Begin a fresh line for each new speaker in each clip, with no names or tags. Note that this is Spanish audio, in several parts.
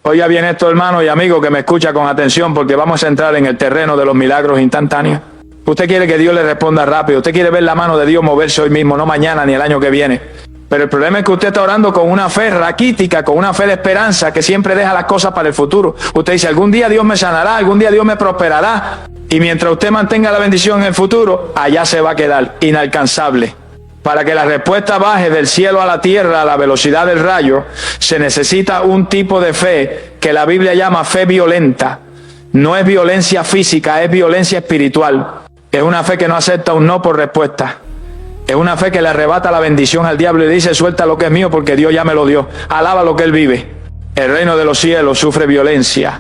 Oiga bien esto, hermano y amigo que me escucha con atención, porque vamos a entrar en el terreno de los milagros instantáneos. Usted quiere que Dios le responda rápido, usted quiere ver la mano de Dios moverse hoy mismo, no mañana ni el año que viene. Pero el problema es que usted está orando con una fe raquítica, con una fe de esperanza que siempre deja las cosas para el futuro. Usted dice, algún día Dios me sanará, algún día Dios me prosperará. Y mientras usted mantenga la bendición en el futuro, allá se va a quedar, inalcanzable. Para que la respuesta baje del cielo a la tierra a la velocidad del rayo, se necesita un tipo de fe que la Biblia llama fe violenta. No es violencia física, es violencia espiritual. Es una fe que no acepta un no por respuesta. Es una fe que le arrebata la bendición al diablo y le dice, suelta lo que es mío porque Dios ya me lo dio. Alaba lo que Él vive. El reino de los cielos sufre violencia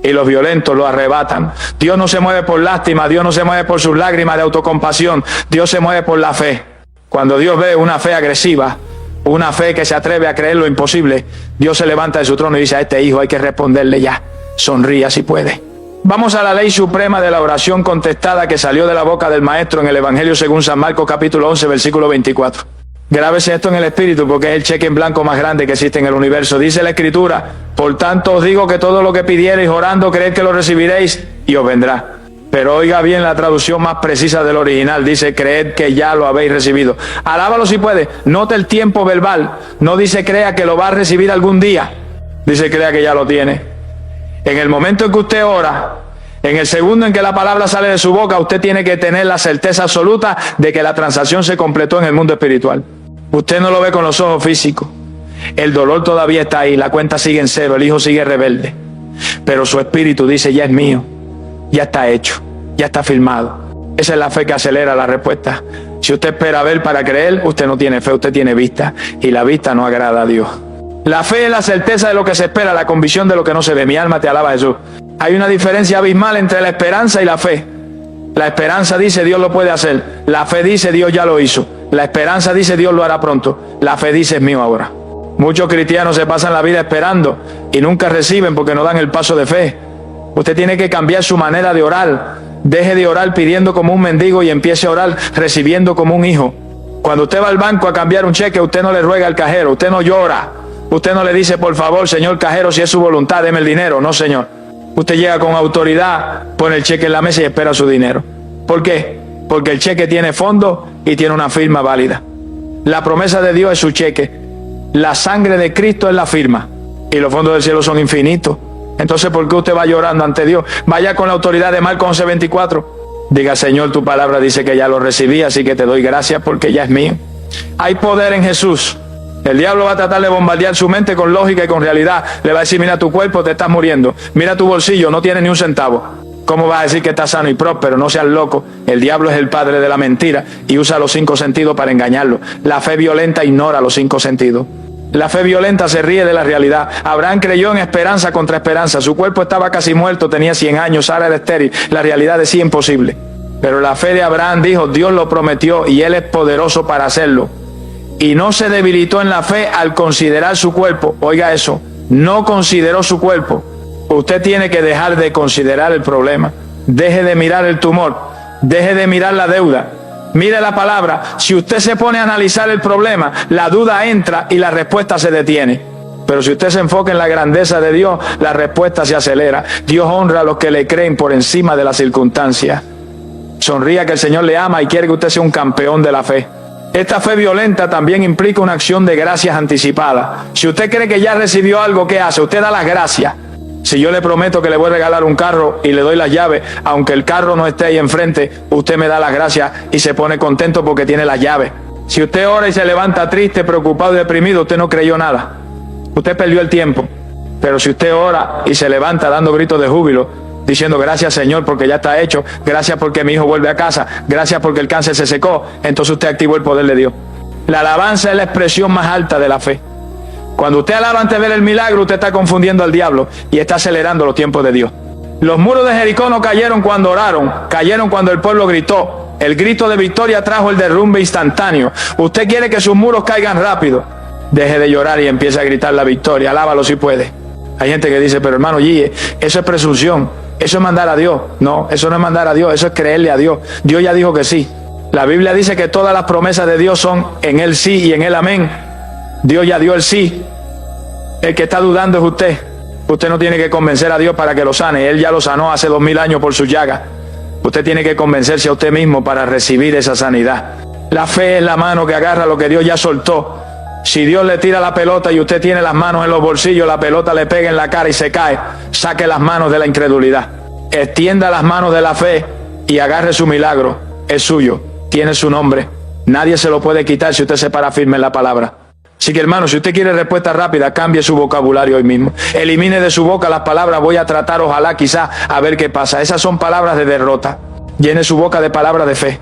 y los violentos lo arrebatan. Dios no se mueve por lástima, Dios no se mueve por sus lágrimas de autocompasión. Dios se mueve por la fe. Cuando Dios ve una fe agresiva, una fe que se atreve a creer lo imposible, Dios se levanta de su trono y dice, a este hijo hay que responderle ya. Sonría si puede. Vamos a la ley suprema de la oración contestada que salió de la boca del Maestro en el Evangelio según San Marcos capítulo 11, versículo 24. Grábese esto en el espíritu porque es el cheque en blanco más grande que existe en el universo. Dice la Escritura, por tanto os digo que todo lo que pidiereis orando, creed que lo recibiréis y os vendrá. Pero oiga bien la traducción más precisa del original, dice, creed que ya lo habéis recibido. Alábalo si puede, note el tiempo verbal, no dice crea que lo va a recibir algún día, dice crea que ya lo tiene. En el momento en que usted ora, en el segundo en que la palabra sale de su boca, usted tiene que tener la certeza absoluta de que la transacción se completó en el mundo espiritual. Usted no lo ve con los ojos físicos. El dolor todavía está ahí, la cuenta sigue en cero, el hijo sigue rebelde. Pero su espíritu dice, ya es mío, ya está hecho, ya está firmado. Esa es la fe que acelera la respuesta. Si usted espera ver para creer, usted no tiene fe, usted tiene vista. Y la vista no agrada a Dios. La fe es la certeza de lo que se espera, la convicción de lo que no se ve. Mi alma te alaba, Jesús. Hay una diferencia abismal entre la esperanza y la fe. La esperanza dice Dios lo puede hacer. La fe dice Dios ya lo hizo. La esperanza dice Dios lo hará pronto. La fe dice es mío ahora. Muchos cristianos se pasan la vida esperando y nunca reciben porque no dan el paso de fe. Usted tiene que cambiar su manera de orar. Deje de orar pidiendo como un mendigo y empiece a orar recibiendo como un hijo. Cuando usted va al banco a cambiar un cheque, usted no le ruega al cajero, usted no llora. Usted no le dice, por favor, señor cajero, si es su voluntad, deme el dinero. No, señor. Usted llega con autoridad, pone el cheque en la mesa y espera su dinero. ¿Por qué? Porque el cheque tiene fondo y tiene una firma válida. La promesa de Dios es su cheque. La sangre de Cristo es la firma. Y los fondos del cielo son infinitos. Entonces, ¿por qué usted va llorando ante Dios? Vaya con la autoridad de Marcos 11:24. Diga, Señor, tu palabra dice que ya lo recibí, así que te doy gracias porque ya es mío. Hay poder en Jesús. El diablo va a tratar de bombardear su mente con lógica y con realidad. Le va a decir, mira tu cuerpo, te estás muriendo. Mira tu bolsillo, no tienes ni un centavo. ¿Cómo vas a decir que estás sano y próspero? No seas loco. El diablo es el padre de la mentira y usa los 5 sentidos para engañarlo. La fe violenta ignora los 5 sentidos. La fe violenta se ríe de la realidad. Abraham creyó en esperanza contra esperanza. Su cuerpo estaba casi muerto, tenía 100 años, Sara era estéril. La realidad decía imposible. Pero la fe de Abraham dijo, Dios lo prometió y Él es poderoso para hacerlo. Y no se debilitó en la fe al considerar su cuerpo. Oiga eso, no consideró su cuerpo. Usted tiene que dejar de considerar el problema. Deje de mirar el tumor. Deje de mirar la deuda. Mire la palabra. Si usted se pone a analizar el problema, la duda entra y la respuesta se detiene. Pero si usted se enfoca en la grandeza de Dios, la respuesta se acelera. Dios honra a los que le creen por encima de las circunstancias. Sonría que el Señor le ama y quiere que usted sea un campeón de la fe. Esta fe violenta también implica una acción de gracias anticipada. Si usted cree que ya recibió algo, ¿qué hace? Usted da las gracias. Si yo le prometo que le voy a regalar un carro y le doy las llaves, aunque el carro no esté ahí enfrente, usted me da las gracias y se pone contento porque tiene las llaves. Si usted ora y se levanta triste, preocupado y deprimido, usted no creyó nada. Usted perdió el tiempo. Pero si usted ora y se levanta dando gritos de júbilo, diciendo gracias Señor porque ya está hecho, gracias porque mi hijo vuelve a casa, gracias porque el cáncer se secó, entonces usted activó el poder de Dios. La alabanza es la expresión más alta de la fe. Cuando usted alaba antes de ver el milagro, usted está confundiendo al diablo y está acelerando los tiempos de Dios. Los muros de Jericó no cayeron cuando oraron, cayeron cuando el pueblo gritó. El grito de victoria trajo el derrumbe instantáneo. Usted quiere que sus muros caigan rápido. Deje de llorar y empiece a gritar la victoria, alábalo si puede. Hay gente que dice, pero hermano G, eso es presunción. Eso es mandar a Dios. No, eso no es mandar a Dios, eso es creerle a Dios. Dios ya dijo que sí. La Biblia dice que todas las promesas de Dios son en Él sí y en Él amén. Dios ya dio el sí. El que está dudando es usted. Usted no tiene que convencer a Dios para que lo sane. Él ya lo sanó hace 2000 años por su llaga. Usted tiene que convencerse a usted mismo para recibir esa sanidad. La fe es la mano que agarra lo que Dios ya soltó. Si Dios le tira la pelota y usted tiene las manos en los bolsillos, la pelota le pega en la cara y se cae. Saque las manos de la incredulidad. Extienda las manos de la fe y agarre su milagro. Es suyo. Tiene su nombre. Nadie se lo puede quitar si usted se para firme en la palabra. Así que, hermano, si usted quiere respuesta rápida, cambie su vocabulario hoy mismo. Elimine de su boca las palabras voy a tratar, ojalá, quizá, a ver qué pasa. Esas son palabras de derrota. Llene su boca de palabras de fe.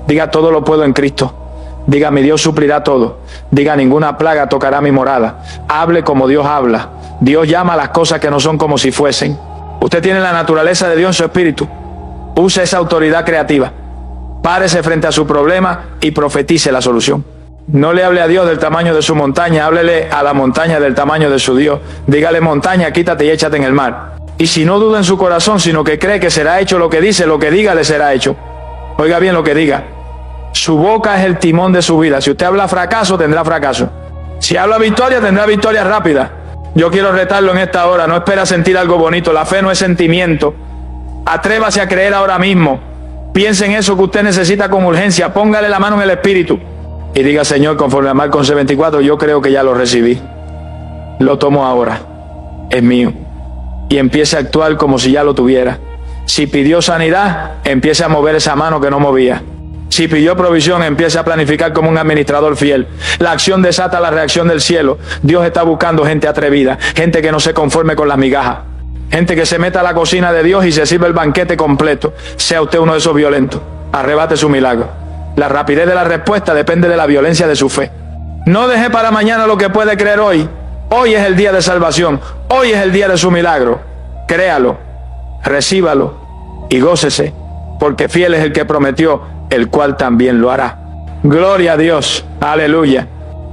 Diga todo lo puedo en Cristo. Diga mi Dios suplirá todo. Diga ninguna plaga tocará mi morada. Hable como Dios habla. Dios llama a las cosas que no son como si fuesen. Usted tiene la naturaleza de Dios en su espíritu. Use esa autoridad creativa. Párese frente a su problema y profetice la solución. No le hable a Dios del tamaño de su montaña, háblele a la montaña del tamaño de su Dios. Dígale, montaña, quítate y échate en el mar. Y si no duda en su corazón, sino que cree que será hecho lo que dice, lo que diga le será hecho. Oiga bien lo que diga. Su boca es el timón de su vida. Si usted habla fracaso, tendrá fracaso. Si habla victoria, tendrá victoria rápida. Yo quiero retarlo en esta hora. No espera sentir algo bonito. La fe no es sentimiento. Atrévase a creer ahora mismo. Piense en eso que usted necesita con urgencia. Póngale la mano en el espíritu. Y diga, Señor, conforme a Marcos 11:24, yo creo que ya lo recibí. Lo tomo ahora. Es mío. Y empiece a actuar como si ya lo tuviera. Si pidió sanidad, empiece a mover esa mano que no movía. Si pidió provisión, empiece a planificar como un administrador fiel. La acción desata la reacción del cielo. Dios está buscando gente atrevida, gente que no se conforme con las migajas, gente que se meta a la cocina de Dios y se sirve el banquete completo. Sea usted uno de esos violentos. Arrebate su milagro. La rapidez de la respuesta depende de la violencia de su fe. No deje para mañana lo que puede creer hoy. Hoy es el día de salvación. Hoy es el día de su milagro. Créalo, recíbalo y gócese, porque fiel es el que prometió, el cual también lo hará. Gloria a Dios. Aleluya.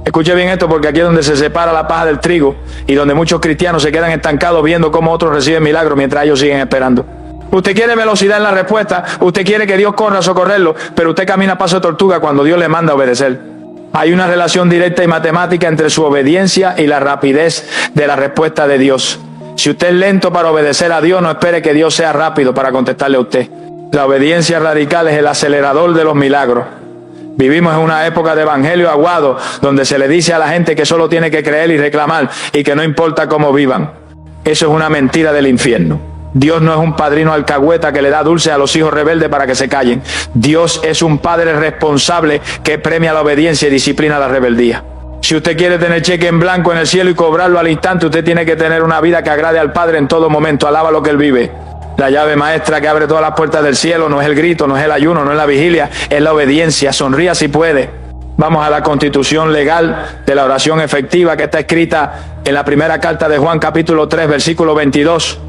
Escuche bien esto, porque aquí es donde se separa la paja del trigo y donde muchos cristianos se quedan estancados viendo cómo otros reciben milagros mientras ellos siguen esperando. Usted quiere velocidad en la respuesta, usted quiere que Dios corra a socorrerlo, pero usted camina a paso de tortuga cuando Dios le manda a obedecer. Hay una relación directa y matemática entre su obediencia y la rapidez de la respuesta de Dios. Si usted es lento para obedecer a Dios, no espere que Dios sea rápido para contestarle a usted. La obediencia radical es el acelerador de los milagros. Vivimos en una época de evangelio aguado, donde se le dice a la gente que solo tiene que creer y reclamar, y que no importa cómo vivan. Eso es una mentira del infierno. Dios no es un padrino alcahueta que le da dulce a los hijos rebeldes para que se callen. Dios es un padre responsable que premia la obediencia y disciplina la rebeldía. Si usted quiere tener cheque en blanco en el cielo y cobrarlo al instante, usted tiene que tener una vida que agrade al Padre en todo momento. Alaba lo que Él vive. La llave maestra que abre todas las puertas del cielo no es el grito, no es el ayuno, no es la vigilia, es la obediencia. Sonría si puede. Vamos a la constitución legal de la oración efectiva que está escrita en la primera carta de Juan, capítulo 3, versículo 22.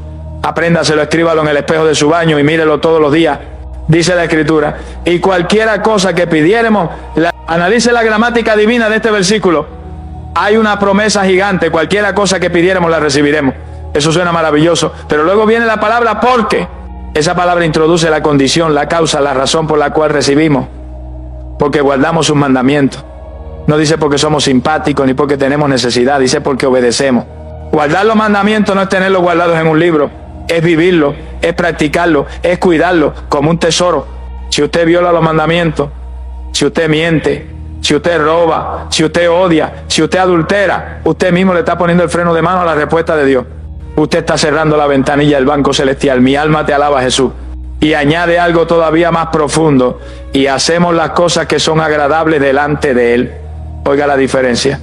Apréndaselo, escríbalo en el espejo de su baño y mírelo todos los días. Dice la Escritura, y cualquiera cosa que pidiéremos, analice la gramática divina de este versículo. Hay una promesa gigante, cualquiera cosa que pidiéremos la recibiremos. Eso suena maravilloso, pero luego viene la palabra porque. Esa palabra introduce la condición, la causa, la razón por la cual recibimos. Porque guardamos sus mandamientos. No dice porque somos simpáticos ni porque tenemos necesidad, dice porque obedecemos. Guardar los mandamientos no es tenerlos guardados en un libro, es vivirlo, es practicarlo, es cuidarlo como un tesoro. Si usted viola los mandamientos, si usted miente, si usted roba, si usted odia, si usted adultera, usted mismo le está poniendo el freno de mano a la respuesta de Dios. Usted está cerrando la ventanilla del banco celestial. Mi alma te alaba, Jesús. Y añade algo todavía más profundo. Y hacemos las cosas que son agradables delante de Él. Oiga la diferencia.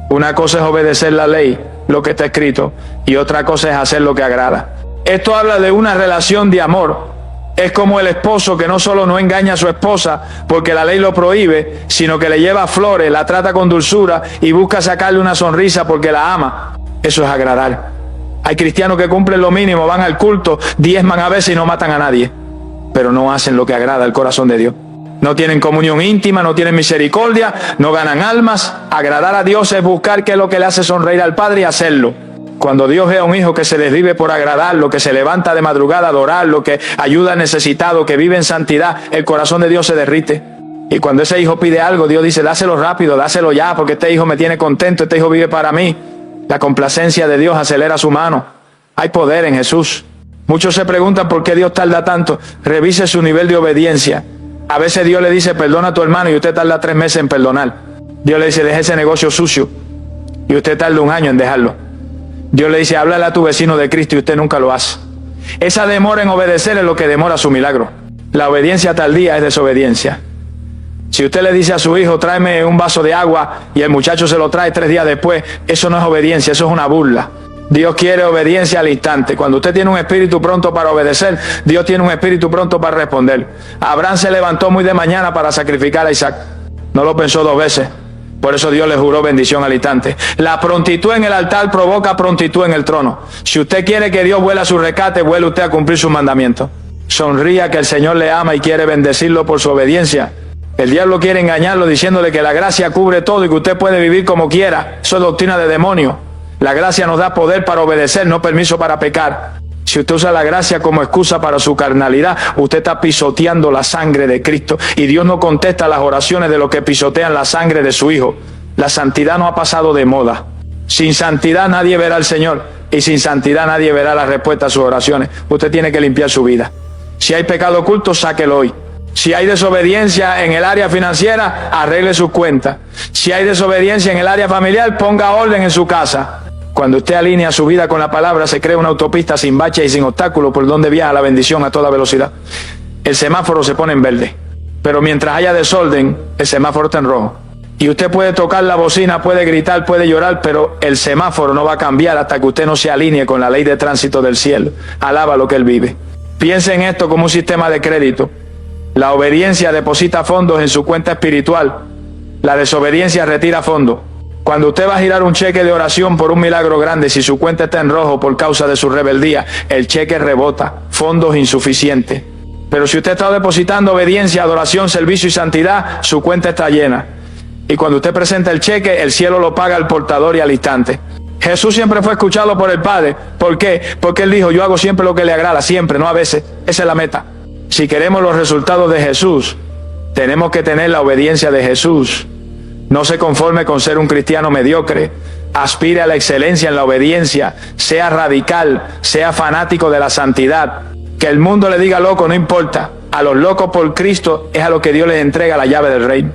Una cosa es obedecer la ley, lo que está escrito, y otra cosa es hacer lo que agrada. Esto habla de una relación de amor. Es como el esposo que no solo no engaña a su esposa porque la ley lo prohíbe, sino que le lleva flores, la trata con dulzura y busca sacarle una sonrisa porque la ama. Eso es agradar. Hay cristianos que cumplen lo mínimo, van al culto, diezman a veces y no matan a nadie, pero no hacen lo que agrada al corazón de Dios. No tienen comunión íntima, no tienen misericordia, no ganan almas. Agradar a Dios es buscar qué es lo que le hace sonreír al Padre y hacerlo. Cuando Dios ve a un hijo que se desvive por agradarlo, que se levanta de madrugada a adorarlo, que ayuda al necesitado, que vive en santidad, el corazón de Dios se derrite. Y cuando ese hijo pide algo, Dios dice, dáselo rápido, dáselo ya, porque este hijo me tiene contento, este hijo vive para mí. La complacencia de Dios acelera su mano. Hay poder en Jesús. Muchos se preguntan por qué Dios tarda tanto. Revise su nivel de obediencia. A veces Dios le dice, perdona a tu hermano, y usted tarda 3 meses en perdonar. Dios le dice, deja ese negocio sucio, y usted tarda 1 año en dejarlo. Dios le dice, háblale a tu vecino de Cristo, y usted nunca lo hace. Esa demora en obedecer es lo que demora su milagro. La obediencia tardía es desobediencia. Si usted le dice a su hijo, tráeme un vaso de agua, y el muchacho se lo trae 3 días después, eso no es obediencia, eso es una burla. Dios quiere obediencia al instante. Cuando usted tiene un espíritu pronto para obedecer, Dios tiene un espíritu pronto para responder. Abraham se levantó muy de mañana para sacrificar a Isaac. No lo pensó 2 veces. Por eso Dios le juró bendición al instante. La prontitud en el altar provoca prontitud en el trono. Si usted quiere que Dios vuele a su rescate, vuele usted a cumplir sus mandamientos. Sonría que el Señor le ama y quiere bendecirlo por su obediencia. El diablo quiere engañarlo diciéndole que la gracia cubre todo y que usted puede vivir como quiera. Eso es doctrina de demonio. La gracia nos da poder para obedecer, no permiso para pecar. Si usted usa la gracia como excusa para su carnalidad, usted está pisoteando la sangre de Cristo. Y Dios no contesta las oraciones de los que pisotean la sangre de su Hijo. La santidad no ha pasado de moda. Sin santidad nadie verá al Señor. Y sin santidad nadie verá la respuesta a sus oraciones. Usted tiene que limpiar su vida. Si hay pecado oculto, sáquelo hoy. Si hay desobediencia en el área financiera, arregle sus cuentas. Si hay desobediencia en el área familiar, ponga orden en su casa. Cuando usted alinea su vida con la palabra, se crea una autopista sin baches y sin obstáculos por donde viaja la bendición a toda velocidad. El semáforo se pone en verde, pero mientras haya desorden, el semáforo está en rojo. Y usted puede tocar la bocina, puede gritar, puede llorar, pero el semáforo no va a cambiar hasta que usted no se alinee con la ley de tránsito del cielo. Alaba lo que Él vive. Piense en esto como un sistema de crédito. La obediencia deposita fondos en su cuenta espiritual. La desobediencia retira fondos. Cuando usted va a girar un cheque de oración por un milagro grande, si su cuenta está en rojo por causa de su rebeldía, el cheque rebota, fondos insuficientes. Pero si usted está depositando obediencia, adoración, servicio y santidad, su cuenta está llena. Y cuando usted presenta el cheque, el cielo lo paga al portador y al instante. Jesús siempre fue escuchado por el Padre. ¿Por qué? Porque Él dijo, yo hago siempre lo que le agrada, siempre, no a veces. Esa es la meta. Si queremos los resultados de Jesús, tenemos que tener la obediencia de Jesús. No se conforme con ser un cristiano mediocre. Aspire a la excelencia en la obediencia. Sea radical. Sea fanático de la santidad. Que el mundo le diga loco, no importa. A los locos por Cristo es a los que Dios les entrega la llave del reino.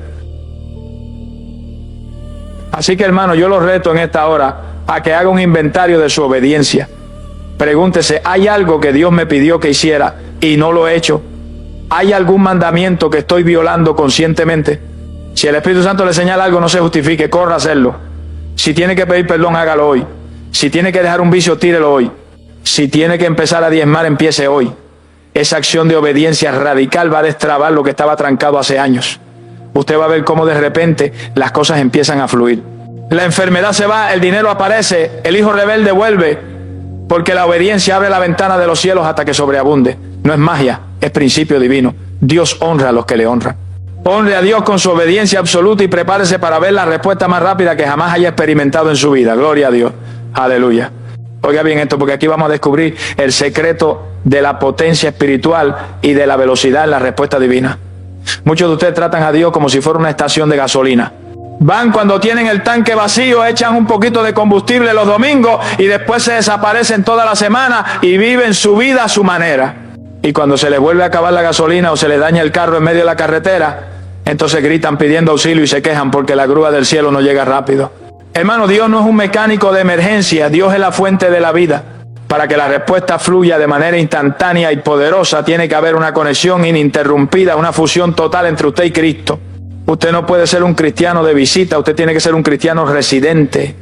Así que, hermano, yo los reto en esta hora a que haga un inventario de su obediencia. Pregúntese, ¿hay algo que Dios me pidió que hiciera y no lo he hecho? ¿Hay algún mandamiento que estoy violando conscientemente? Si el Espíritu Santo le señala algo, no se justifique, corra a hacerlo. Si tiene que pedir perdón, hágalo hoy. Si tiene que dejar un vicio, tírelo hoy. Si tiene que empezar a diezmar, empiece hoy. Esa acción de obediencia radical va a destrabar lo que estaba trancado hace años. Usted va a ver cómo de repente las cosas empiezan a fluir. La enfermedad se va, el dinero aparece, el hijo rebelde vuelve, porque la obediencia abre la ventana de los cielos hasta que sobreabunde. No es magia, es principio divino. Dios honra a los que le honran. Honre a Dios con su obediencia absoluta y prepárese para ver la respuesta más rápida que jamás haya experimentado en su vida. Gloria a Dios. Aleluya. Oiga bien esto, porque aquí vamos a descubrir el secreto de la potencia espiritual y de la velocidad en la respuesta divina. Muchos de ustedes tratan a Dios como si fuera una estación de gasolina. Van cuando tienen el tanque vacío, echan un poquito de combustible los domingos y después se desaparecen toda la semana y viven su vida a su manera. Y cuando se les vuelve a acabar la gasolina o se les daña el carro en medio de la carretera, entonces gritan pidiendo auxilio y se quejan porque la grúa del cielo no llega rápido. Hermano, Dios no es un mecánico de emergencia, Dios es la fuente de la vida. Para que la respuesta fluya de manera instantánea y poderosa, tiene que haber una conexión ininterrumpida, una fusión total entre usted y Cristo. Usted no puede ser un cristiano de visita, usted tiene que ser un cristiano residente.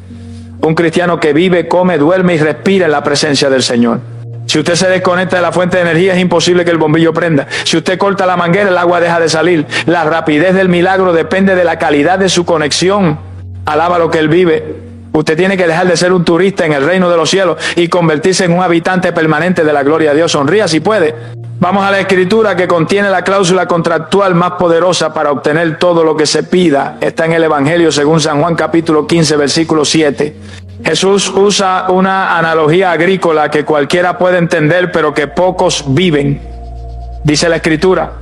Un cristiano que vive, come, duerme y respira en la presencia del Señor. Si usted se desconecta de la fuente de energía, es imposible que el bombillo prenda. Si usted corta la manguera, el agua deja de salir. La rapidez del milagro depende de la calidad de su conexión. Alaba lo que Él vive. Usted tiene que dejar de ser un turista en el reino de los cielos y convertirse en un habitante permanente de la gloria de Dios. Sonría si puede. Vamos a la Escritura que contiene la cláusula contractual más poderosa para obtener todo lo que se pida. Está en el Evangelio según San Juan capítulo 15, versículo 7. Jesús usa una analogía agrícola que cualquiera puede entender, pero que pocos viven. Dice la Escritura,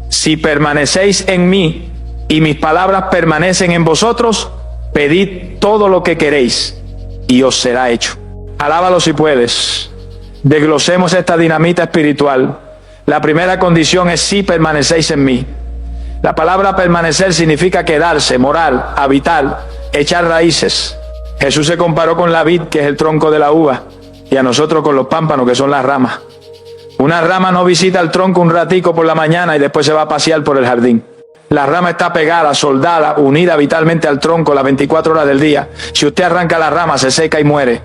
si permanecéis en mí y mis palabras permanecen en vosotros, pedid todo lo que queréis y os será hecho. Alábalo si puedes. Desglosemos esta dinamita espiritual. La primera condición es si permanecéis en mí. La palabra permanecer significa quedarse, morar, habitar, echar raíces. Jesús se comparó con la vid, que es el tronco de la uva, y a nosotros con los pámpanos, que son las ramas. Una rama no visita el tronco un ratico por la mañana y después se va a pasear por el jardín. La rama está pegada, soldada, unida vitalmente al tronco las 24 horas del día. Si usted arranca la rama, se seca y muere.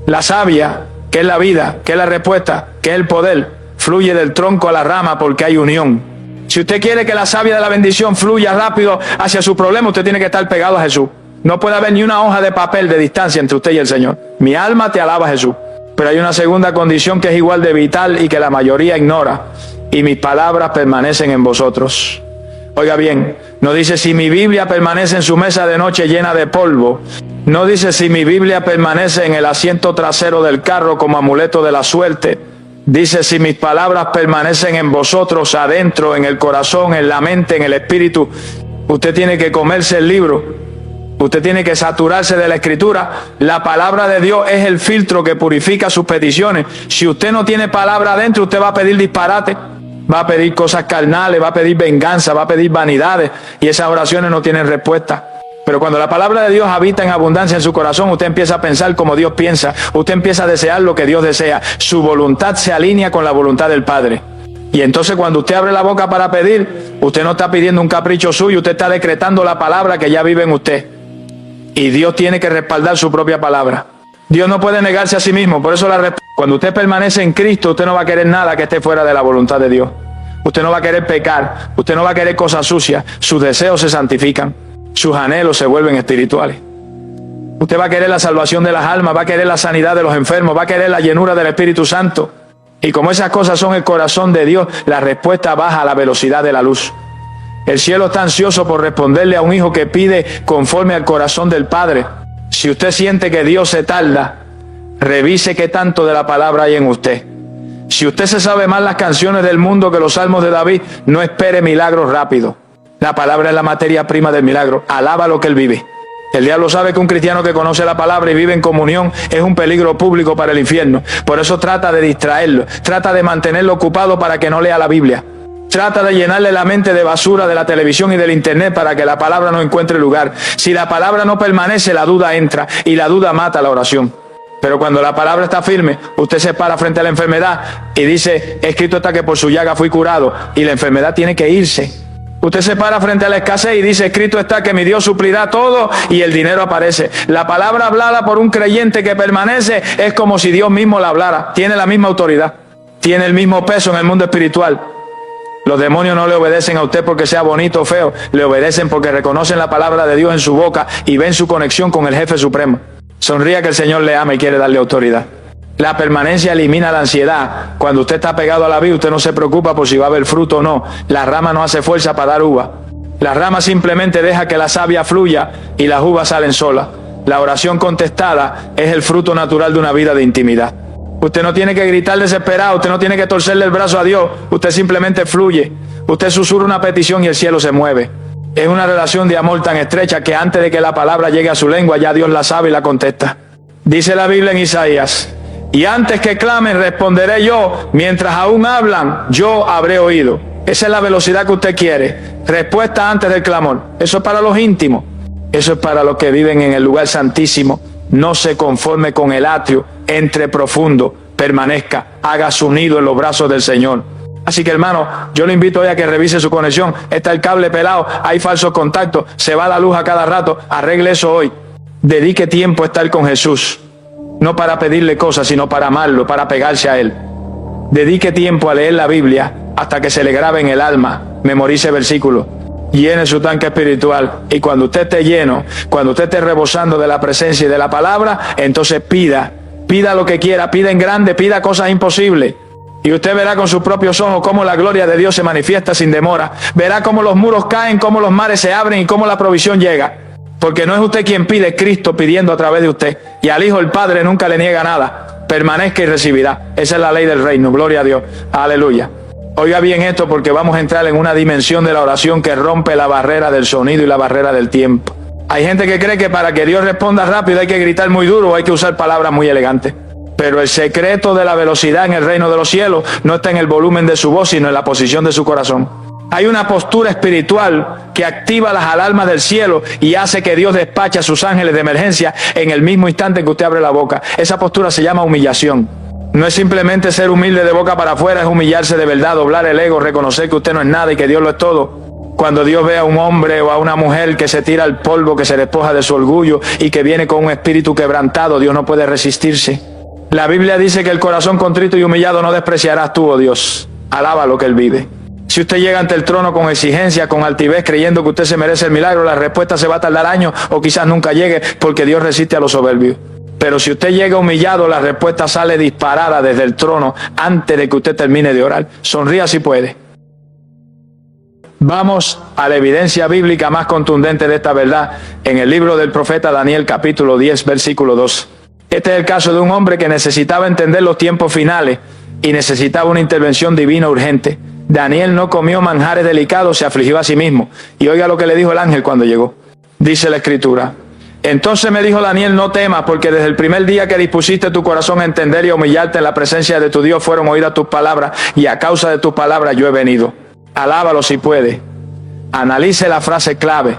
La savia, que es la vida, que es la respuesta, que es el poder, fluye del tronco a la rama porque hay unión. Si usted quiere que la savia de la bendición fluya rápido hacia su problema, usted tiene que estar pegado a Jesús. No puede haber ni una hoja de papel de distancia entre usted y el Señor. Mi alma te alaba, Jesús. Pero hay una segunda condición que es igual de vital y que la mayoría ignora. Y mis palabras permanecen en vosotros. Oiga bien, no dice si mi Biblia permanece en su mesa de noche llena de polvo. No dice si mi Biblia permanece en el asiento trasero del carro como amuleto de la suerte. Dice si mis palabras permanecen en vosotros, adentro, en el corazón, en la mente, en el espíritu. Usted tiene que comerse el libro. Usted tiene que saturarse de la Escritura. La palabra de Dios es el filtro que purifica sus peticiones. Si usted no tiene palabra adentro, usted va a pedir disparate, va a pedir cosas carnales, va a pedir venganza, va a pedir vanidades, y esas oraciones no tienen respuesta. Pero cuando la palabra de Dios habita en abundancia en su corazón, usted empieza a pensar como Dios piensa. Usted empieza a desear lo que Dios desea. Su voluntad se alinea con la voluntad del Padre. Y entonces cuando usted abre la boca para pedir, usted no está pidiendo un capricho suyo, usted está decretando la palabra que ya vive en usted. Y Dios tiene que respaldar su propia palabra. Dios no puede negarse a sí mismo. Por eso cuando usted permanece en Cristo, usted no va a querer nada que esté fuera de la voluntad de Dios. Usted no va a querer pecar. Usted no va a querer cosas sucias. Sus deseos se santifican. Sus anhelos se vuelven espirituales. Usted va a querer la salvación de las almas. Va a querer la sanidad de los enfermos. Va a querer la llenura del Espíritu Santo. Y como esas cosas son el corazón de Dios, la respuesta baja a la velocidad de la luz. El cielo está ansioso por responderle a un hijo que pide conforme al corazón del Padre. Si usted siente que Dios se tarda, revise qué tanto de la palabra hay en usted. Si usted se sabe más las canciones del mundo que los salmos de David, no espere milagros rápidos. La palabra es la materia prima del milagro. Alaba lo que él vive. El diablo sabe que un cristiano que conoce la palabra y vive en comunión es un peligro público para el infierno. Por eso trata de distraerlo, trata de mantenerlo ocupado para que no lea la Biblia. Trata de llenarle la mente de basura de la televisión y del internet para que la palabra no encuentre lugar. Si la palabra no permanece, la duda entra y la duda mata la oración. Pero cuando la palabra está firme, usted se para frente a la enfermedad y dice, escrito está que por su llaga fui curado, y la enfermedad tiene que irse. Usted se para frente a la escasez y dice, escrito está que mi Dios suplirá todo, y el dinero aparece. La palabra hablada por un creyente que permanece es como si Dios mismo la hablara. Tiene la misma autoridad, tiene el mismo peso en el mundo espiritual. Los demonios no le obedecen a usted porque sea bonito o feo, le obedecen porque reconocen la palabra de Dios en su boca y ven su conexión con el jefe supremo. Sonría que el Señor le ama y quiere darle autoridad. La permanencia elimina la ansiedad. Cuando usted está pegado a la vid, usted no se preocupa por si va a haber fruto o no. La rama no hace fuerza para dar uva. La rama simplemente deja que la savia fluya y las uvas salen solas. La oración contestada es el fruto natural de una vida de intimidad. Usted no tiene que gritar desesperado, usted no tiene que torcerle el brazo a Dios, usted simplemente fluye. Usted susurra una petición y el cielo se mueve. Es una relación de amor tan estrecha que antes de que la palabra llegue a su lengua, ya Dios la sabe y la contesta. Dice la Biblia en Isaías, y antes que clamen responderé yo, mientras aún hablan, yo habré oído. Esa es la velocidad que usted quiere. Respuesta antes del clamor. Eso es para los íntimos. Eso es para los que viven en el lugar santísimo. No se conforme con el atrio, entre profundo, permanezca, haga su nido en los brazos del Señor. Así que hermano, yo le invito hoy a que revise su conexión. Está el cable pelado, hay falsos contactos, se va la luz a cada rato. Arregle eso hoy. Dedique tiempo a estar con Jesús. No para pedirle cosas, sino para amarlo, para pegarse a Él. Dedique tiempo a leer la Biblia hasta que se le grabe en el alma. Memorice versículos. Llene su tanque espiritual. Y cuando usted esté lleno, cuando usted esté rebosando de la presencia y de la palabra, entonces pida lo que quiera, pida en grande, pida cosas imposibles. Y usted verá con sus propios ojos cómo la gloria de Dios se manifiesta sin demora. Verá cómo los muros caen, cómo los mares se abren y cómo la provisión llega. Porque no es usted quien pide, es Cristo pidiendo a través de usted. Y al Hijo el Padre nunca le niega nada. Permanezca y recibirá. Esa es la ley del reino. Gloria a Dios. Aleluya. Oiga bien esto, porque vamos a entrar en una dimensión de la oración que rompe la barrera del sonido y la barrera del tiempo. Hay gente que cree que para que Dios responda rápido hay que gritar muy duro o hay que usar palabras muy elegantes. Pero el secreto de la velocidad en el reino de los cielos no está en el volumen de su voz, sino en la posición de su corazón. Hay una postura espiritual que activa las alarmas del cielo y hace que Dios despache a sus ángeles de emergencia en el mismo instante en que usted abre la boca. Esa postura se llama humillación. No es simplemente ser humilde de boca para afuera, es humillarse de verdad, doblar el ego, reconocer que usted no es nada y que Dios lo es todo. Cuando Dios ve a un hombre o a una mujer que se tira al polvo, que se despoja de su orgullo y que viene con un espíritu quebrantado, Dios no puede resistirse. La Biblia dice que el corazón contrito y humillado no despreciarás tú, oh Dios. Alaba lo que Él vive. Si usted llega ante el trono con exigencia, con altivez, creyendo que usted se merece el milagro, la respuesta se va a tardar años o quizás nunca llegue, porque Dios resiste a los soberbios. Pero si usted llega humillado, la respuesta sale disparada desde el trono antes de que usted termine de orar. Sonría si puede. Vamos a la evidencia bíblica más contundente de esta verdad en el libro del profeta Daniel, capítulo 10, versículo 2. Este es el caso de un hombre que necesitaba entender los tiempos finales y necesitaba una intervención divina urgente. Daniel no comió manjares delicados, se afligió a sí mismo. Y oiga lo que le dijo el ángel cuando llegó. Dice la Escritura: entonces me dijo Daniel, no temas, porque desde el primer día que dispusiste tu corazón a entender y a humillarte en la presencia de tu Dios fueron oídas tus palabras, y a causa de tus palabras yo he venido. Alábalo si puede. Analice la frase clave.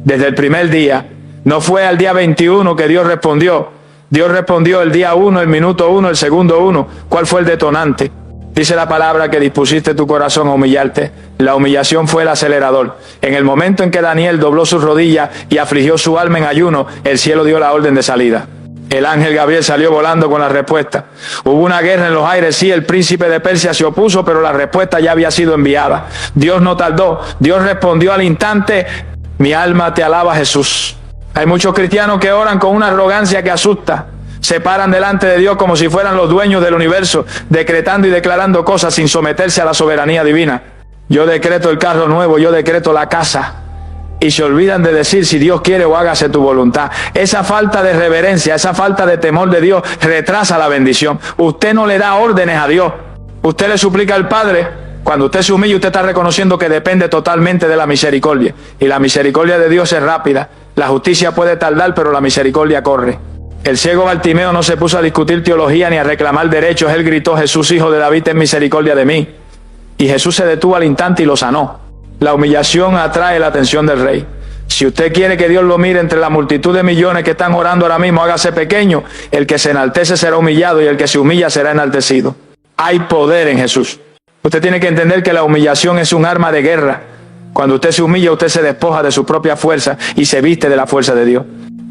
Desde el primer día. No fue al día 21 que Dios respondió. Dios respondió el día 1, el minuto 1, el segundo 1. ¿Cuál fue el detonante? Dice la palabra que dispusiste tu corazón a humillarte. La humillación fue el acelerador. En el momento en que Daniel dobló sus rodillas y afligió su alma en ayuno, el cielo dio la orden de salida. El ángel Gabriel salió volando con la respuesta. Hubo una guerra en los aires, sí, el príncipe de Persia se opuso, pero la respuesta ya había sido enviada. Dios no tardó, Dios respondió al instante. Mi alma te alaba, Jesús. Hay muchos cristianos que oran con una arrogancia que asusta. Se paran delante de Dios como si fueran los dueños del universo, decretando y declarando cosas sin someterse a la soberanía divina. Yo decreto el carro nuevo, yo decreto la casa. Y se olvidan de decir si Dios quiere o hágase tu voluntad. Esa falta de reverencia, esa falta de temor de Dios retrasa la bendición. Usted no le da órdenes a Dios. Usted le suplica al Padre. Cuando usted se humilla, usted está reconociendo que depende totalmente de la misericordia. Y la misericordia de Dios es rápida. La justicia puede tardar, pero la misericordia corre. El ciego Bartimeo no se puso a discutir teología ni a reclamar derechos. Él gritó: Jesús, hijo de David, ten misericordia de mí. Y Jesús se detuvo al instante y lo sanó. La humillación atrae la atención del rey. Si usted quiere que Dios lo mire entre la multitud de millones que están orando ahora mismo, hágase pequeño. El que se enaltece será humillado y el que se humilla será enaltecido. Hay poder en Jesús. Usted tiene que entender que la humillación es un arma de guerra. Cuando usted se humilla, usted se despoja de su propia fuerza y se viste de la fuerza de Dios.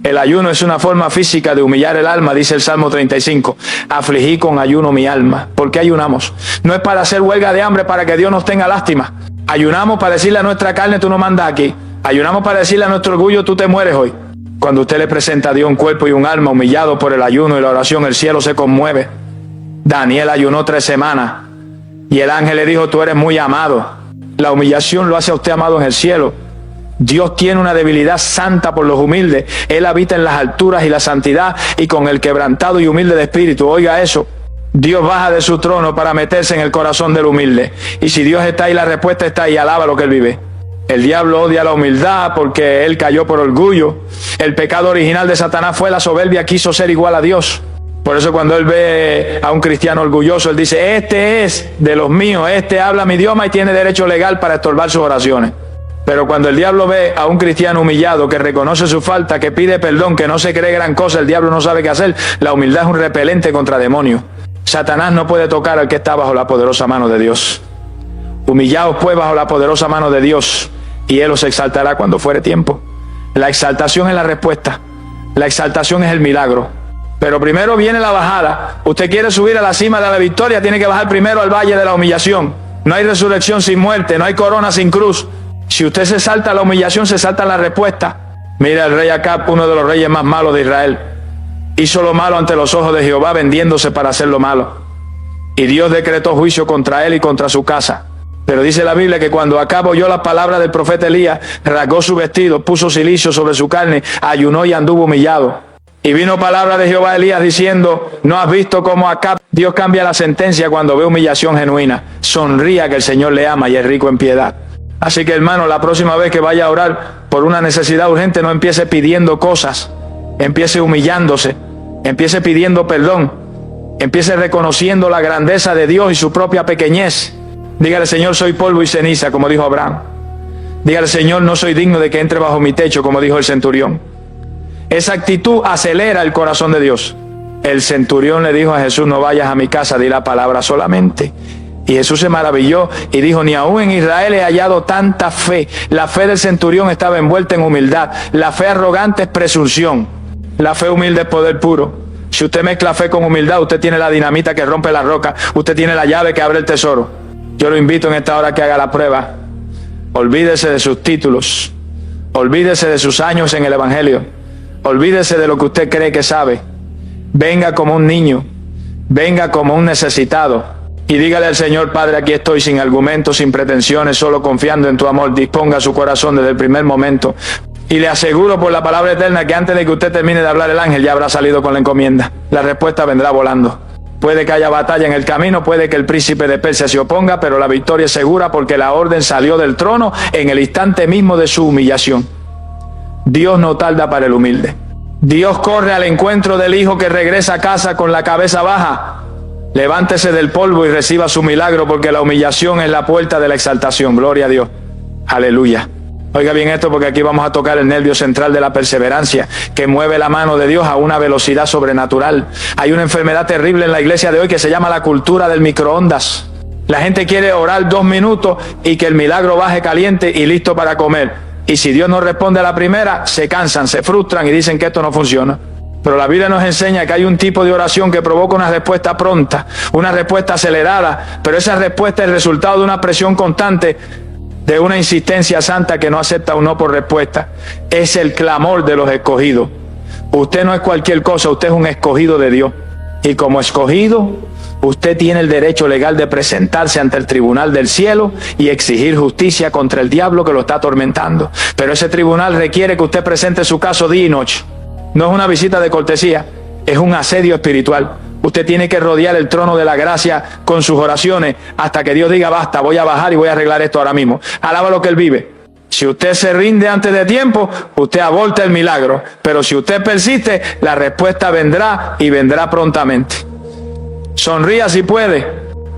El ayuno es una forma física de humillar el alma, dice el Salmo 35. Afligí con ayuno mi alma. ¿Por qué ayunamos? No es para hacer huelga de hambre para que Dios nos tenga lástima. Ayunamos para decirle a nuestra carne, tú no mandas aquí. Ayunamos para decirle a nuestro orgullo, tú te mueres hoy. Cuando usted le presenta a Dios un cuerpo y un alma humillado por el ayuno y la oración, el cielo se conmueve. Daniel ayunó 3 semanas y el ángel le dijo: tú eres muy amado. La humillación lo hace a usted amado en el cielo. Dios tiene una debilidad santa por los humildes. Él habita en las alturas y la santidad y con el quebrantado y humilde de espíritu. Oiga eso. Dios baja de su trono para meterse en el corazón del humilde. Y si Dios está ahí, la respuesta está ahí. Alaba lo que Él vive. El diablo odia la humildad porque él cayó por orgullo. El pecado original de Satanás fue la soberbia, quiso ser igual a Dios. Por eso cuando él ve a un cristiano orgulloso, él dice: este es de los míos, este habla mi idioma y tiene derecho legal para estorbar sus oraciones. Pero cuando el diablo ve a un cristiano humillado que reconoce su falta, que pide perdón, que no se cree gran cosa, el diablo no sabe qué hacer. La humildad es un repelente contra demonios. Satanás no puede tocar al que está bajo la poderosa mano de Dios. Humillaos pues bajo la poderosa mano de Dios, y Él os exaltará cuando fuere tiempo. La exaltación es la respuesta. La exaltación es el milagro. Pero primero viene la bajada. Usted quiere subir a la cima de la victoria, tiene que bajar primero al valle de la humillación. No hay resurrección sin muerte, no hay corona sin cruz. Si usted se salta la humillación, se salta la respuesta. Mira, el rey Acab, uno de los reyes más malos de Israel, hizo lo malo ante los ojos de Jehová, vendiéndose para hacer lo malo. Y Dios decretó juicio contra él y contra su casa. Pero dice la Biblia que cuando Acab oyó las palabras del profeta Elías, rasgó su vestido, puso cilicio sobre su carne, ayunó y anduvo humillado. Y vino palabra de Jehová a Elías diciendo: ¿no has visto cómo Acab? Dios cambia la sentencia cuando ve humillación genuina. Sonría, que el Señor le ama y es rico en piedad. Así que, hermano, la próxima vez que vaya a orar por una necesidad urgente, no empiece pidiendo cosas. Empiece humillándose. Empiece pidiendo perdón. Empiece reconociendo la grandeza de Dios y su propia pequeñez. Dígale, Señor, soy polvo y ceniza, como dijo Abraham. Dígale, Señor, no soy digno de que entre bajo mi techo, como dijo el centurión. Esa actitud acelera el corazón de Dios. El centurión le dijo a Jesús, no vayas a mi casa, di la palabra solamente. Y Jesús se maravilló y dijo, ni aún en Israel he hallado tanta fe. La fe del centurión estaba envuelta en humildad. La fe arrogante es presunción. La fe humilde es poder puro. Si usted mezcla fe con humildad, usted tiene la dinamita que rompe la roca. Usted tiene la llave que abre el tesoro. Yo lo invito en esta hora que haga la prueba. Olvídese de sus títulos. Olvídese de sus años en el Evangelio. Olvídese de lo que usted cree que sabe. Venga como un niño. Venga como un necesitado. Y dígale al Señor, Padre, aquí estoy sin argumentos, sin pretensiones, solo confiando en tu amor. Disponga su corazón desde el primer momento. Y le aseguro por la palabra eterna que antes de que usted termine de hablar, el ángel ya habrá salido con la encomienda. La respuesta vendrá volando. Puede que haya batalla en el camino, puede que el príncipe de Persia se oponga, pero la victoria es segura porque la orden salió del trono en el instante mismo de su humillación. Dios no tarda para el humilde. Dios corre al encuentro del hijo que regresa a casa con la cabeza baja. Levántese del polvo y reciba su milagro, porque la humillación es la puerta de la exaltación. Gloria a Dios. Aleluya. Oiga bien esto, porque aquí vamos a tocar el nervio central de la perseverancia, que mueve la mano de Dios a una velocidad sobrenatural. Hay una enfermedad terrible en la iglesia de hoy que se llama la cultura del microondas. La gente quiere orar 2 minutos y que el milagro baje caliente y listo para comer. Y si Dios no responde a la primera, se cansan, se frustran y dicen que esto no funciona. Pero la Biblia nos enseña que hay un tipo de oración que provoca una respuesta pronta, una respuesta acelerada, pero esa respuesta es el resultado de una presión constante, de una insistencia santa que no acepta un no por respuesta. Es el clamor de los escogidos. Usted no es cualquier cosa, usted es un escogido de Dios. Y como escogido, usted tiene el derecho legal de presentarse ante el tribunal del cielo y exigir justicia contra el diablo que lo está atormentando. Pero ese tribunal requiere que usted presente su caso día y noche. No es una visita de cortesía, es un asedio espiritual. Usted tiene que rodear el trono de la gracia con sus oraciones hasta que Dios diga, basta, voy a bajar y voy a arreglar esto ahora mismo. Alaba lo que Él vive. Si usted se rinde antes de tiempo, usted aborta el milagro. Pero si usted persiste, la respuesta vendrá y vendrá prontamente. Sonría si puede.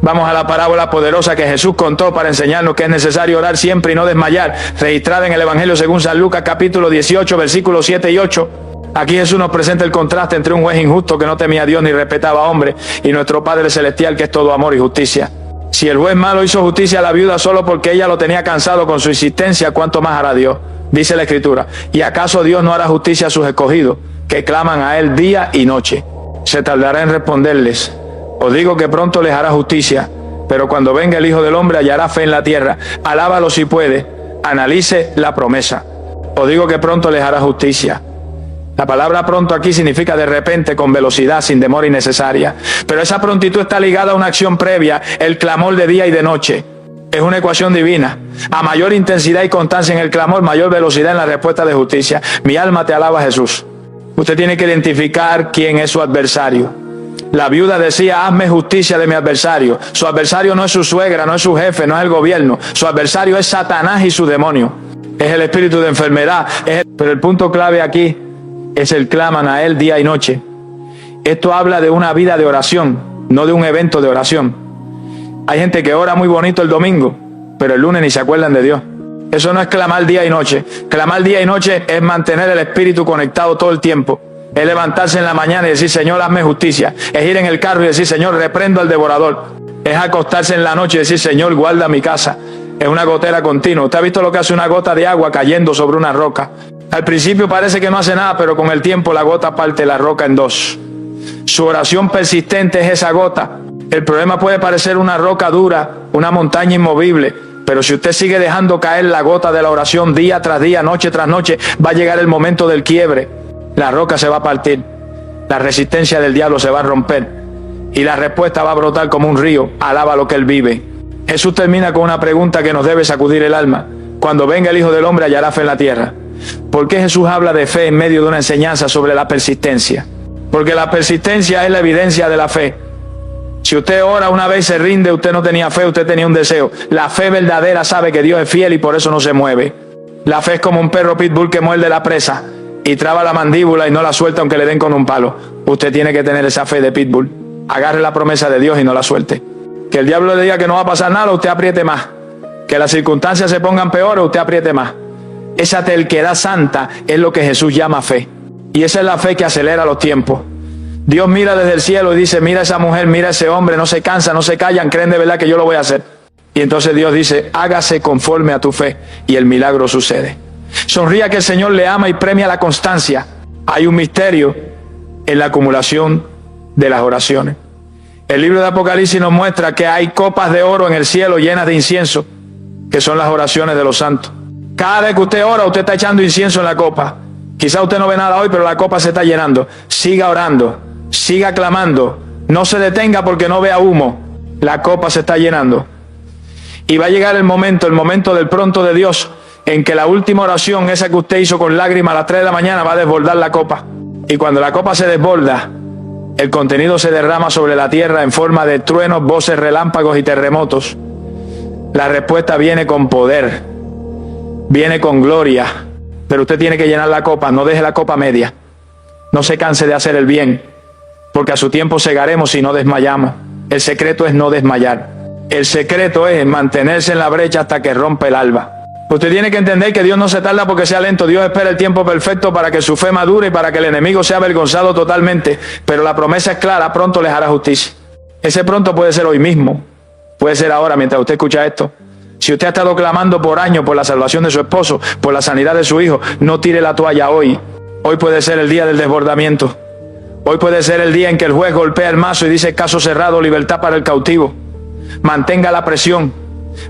Vamos a la parábola poderosa que Jesús contó para enseñarnos que es necesario orar siempre y no desmayar, registrada en el Evangelio según San Lucas capítulo 18, versículos 7 y 8. Aquí Jesús nos presenta el contraste entre un juez injusto que no temía a Dios ni respetaba a hombre y nuestro Padre Celestial que es todo amor y justicia. Si el juez malo hizo justicia a la viuda solo porque ella lo tenía cansado con su insistencia, ¿cuánto más hará Dios? Dice la Escritura. ¿Y acaso Dios no hará justicia a sus escogidos que claman a Él día y noche? Se tardará en responderles. Os digo que pronto les hará justicia, pero cuando venga el Hijo del Hombre hallará fe en la tierra. Alábalo si puede. Analice la promesa. Os digo que pronto les hará justicia. La palabra pronto aquí significa de repente, con velocidad, sin demora innecesaria. Pero esa prontitud está ligada a una acción previa, el clamor de día y de noche. Es una ecuación divina. A mayor intensidad y constancia en el clamor, mayor velocidad en la respuesta de justicia. Mi alma te alaba, Jesús. Usted tiene que identificar quién es su adversario. La viuda decía, hazme justicia de mi adversario. Su adversario no es su suegra, no es su jefe, no es el gobierno. Su adversario es Satanás y su demonio. Es el espíritu de enfermedad. Pero el punto clave aquí es el claman a Él día y noche. Esto habla de una vida de oración, no de un evento de oración. Hay gente que ora muy bonito el domingo, pero el lunes ni se acuerdan de Dios. Eso no es clamar día y noche. Clamar día y noche es mantener el espíritu conectado todo el tiempo. Es levantarse en la mañana y decir, Señor, hazme justicia. Es ir en el carro y decir, Señor, reprendo al devorador. Es acostarse en la noche y decir, Señor, guarda mi casa. Es una gotera continua. ¿Usted ha visto lo que hace una gota de agua cayendo sobre una roca? Al principio parece que no hace nada, pero con el tiempo la gota parte la roca en dos. Su oración persistente es esa gota. El problema puede parecer una roca dura, una montaña inmovible, pero si usted sigue dejando caer la gota de la oración día tras día, noche tras noche, va a llegar el momento del quiebre. La roca se va a partir, la resistencia del diablo se va a romper y la respuesta va a brotar como un río. Alaba lo que Él vive. Jesús termina con una pregunta que nos debe sacudir el alma. Cuando venga el Hijo del Hombre hallará fe en la tierra. ¿Por qué Jesús habla de fe en medio de una enseñanza sobre la persistencia? Porque la persistencia es la evidencia de la fe. Si usted ora una vez y se rinde, usted no tenía fe, usted tenía un deseo. La fe verdadera sabe que Dios es fiel y por eso no se mueve. La fe es como un perro pitbull que muerde la presa y traba la mandíbula y no la suelta aunque le den con un palo. Usted tiene que tener esa fe de pitbull. Agarre la promesa de Dios y no la suelte. Que el diablo le diga que no va a pasar nada, usted apriete más. Que las circunstancias se pongan peores, usted apriete más. Esa terquedad santa es lo que Jesús llama fe. Y esa es la fe que acelera los tiempos. Dios mira desde el cielo y dice, mira a esa mujer, mira a ese hombre, no se cansan, no se callan, creen de verdad que yo lo voy a hacer. Y entonces Dios dice, hágase conforme a tu fe, y el milagro sucede. Sonría que el Señor le ama y premia la constancia. Hay un misterio en la acumulación de las oraciones. El libro de Apocalipsis nos muestra que hay copas de oro en el cielo llenas de incienso, que son las oraciones de los santos. Cada vez que usted ora, usted está echando incienso en la copa. Quizá usted no ve nada hoy, pero la copa se está llenando. Siga orando, siga clamando, no se detenga porque no vea humo. La copa se está llenando. Y va a llegar el momento del pronto de Dios, en que la última oración, esa que usted hizo con lágrimas a las 3 de la mañana, va a desbordar la copa. Y cuando la copa se desborda, el contenido se derrama sobre la tierra en forma de truenos, voces, relámpagos y terremotos. La respuesta viene con poder, viene con gloria, pero usted tiene que llenar la copa. No deje la copa media, no se canse de hacer el bien, porque a su tiempo segaremos si no desmayamos. El secreto es no desmayar, el secreto es mantenerse en la brecha hasta que rompa el alba. Usted tiene que entender que Dios no se tarda porque sea lento. Dios espera el tiempo perfecto para que su fe madure y para que el enemigo sea avergonzado totalmente. Pero la promesa es clara, pronto les hará justicia. Ese pronto puede ser hoy mismo, puede ser ahora mientras usted escucha esto. Si usted ha estado clamando por años por la salvación de su esposo, por la sanidad de su hijo, no tire la toalla hoy. Hoy puede ser el día del desbordamiento. Hoy puede ser el día en que el juez golpea el mazo y dice caso cerrado, libertad para el cautivo. Mantenga la presión,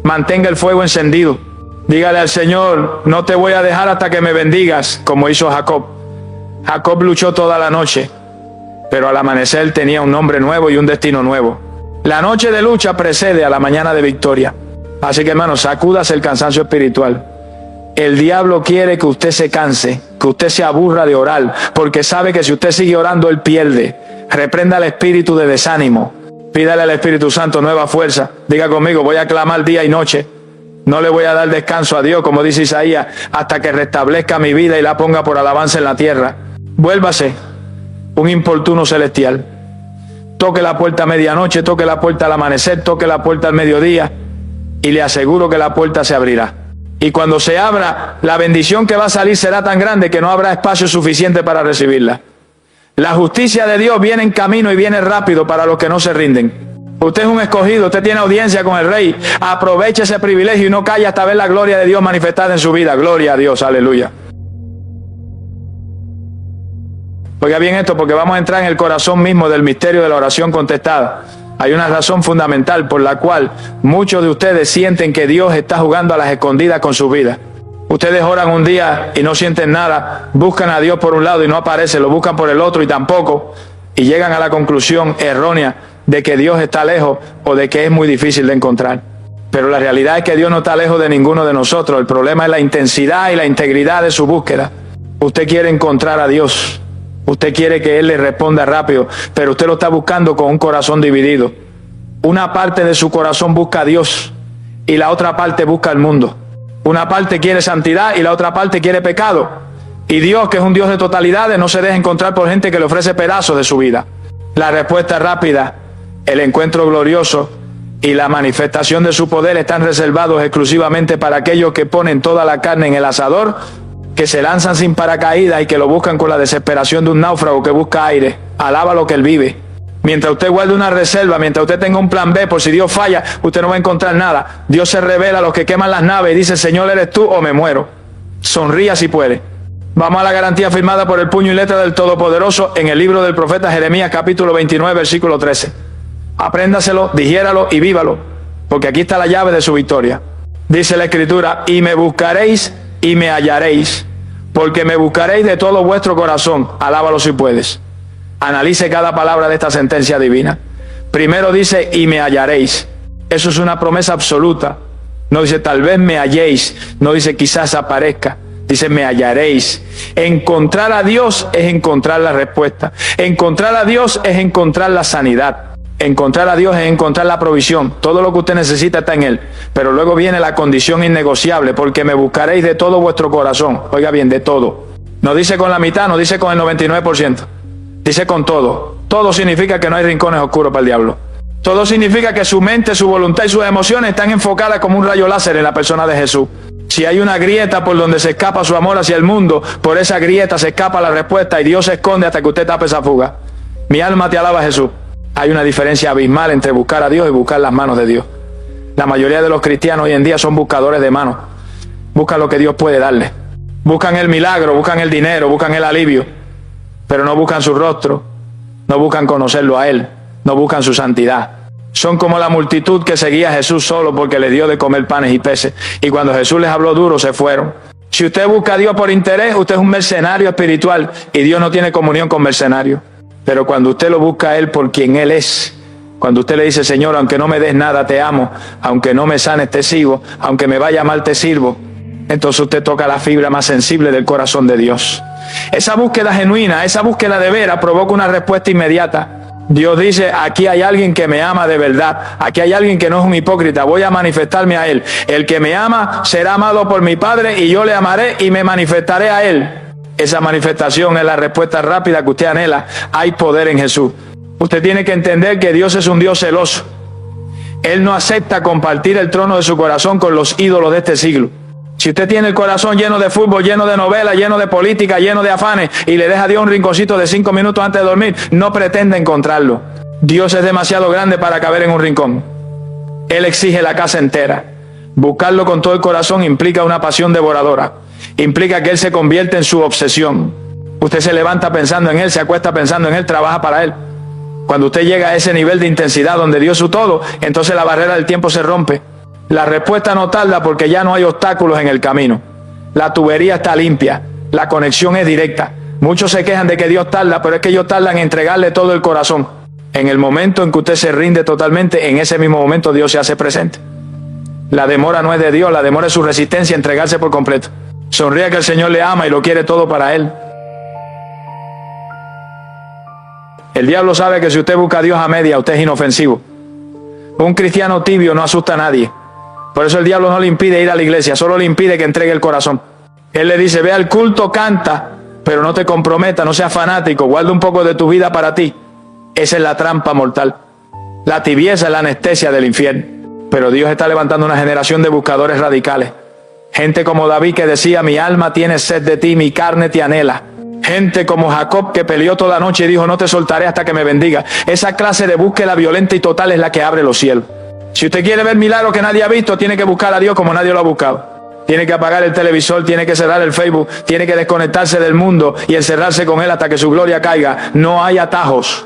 mantenga el fuego encendido. Dígale al Señor, no te voy a dejar hasta que me bendigas, como hizo Jacob. Jacob luchó toda la noche, pero al amanecer tenía un nombre nuevo y un destino nuevo. La noche de lucha precede a la mañana de victoria. Así que hermanos, sacúdase el cansancio espiritual. El diablo quiere que usted se canse, que usted se aburra de orar, porque sabe que si usted sigue orando, él pierde. Reprenda el espíritu de desánimo. Pídale al Espíritu Santo nueva fuerza. Diga conmigo, voy a clamar día y noche. No le voy a dar descanso a Dios, como dice Isaías, hasta que restablezca mi vida y la ponga por alabanza en la tierra. Vuélvase un importuno celestial. Toque la puerta a medianoche, toque la puerta al amanecer, toque la puerta al mediodía, y le aseguro que la puerta se abrirá. Y cuando se abra, la bendición que va a salir será tan grande que no habrá espacio suficiente para recibirla. La justicia de Dios viene en camino y viene rápido para los que no se rinden. Usted es un escogido, usted tiene audiencia con el Rey. Aproveche ese privilegio y no calle hasta ver la gloria de Dios manifestada en su vida. Gloria a Dios, aleluya. Oiga bien esto, porque vamos a entrar en el corazón mismo del misterio de la oración contestada. Hay una razón fundamental por la cual muchos de ustedes sienten que Dios está jugando a las escondidas con su vida. Ustedes oran un día y no sienten nada, buscan a Dios por un lado y no aparece, lo buscan por el otro y tampoco, y llegan a la conclusión errónea de que Dios está lejos o de que es muy difícil de encontrar. Pero la realidad es que Dios no está lejos de ninguno de nosotros. El problema es la intensidad y la integridad de su búsqueda. Usted quiere encontrar a Dios, usted quiere que Él le responda rápido, pero usted lo está buscando con un corazón dividido. Una parte de su corazón busca a Dios y la otra parte busca al mundo. Una parte quiere santidad y la otra parte quiere pecado. Y Dios, que es un Dios de totalidades, no se deja encontrar por gente que le ofrece pedazos de su vida. La respuesta rápida, el encuentro glorioso y la manifestación de su poder están reservados exclusivamente para aquellos que ponen toda la carne en el asador, que se lanzan sin paracaídas y que lo buscan con la desesperación de un náufrago que busca aire. Alaba lo que él vive. Mientras usted guarde una reserva, mientras usted tenga un plan B, por si Dios falla, usted no va a encontrar nada. Dios se revela a los que queman las naves y dice, Señor, ¿eres tú o me muero? Sonría si puede. Vamos a la garantía firmada por el puño y letra del Todopoderoso en el libro del profeta Jeremías, capítulo 29, versículo 13. Apréndaselo, digiéralo y vívalo, porque aquí está la llave de su victoria. Dice la Escritura, y me buscaréis y me hallaréis, porque me buscaréis de todo vuestro corazón. Alábalo si puedes. Analice cada palabra de esta sentencia divina. Primero dice, y me hallaréis. Eso es una promesa absoluta. No dice, tal vez me halléis. No dice, quizás aparezca. Dice, me hallaréis. Encontrar a Dios es encontrar la respuesta. Encontrar a Dios es encontrar la sanidad. Encontrar a Dios es encontrar la provisión. Todo lo que usted necesita está en Él. Pero luego viene la condición innegociable, porque me buscaréis de todo vuestro corazón. Oiga bien, de todo. No dice con la mitad, no dice con el 99%. Dice con todo. todo significa que no hay rincones oscuros para el diablo. Todo significa que su mente, su voluntad y sus emociones están enfocadas como un rayo láser en la persona de Jesús. Si hay una grieta por donde se escapa su amor hacia el mundo, por esa grieta se escapa la respuesta y Dios se esconde hasta que usted tape esa fuga. Mi alma te alaba, Jesús. Hay una diferencia abismal entre buscar a Dios y buscar las manos de Dios. La mayoría de los cristianos hoy en día son buscadores de manos. Buscan lo que Dios puede darle. Buscan el milagro, buscan el dinero, buscan el alivio, pero no buscan su rostro, no buscan conocerlo a Él, no buscan su santidad. Son como la multitud que seguía a Jesús solo porque le dio de comer panes y peces. Y cuando Jesús les habló duro, se fueron. Si usted busca a Dios por interés, usted es un mercenario espiritual y Dios no tiene comunión con mercenarios. Pero cuando usted lo busca a Él por quien Él es, cuando usted le dice, Señor, aunque no me des nada, te amo, aunque no me sanes, te sigo, aunque me vaya mal, te sirvo, entonces usted toca la fibra más sensible del corazón de Dios. Esa búsqueda genuina, esa búsqueda de veras provoca una respuesta inmediata. Dios dice, aquí hay alguien que me ama de verdad, aquí hay alguien que no es un hipócrita, voy a manifestarme a Él. El que me ama será amado por mi Padre y yo le amaré y me manifestaré a Él. Esa manifestación es la respuesta rápida que usted anhela. Hay poder en Jesús. Usted tiene que entender que Dios es un Dios celoso. Él no acepta compartir el trono de su corazón con los ídolos de este siglo. Si usted tiene el corazón lleno de fútbol, lleno de novelas, lleno de política, lleno de afanes y le deja a Dios un rinconcito de 5 minutos antes de dormir, no pretende encontrarlo. Dios es demasiado grande para caber en un rincón. Él exige la casa entera. Buscarlo con todo el corazón implica una pasión devoradora. Implica que Él se convierte en su obsesión. Usted se levanta pensando en Él, se acuesta pensando en Él, trabaja para Él. Cuando usted llega a ese nivel de intensidad donde Dios es su todo, entonces la barrera del tiempo se rompe. La respuesta no tarda porque ya no hay obstáculos en el camino. La tubería está limpia, la conexión es directa. Muchos se quejan de que Dios tarda, pero es que ellos tardan en entregarle todo el corazón. En el momento en que usted se rinde totalmente, en ese mismo momento Dios se hace presente. La demora no es de Dios, la demora es su resistencia a entregarse por completo. Sonríe que el Señor le ama y lo quiere todo para Él. El diablo sabe que si usted busca a Dios a media, usted es inofensivo. Un cristiano tibio no asusta a nadie. Por eso el diablo no le impide ir a la iglesia, solo le impide que entregue el corazón. Él le dice, ve al culto, canta, pero no te comprometa, no seas fanático, guarda un poco de tu vida para ti. Esa es la trampa mortal. La tibieza es la anestesia del infierno. Pero Dios está levantando una generación de buscadores radicales. Gente como David que decía, mi alma tiene sed de ti, mi carne te anhela. Gente como Jacob que peleó toda la noche y dijo, no te soltaré hasta que me bendiga. Esa clase de búsqueda violenta y total es la que abre los cielos. Si usted quiere ver milagros que nadie ha visto, tiene que buscar a Dios como nadie lo ha buscado. Tiene que apagar el televisor, tiene que cerrar el Facebook, tiene que desconectarse del mundo y encerrarse con Él hasta que su gloria caiga. No hay atajos.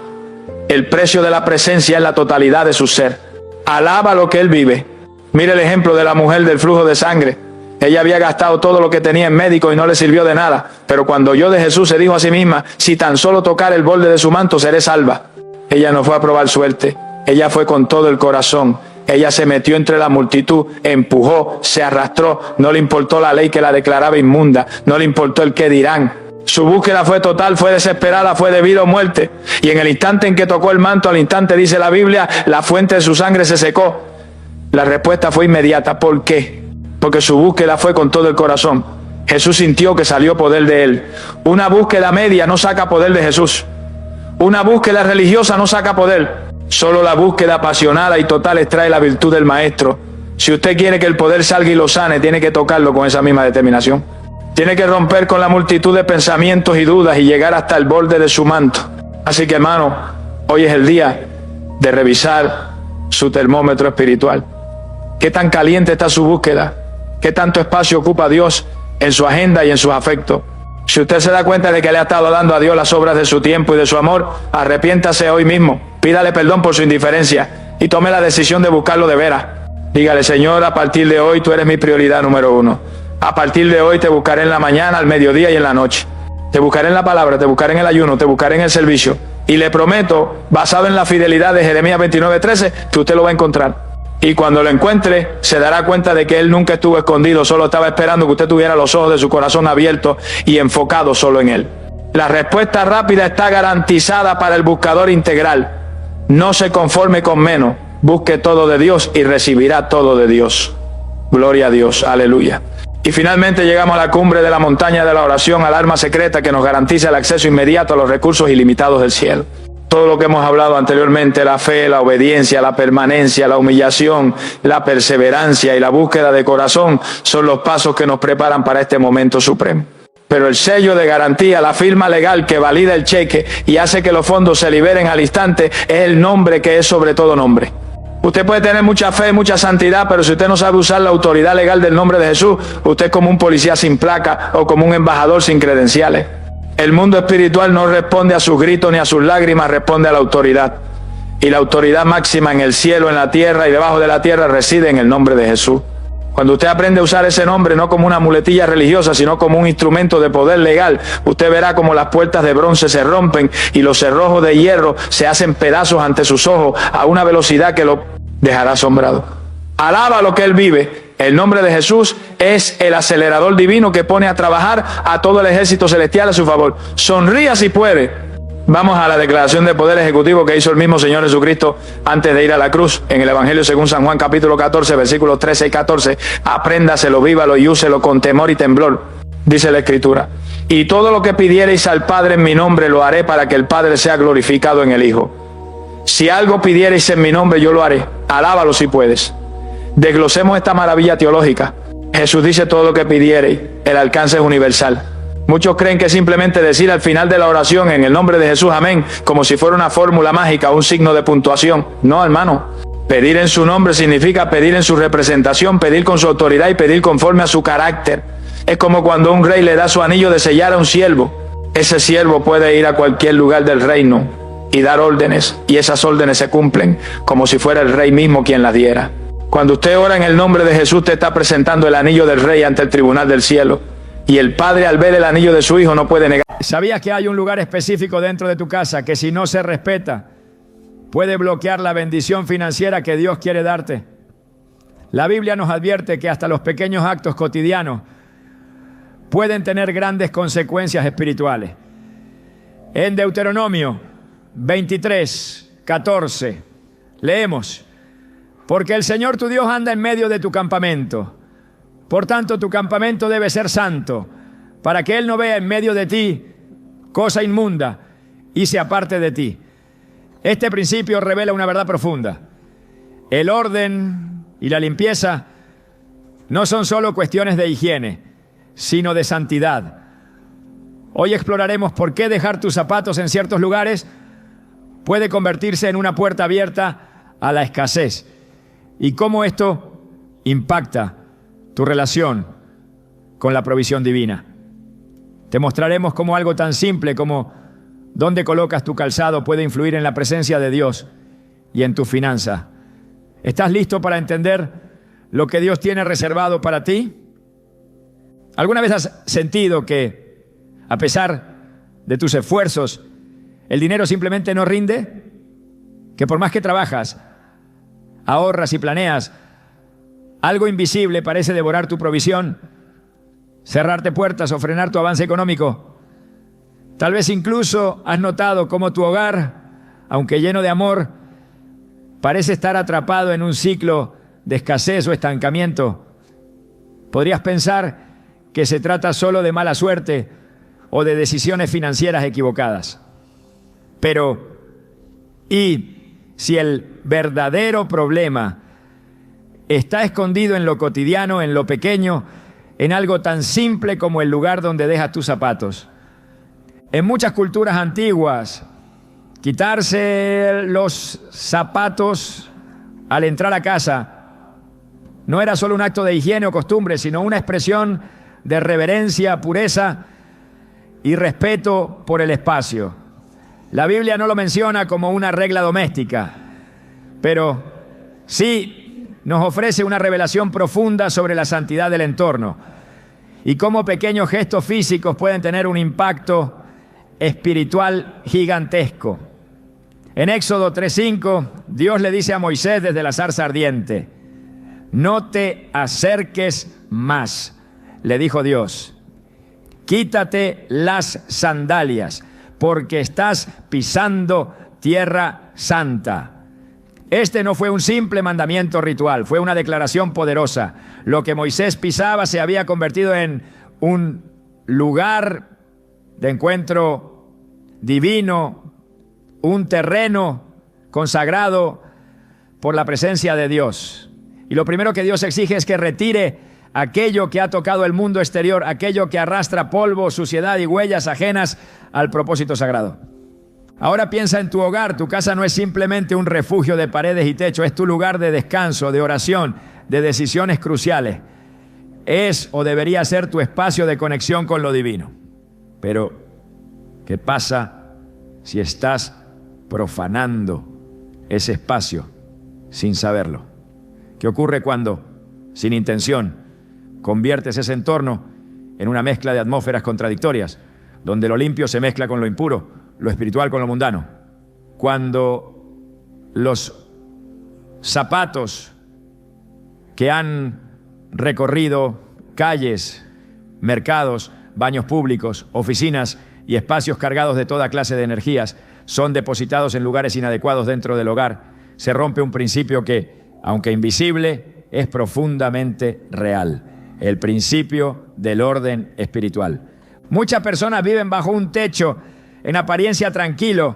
El precio de la presencia es la totalidad de su ser. Alaba lo que Él vive. Mire el ejemplo de la mujer del flujo de sangre. Ella había gastado todo lo que tenía en médico y no le sirvió de nada. Pero cuando oyó de Jesús se dijo a sí misma, si tan solo tocar el borde de su manto seré salva. Ella no fue a probar suerte. Ella fue con todo el corazón. Ella se metió entre la multitud, empujó, se arrastró, no le importó la ley que la declaraba inmunda, no le importó el qué dirán. Su búsqueda fue total, fue desesperada, fue de vida o muerte. Y en el instante en que tocó el manto, al instante, dice la Biblia, la fuente de su sangre se secó. La respuesta fue inmediata. ¿Por qué? Porque su búsqueda fue con todo el corazón. Jesús sintió que salió poder de Él. Una búsqueda media no saca poder de Jesús. Una búsqueda religiosa no saca poder. Solo la búsqueda apasionada y total extrae la virtud del Maestro. Si usted quiere que el poder salga y lo sane, tiene que tocarlo con esa misma determinación. Tiene que romper con la multitud de pensamientos y dudas y llegar hasta el borde de su manto. Así que, hermano, hoy es el día de revisar su termómetro espiritual. ¿Qué tan caliente está su búsqueda? ¿Qué tanto espacio ocupa Dios en su agenda y en sus afectos? Si usted se da cuenta de que le ha estado dando a Dios las obras de su tiempo y de su amor, arrepiéntase hoy mismo. Pídale perdón por su indiferencia y tome la decisión de buscarlo de veras. Dígale, Señor, a partir de hoy tú eres mi prioridad número 1. A partir de hoy te buscaré en la mañana, al mediodía y en la noche. Te buscaré en la palabra, te buscaré en el ayuno, te buscaré en el servicio. Y le prometo, basado en la fidelidad de Jeremías 29:13, que usted lo va a encontrar. Y cuando lo encuentre, se dará cuenta de que Él nunca estuvo escondido, solo estaba esperando que usted tuviera los ojos de su corazón abiertos y enfocados solo en Él. La respuesta rápida está garantizada para el buscador integral. No se conforme con menos, busque todo de Dios y recibirá todo de Dios. Gloria a Dios, aleluya. Y finalmente llegamos a la cumbre de la montaña de la oración, al arma secreta que nos garantiza el acceso inmediato a los recursos ilimitados del cielo. Todo lo que hemos hablado anteriormente, la fe, la obediencia, la permanencia, la humillación, la perseverancia y la búsqueda de corazón son los pasos que nos preparan para este momento supremo. Pero el sello de garantía, la firma legal que valida el cheque y hace que los fondos se liberen al instante, es el nombre que es sobre todo nombre. Usted puede tener mucha fe, mucha santidad, pero si usted no sabe usar la autoridad legal del nombre de Jesús, usted es como un policía sin placa o como un embajador sin credenciales. El mundo espiritual no responde a sus gritos ni a sus lágrimas, responde a la autoridad. Y la autoridad máxima en el cielo, en la tierra y debajo de la tierra reside en el nombre de Jesús. Cuando usted aprende a usar ese nombre no como una muletilla religiosa, sino como un instrumento de poder legal, usted verá como las puertas de bronce se rompen y los cerrojos de hierro se hacen pedazos ante sus ojos a una velocidad que lo dejará asombrado. Alaba lo que él vive. El nombre de Jesús es el acelerador divino que pone a trabajar a todo el ejército celestial a su favor. Sonría si puede. Vamos a la declaración de poder ejecutivo que hizo el mismo Señor Jesucristo antes de ir a la cruz. En el Evangelio según San Juan capítulo 14, versículos 13 y 14. Apréndaselo, vívalo y úselo con temor y temblor, dice la Escritura. Y todo lo que pidiereis al Padre en mi nombre lo haré para que el Padre sea glorificado en el Hijo. Si algo pidiereis en mi nombre yo lo haré. Alábalo si puedes. Desglosemos esta maravilla teológica. Jesús dice todo lo que pidiereis. El alcance es universal. Muchos creen que simplemente decir al final de la oración en el nombre de Jesús, amén, como si fuera una fórmula mágica o un signo de puntuación. No, hermano. Pedir en su nombre significa pedir en su representación, pedir con su autoridad y pedir conforme a su carácter. Es como cuando un rey le da su anillo de sellar a un siervo. Ese siervo puede ir a cualquier lugar del reino y dar órdenes, y esas órdenes se cumplen como si fuera el rey mismo quien las diera. Cuando usted ora en el nombre de Jesús, te está presentando el anillo del rey ante el tribunal del cielo. Y el padre, al ver el anillo de su hijo, no puede negar.
¿Sabías que hay un lugar específico dentro de tu casa que si no se respeta, puede bloquear la bendición financiera que Dios quiere darte? La Biblia nos advierte que hasta los pequeños actos cotidianos pueden tener grandes consecuencias espirituales. En Deuteronomio 23, 14, leemos: porque el Señor tu Dios anda en medio de tu campamento. Por tanto, tu campamento debe ser santo, para que Él no vea en medio de ti cosa inmunda y se aparte de ti. Este principio revela una verdad profunda. El orden y la limpieza no son solo cuestiones de higiene, sino de santidad. Hoy exploraremos por qué dejar tus zapatos en ciertos lugares puede convertirse en una puerta abierta a la escasez y cómo esto impacta tu relación con la provisión divina. Te mostraremos cómo algo tan simple como dónde colocas tu calzado puede influir en la presencia de Dios y en tu finanza. ¿Estás listo para entender lo que Dios tiene reservado para ti? ¿Alguna vez has sentido que, a pesar de tus esfuerzos, el dinero simplemente no rinde? Que por más que trabajas, ahorras y planeas, algo invisible parece devorar tu provisión, cerrarte puertas o frenar tu avance económico. Tal vez incluso has notado cómo tu hogar, aunque lleno de amor, parece estar atrapado en un ciclo de escasez o estancamiento. Podrías pensar que se trata solo de mala suerte o de decisiones financieras equivocadas. Pero, ¿y si el verdadero problema está escondido en lo cotidiano, en lo pequeño, en algo tan simple como el lugar donde dejas tus zapatos? En muchas culturas antiguas, quitarse los zapatos al entrar a casa no era solo un acto de higiene o costumbre, sino una expresión de reverencia, pureza y respeto por el espacio. La Biblia no lo menciona como una regla doméstica, pero sí nos ofrece una revelación profunda sobre la santidad del entorno y cómo pequeños gestos físicos pueden tener un impacto espiritual gigantesco. En Éxodo 3:5, Dios le dice a Moisés desde la zarza ardiente: no te acerques más, le dijo Dios. Quítate las sandalias, porque estás pisando tierra santa. Este no fue un simple mandamiento ritual, fue una declaración poderosa. Lo que Moisés pisaba se había convertido en un lugar de encuentro divino, un terreno consagrado por la presencia de Dios. Y lo primero que Dios exige es que retire aquello que ha tocado el mundo exterior, aquello que arrastra polvo, suciedad y huellas ajenas al propósito sagrado. Ahora piensa en tu hogar. Tu casa no es simplemente un refugio de paredes y techo, es tu lugar de descanso, de oración, de decisiones cruciales. Es o debería ser tu espacio de conexión con lo divino. Pero, ¿qué pasa si estás profanando ese espacio sin saberlo? ¿Qué ocurre cuando, sin intención, conviertes ese entorno en una mezcla de atmósferas contradictorias, donde lo limpio se mezcla con lo impuro, lo espiritual con lo mundano? Cuando los zapatos que han recorrido calles, mercados, baños públicos, oficinas y espacios cargados de toda clase de energías son depositados en lugares inadecuados dentro del hogar, se rompe un principio que, aunque invisible, es profundamente real: el principio del orden espiritual. Muchas personas viven bajo un techo en apariencia tranquilo,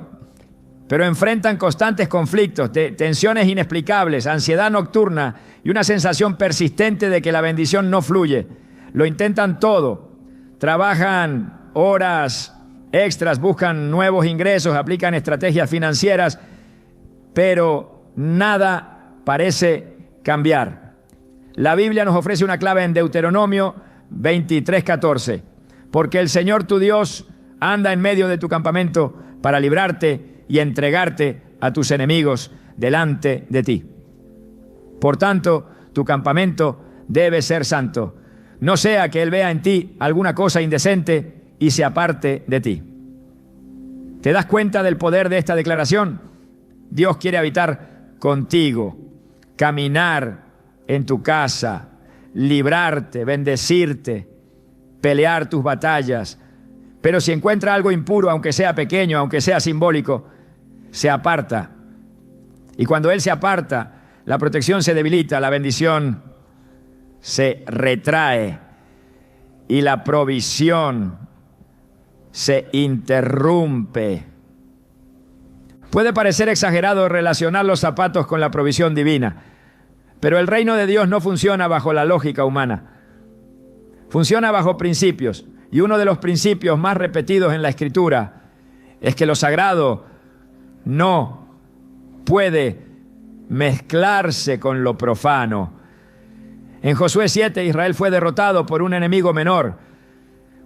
pero enfrentan constantes conflictos, tensiones inexplicables, ansiedad nocturna y una sensación persistente de que la bendición no fluye. Lo intentan todo, trabajan horas extras, buscan nuevos ingresos, aplican estrategias financieras, pero nada parece cambiar. La Biblia nos ofrece una clave en Deuteronomio 23:14. Porque el Señor tu Dios anda en medio de tu campamento para librarte y entregarte a tus enemigos delante de ti. Por tanto, tu campamento debe ser santo. No sea que Él vea en ti alguna cosa indecente y se aparte de ti. ¿Te das cuenta del poder de esta declaración? Dios quiere habitar contigo, caminar en tu casa, librarte, bendecirte, pelear tus batallas. Pero si encuentra algo impuro, aunque sea pequeño, aunque sea simbólico, se aparta. Y cuando Él se aparta, la protección se debilita, la bendición se retrae y la provisión se interrumpe. Puede parecer exagerado relacionar los zapatos con la provisión divina, pero el reino de Dios no funciona bajo la lógica humana. Funciona bajo principios, y uno de los principios más repetidos en la Escritura es que lo sagrado no puede mezclarse con lo profano. En Josué 7, Israel fue derrotado por un enemigo menor,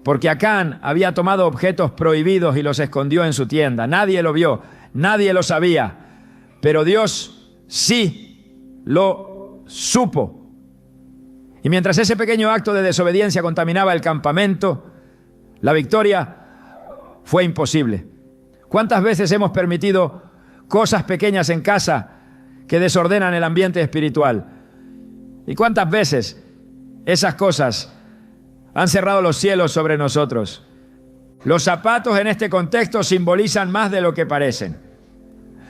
porque Acán había tomado objetos prohibidos y los escondió en su tienda. Nadie lo vio, nadie lo sabía, pero Dios sí lo supo. Y mientras ese pequeño acto de desobediencia contaminaba el campamento, la victoria fue imposible. ¿Cuántas veces hemos permitido cosas pequeñas en casa que desordenan el ambiente espiritual? ¿Y cuántas veces esas cosas han cerrado los cielos sobre nosotros? Los zapatos en este contexto simbolizan más de lo que parecen.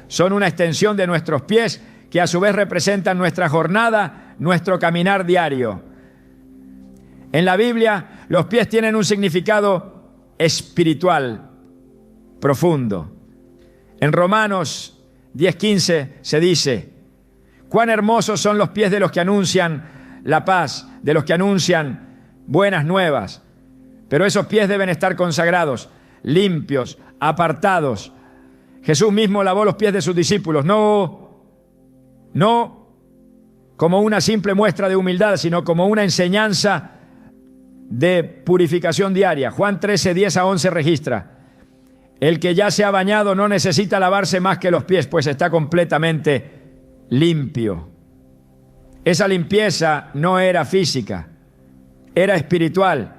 Son una extensión de nuestros pies que a su vez representan nuestra jornada, nuestro caminar diario. En la Biblia, los pies tienen un significado espiritual profundo. En Romanos 10:15 se dice: cuán hermosos son los pies de los que anuncian la paz, de los que anuncian buenas nuevas. Pero esos pies deben estar consagrados, limpios, apartados. Jesús mismo lavó los pies de sus discípulos, no como una simple muestra de humildad, sino como una enseñanza de purificación diaria. Juan 13:10-11 registra: el que ya se ha bañado no necesita lavarse más que los pies, pues está completamente limpio. Esa limpieza no era física, era espiritual.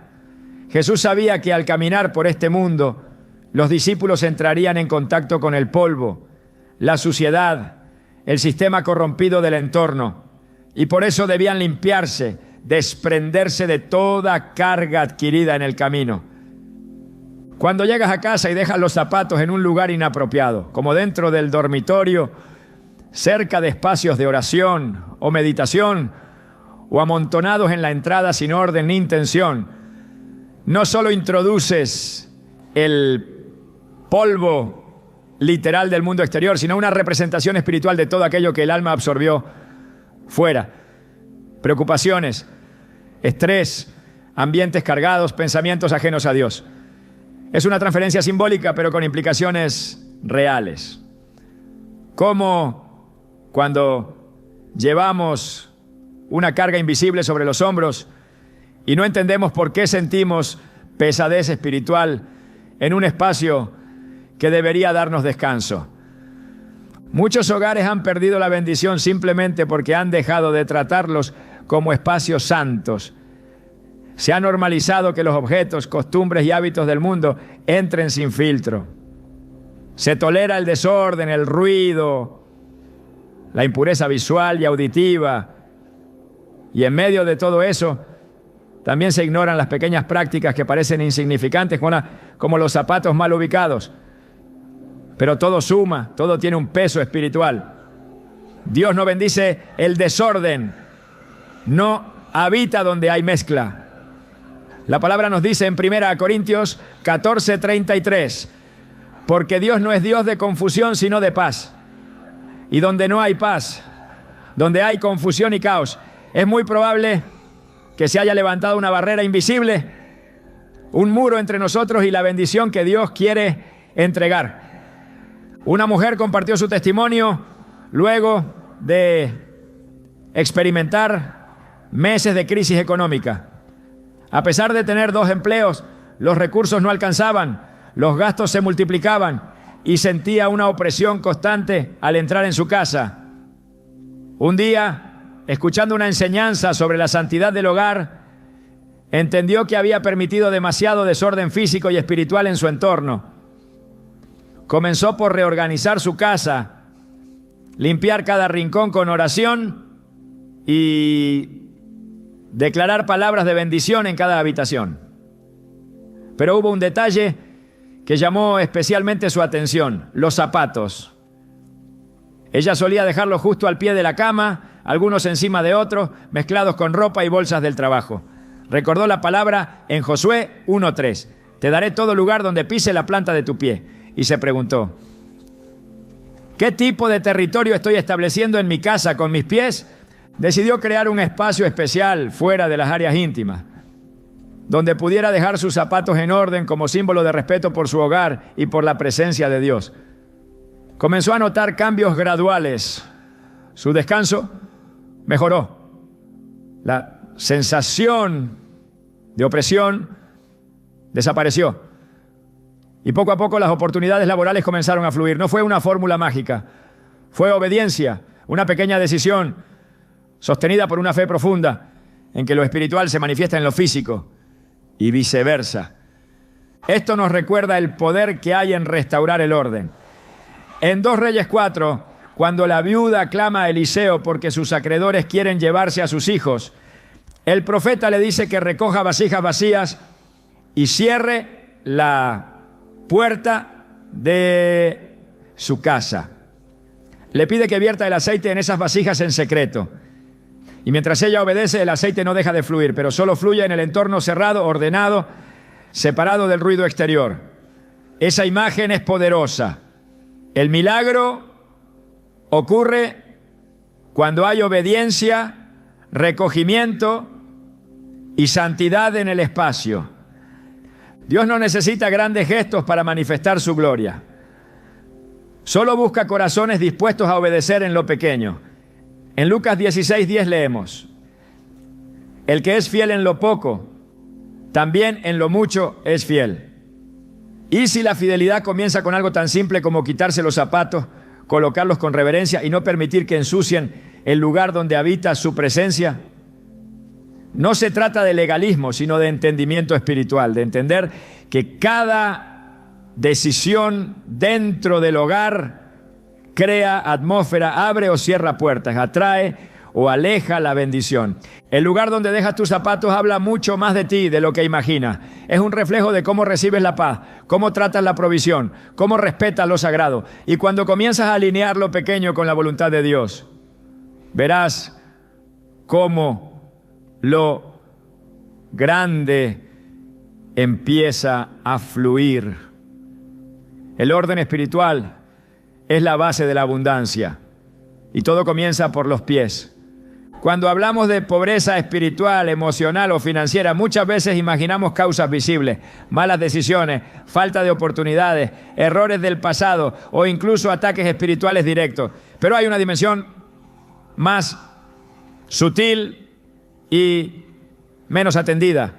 Jesús sabía que al caminar por este mundo, los discípulos entrarían en contacto con el polvo, la suciedad, el sistema corrompido del entorno, y por eso debían limpiarse, desprenderse de toda carga adquirida en el camino. Cuando llegas a casa y dejas los zapatos en un lugar inapropiado, como dentro del dormitorio, cerca de espacios de oración o meditación, o amontonados en la entrada sin orden ni intención, no solo introduces el polvo literal del mundo exterior, sino una representación espiritual de todo aquello que el alma absorbió fuera. Preocupaciones, estrés, ambientes cargados, pensamientos ajenos a Dios. Es una transferencia simbólica, pero con implicaciones reales. Como cuando llevamos una carga invisible sobre los hombros y no entendemos por qué sentimos pesadez espiritual en un espacio que debería darnos descanso. Muchos hogares han perdido la bendición simplemente porque han dejado de tratarlos como espacios santos. Se ha normalizado que los objetos, costumbres y hábitos del mundo entren sin filtro. Se tolera el desorden, el ruido, la impureza visual y auditiva. Y en medio de todo eso, también se ignoran las pequeñas prácticas que parecen insignificantes, como los zapatos mal ubicados. Pero todo suma, todo tiene un peso espiritual. Dios no bendice el desorden, no habita donde hay mezcla. La palabra nos dice en 1 Corintios 14:33, porque Dios no es Dios de confusión, sino de paz. Y donde no hay paz, donde hay confusión y caos, es muy probable que se haya levantado una barrera invisible, un muro entre nosotros y la bendición que Dios quiere entregar. Una mujer compartió su testimonio luego de experimentar meses de crisis económica. A pesar de tener 2 empleos, los recursos no alcanzaban, los gastos se multiplicaban y sentía una opresión constante al entrar en su casa. Un día, escuchando una enseñanza sobre la santidad del hogar, entendió que había permitido demasiado desorden físico y espiritual en su entorno. Comenzó por reorganizar su casa, limpiar cada rincón con oración y declarar palabras de bendición en cada habitación. Pero hubo un detalle que llamó especialmente su atención: los zapatos. Ella solía dejarlos justo al pie de la cama, algunos encima de otros, mezclados con ropa y bolsas del trabajo. Recordó la palabra en Josué 1:3: te daré todo lugar donde pise la planta de tu pie. Y se preguntó: ¿qué tipo de territorio estoy estableciendo en mi casa con mis pies? Decidió crear un espacio especial fuera de las áreas íntimas, donde pudiera dejar sus zapatos en orden como símbolo de respeto por su hogar y por la presencia de Dios. Comenzó a notar cambios graduales. Su descanso mejoró. La sensación de opresión desapareció. Y poco a poco las oportunidades laborales comenzaron a fluir. No fue una fórmula mágica, fue obediencia, una pequeña decisión sostenida por una fe profunda en que lo espiritual se manifiesta en lo físico y viceversa. Esto nos recuerda el poder que hay en restaurar el orden. En 2 Reyes 4, cuando la viuda clama a Eliseo porque sus acreedores quieren llevarse a sus hijos, el profeta le dice que recoja vasijas vacías y cierre la puerta de su casa. Le pide que vierta el aceite en esas vasijas en secreto. Y mientras ella obedece, el aceite no deja de fluir, pero solo fluye en el entorno cerrado, ordenado, separado del ruido exterior. Esa imagen es poderosa. El milagro ocurre cuando hay obediencia, recogimiento y santidad en el espacio. Dios no necesita grandes gestos para manifestar su gloria. Solo busca corazones dispuestos a obedecer en lo pequeño. En Lucas 16:10 leemos: el que es fiel en lo poco, también en lo mucho es fiel. Y si la fidelidad comienza con algo tan simple como quitarse los zapatos, colocarlos con reverencia y no permitir que ensucien el lugar donde habita su presencia. No se trata de legalismo, sino de entendimiento espiritual, de entender que cada decisión dentro del hogar crea atmósfera, abre o cierra puertas, atrae o aleja la bendición. El lugar donde dejas tus zapatos habla mucho más de ti de lo que imaginas. Es un reflejo de cómo recibes la paz, cómo tratas la provisión, cómo respetas lo sagrado. Y cuando comienzas a alinear lo pequeño con la voluntad de Dios, verás cómo lo grande empieza a fluir. El orden espiritual es la base de la abundancia. Y todo comienza por los pies. Cuando hablamos de pobreza espiritual, emocional o financiera, muchas veces imaginamos causas visibles, malas decisiones, falta de oportunidades, errores del pasado o incluso ataques espirituales directos. Pero hay una dimensión más sutil y menos atendida.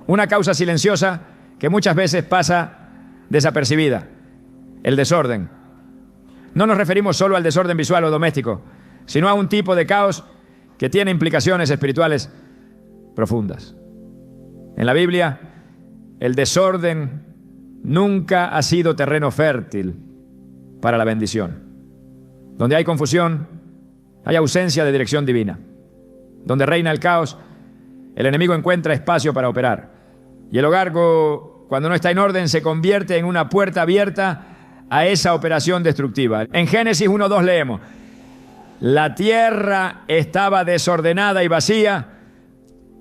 Una causa silenciosa que muchas veces pasa desapercibida: el desorden. No nos referimos solo al desorden visual o doméstico, sino a un tipo de caos que tiene implicaciones espirituales profundas. En la Biblia, el desorden nunca ha sido terreno fértil para la bendición. Donde hay confusión, hay ausencia de dirección divina. Donde reina el caos, el enemigo encuentra espacio para operar. Y el hogar, cuando no está en orden, se convierte en una puerta abierta a esa operación destructiva. En Génesis 1:2 leemos: la tierra estaba desordenada y vacía,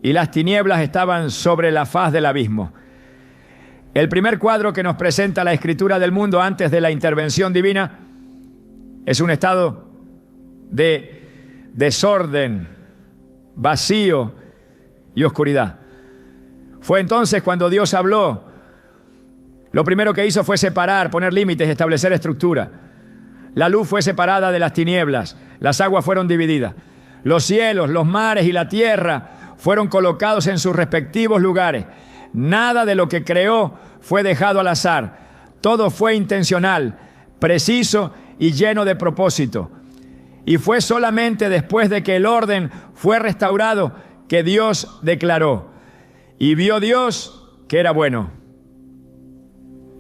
y las tinieblas estaban sobre la faz del abismo. El primer cuadro que nos presenta la Escritura del mundo antes de la intervención divina es un estado de desorden, vacío y oscuridad. Fue entonces cuando Dios habló. Lo primero que hizo fue separar, poner límites, establecer estructura. La luz fue separada de las tinieblas, las aguas fueron divididas. Los cielos, los mares y la tierra fueron colocados en sus respectivos lugares. Nada de lo que creó fue dejado al azar. Todo fue intencional, preciso y lleno de propósito. Y fue solamente después de que el orden fue restaurado que Dios declaró: y vio Dios que era bueno.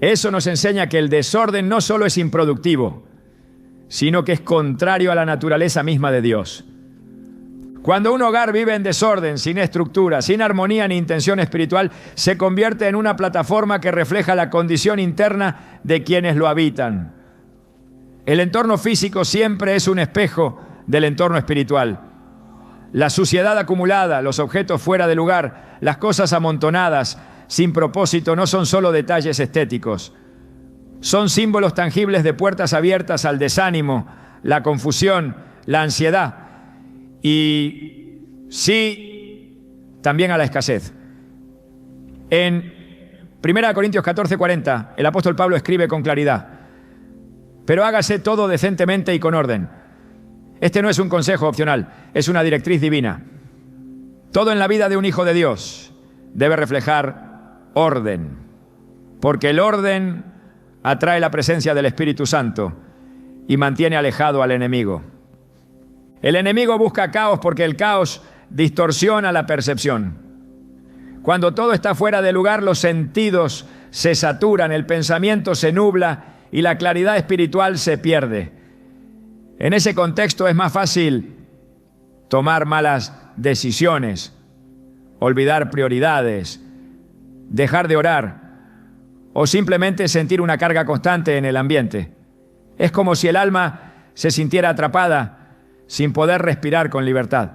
Eso nos enseña que el desorden no solo es improductivo, sino que es contrario a la naturaleza misma de Dios. Cuando un hogar vive en desorden, sin estructura, sin armonía ni intención espiritual, se convierte en una plataforma que refleja la condición interna de quienes lo habitan. El entorno físico siempre es un espejo del entorno espiritual. La suciedad acumulada, los objetos fuera de lugar, las cosas amontonadas, sin propósito, no son solo detalles estéticos. Son símbolos tangibles de puertas abiertas al desánimo, la confusión, la ansiedad y, sí, también a la escasez. En 1 Corintios 14:40, el apóstol Pablo escribe con claridad: pero hágase todo decentemente y con orden. Este no es un consejo opcional, es una directriz divina. Todo en la vida de un hijo de Dios debe reflejar orden, porque el orden atrae la presencia del Espíritu Santo y mantiene alejado al enemigo. El enemigo busca caos porque el caos distorsiona la percepción. Cuando todo está fuera de lugar, los sentidos se saturan, el pensamiento se nubla y la claridad espiritual se pierde. En ese contexto es más fácil tomar malas decisiones, olvidar prioridades, dejar de orar o simplemente sentir una carga constante en el ambiente. Es como si el alma se sintiera atrapada sin poder respirar con libertad.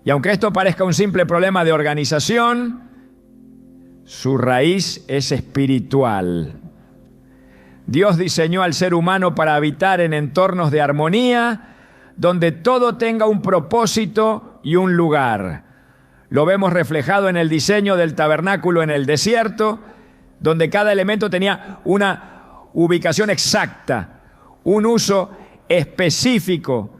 Y aunque esto parezca un simple problema de organización, su raíz es espiritual. Dios diseñó al ser humano para habitar en entornos de armonía, donde todo tenga un propósito y un lugar. Lo vemos reflejado en el diseño del tabernáculo en el desierto, donde cada elemento tenía una ubicación exacta, un uso específico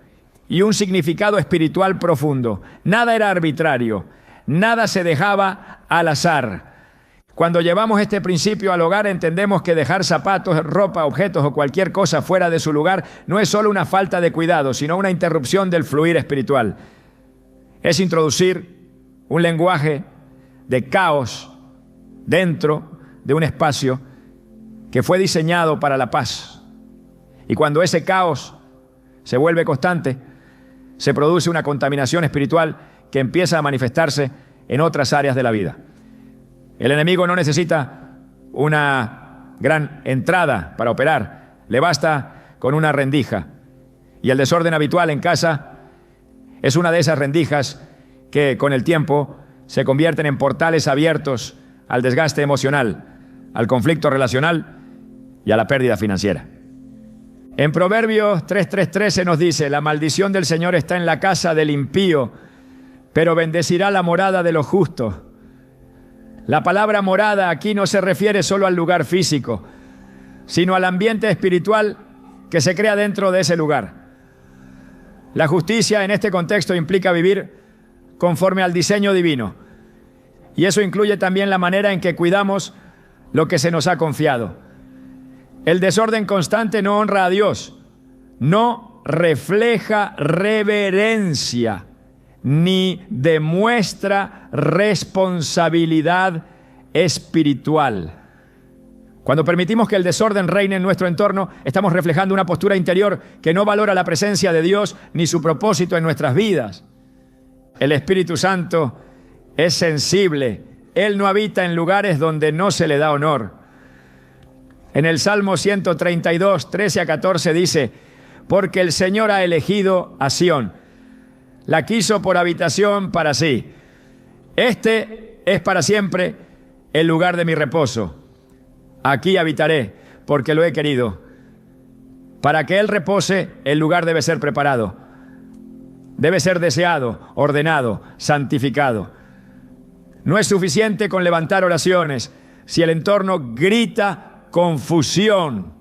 y un significado espiritual profundo. Nada era arbitrario, nada se dejaba al azar. Cuando llevamos este principio al hogar, entendemos que dejar zapatos, ropa, objetos o cualquier cosa fuera de su lugar no es solo una falta de cuidado, sino una interrupción del fluir espiritual. Es introducir un lenguaje de caos dentro de un espacio que fue diseñado para la paz. Y cuando ese caos se vuelve constante, se produce una contaminación espiritual que empieza a manifestarse en otras áreas de la vida. El enemigo no necesita una gran entrada para operar, le basta con una rendija. Y el desorden habitual en casa es una de esas rendijas que con el tiempo se convierten en portales abiertos al desgaste emocional, al conflicto relacional y a la pérdida financiera. En Proverbios 3:3 se nos dice: la maldición del Señor está en la casa del impío, pero bendecirá la morada de los justos. La palabra morada aquí no se refiere solo al lugar físico, sino al ambiente espiritual que se crea dentro de ese lugar. La justicia en este contexto implica vivir conforme al diseño divino, y eso incluye también la manera en que cuidamos lo que se nos ha confiado. El desorden constante no honra a Dios, no refleja reverencia, ni demuestra responsabilidad espiritual. Cuando permitimos que el desorden reine en nuestro entorno, estamos reflejando una postura interior que no valora la presencia de Dios ni su propósito en nuestras vidas. El Espíritu Santo es sensible. Él no habita en lugares donde no se le da honor. En el Salmo 132, 13 a 14 dice: porque el Señor ha elegido a Sión, la quiso por habitación para sí. Este es para siempre el lugar de mi reposo. Aquí habitaré, porque lo he querido. Para que Él repose, el lugar debe ser preparado. Debe ser deseado, ordenado, santificado. No es suficiente con levantar oraciones si el entorno grita confusión.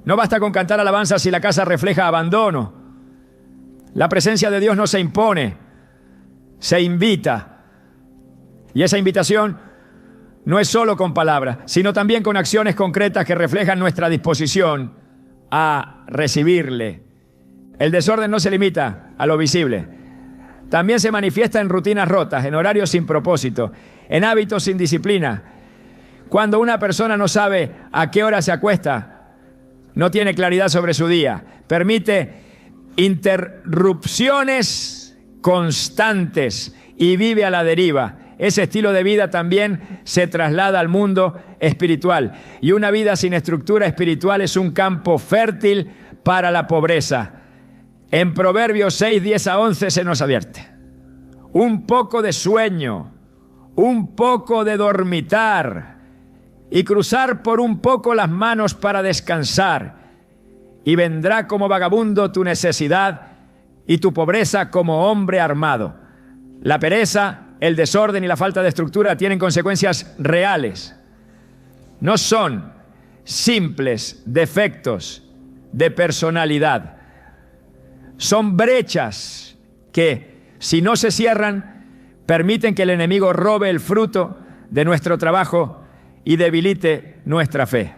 No basta con cantar alabanzas si la casa refleja abandono. La presencia de Dios no se impone, se invita. Y esa invitación no es solo con palabras, sino también con acciones concretas que reflejan nuestra disposición a recibirle. El desorden no se limita a lo visible. También se manifiesta en rutinas rotas, en horarios sin propósito, en hábitos sin disciplina. Cuando una persona no sabe a qué hora se acuesta, no tiene claridad sobre su día, permite interrupciones constantes y vive a la deriva. Ese estilo de vida también se traslada al mundo espiritual. Y una vida sin estructura espiritual es un campo fértil para la pobreza. En Proverbios 6, 10 a 11 se nos advierte: un poco de sueño, un poco de dormitar y cruzar por un poco las manos para descansar. Y vendrá como vagabundo tu necesidad y tu pobreza como hombre armado. La pereza, el desorden y la falta de estructura tienen consecuencias reales. No son simples defectos de personalidad. Son brechas que, si no se cierran, permiten que el enemigo robe el fruto de nuestro trabajo y debilite nuestra fe.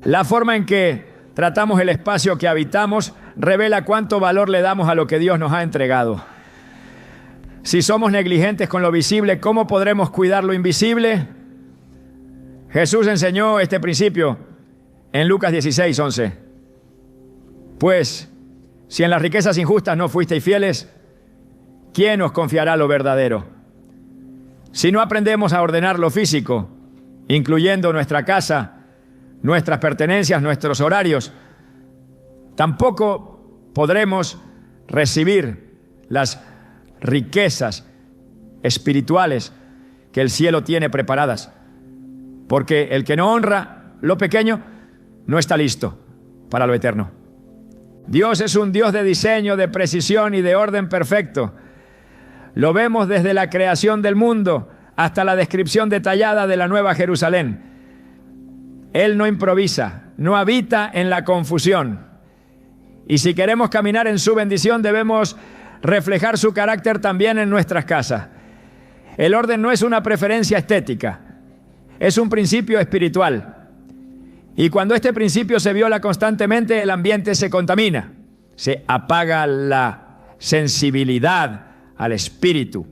La forma en que tratamos el espacio que habitamos revela cuánto valor le damos a lo que Dios nos ha entregado. Si somos negligentes con lo visible, ¿cómo podremos cuidar lo invisible? Jesús enseñó este principio en Lucas 16, 11. Pues, si en las riquezas injustas no fuisteis fieles, ¿quién os confiará lo verdadero? Si no aprendemos a ordenar lo físico, incluyendo nuestra casa, nuestras pertenencias, nuestros horarios, tampoco podremos recibir las riquezas espirituales que el cielo tiene preparadas. Porque el que no honra lo pequeño no está listo para lo eterno. Dios es un Dios de diseño, de precisión y de orden perfecto. Lo vemos desde la creación del mundo hasta la descripción detallada de la Nueva Jerusalén. Él no improvisa, no habita en la confusión. Y si queremos caminar en su bendición, debemos reflejar su carácter también en nuestras casas. El orden no es una preferencia estética, es un principio espiritual. Y cuando este principio se viola constantemente, el ambiente se contamina, se apaga la sensibilidad al espíritu,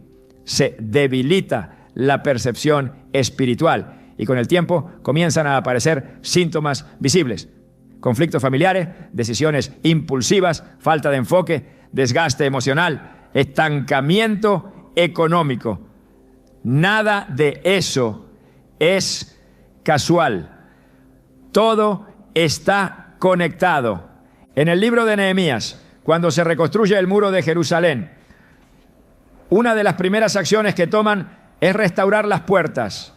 se debilita la percepción espiritual y con el tiempo comienzan a aparecer síntomas visibles: conflictos familiares, decisiones impulsivas, falta de enfoque, desgaste emocional, estancamiento económico. Nada de eso es casual. Todo está conectado. En el libro de Nehemías, cuando se reconstruye el muro de Jerusalén, una de las primeras acciones que toman es restaurar las puertas.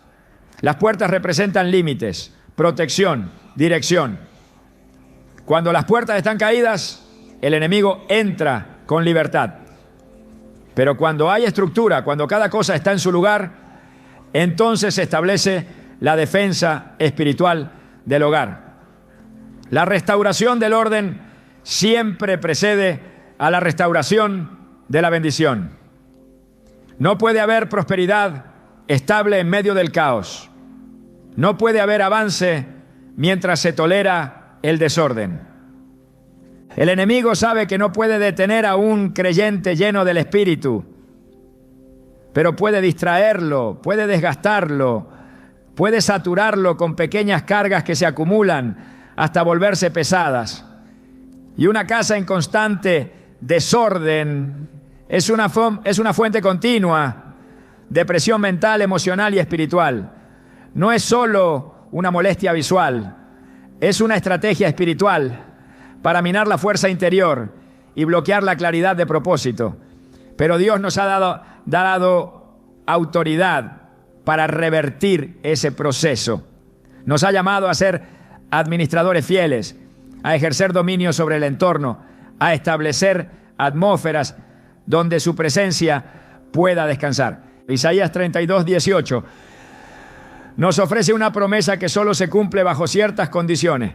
Las puertas representan límites, protección, dirección. Cuando las puertas están caídas, el enemigo entra con libertad. Pero cuando hay estructura, cuando cada cosa está en su lugar, entonces se establece la defensa espiritual del hogar. La restauración del orden siempre precede a la restauración de la bendición. No puede haber prosperidad estable en medio del caos. No puede haber avance mientras se tolera el desorden. El enemigo sabe que no puede detener a un creyente lleno del Espíritu, pero puede distraerlo, puede desgastarlo, puede saturarlo con pequeñas cargas que se acumulan hasta volverse pesadas. Y una casa en constante desorden es una fuente continua de presión mental, emocional y espiritual. No es solo una molestia visual, es una estrategia espiritual para minar la fuerza interior y bloquear la claridad de propósito. Pero Dios nos ha dado autoridad para revertir ese proceso. Nos ha llamado a ser administradores fieles, a ejercer dominio sobre el entorno, a establecer atmósferas donde su presencia pueda descansar. Isaías 32:18 nos ofrece una promesa que solo se cumple bajo ciertas condiciones.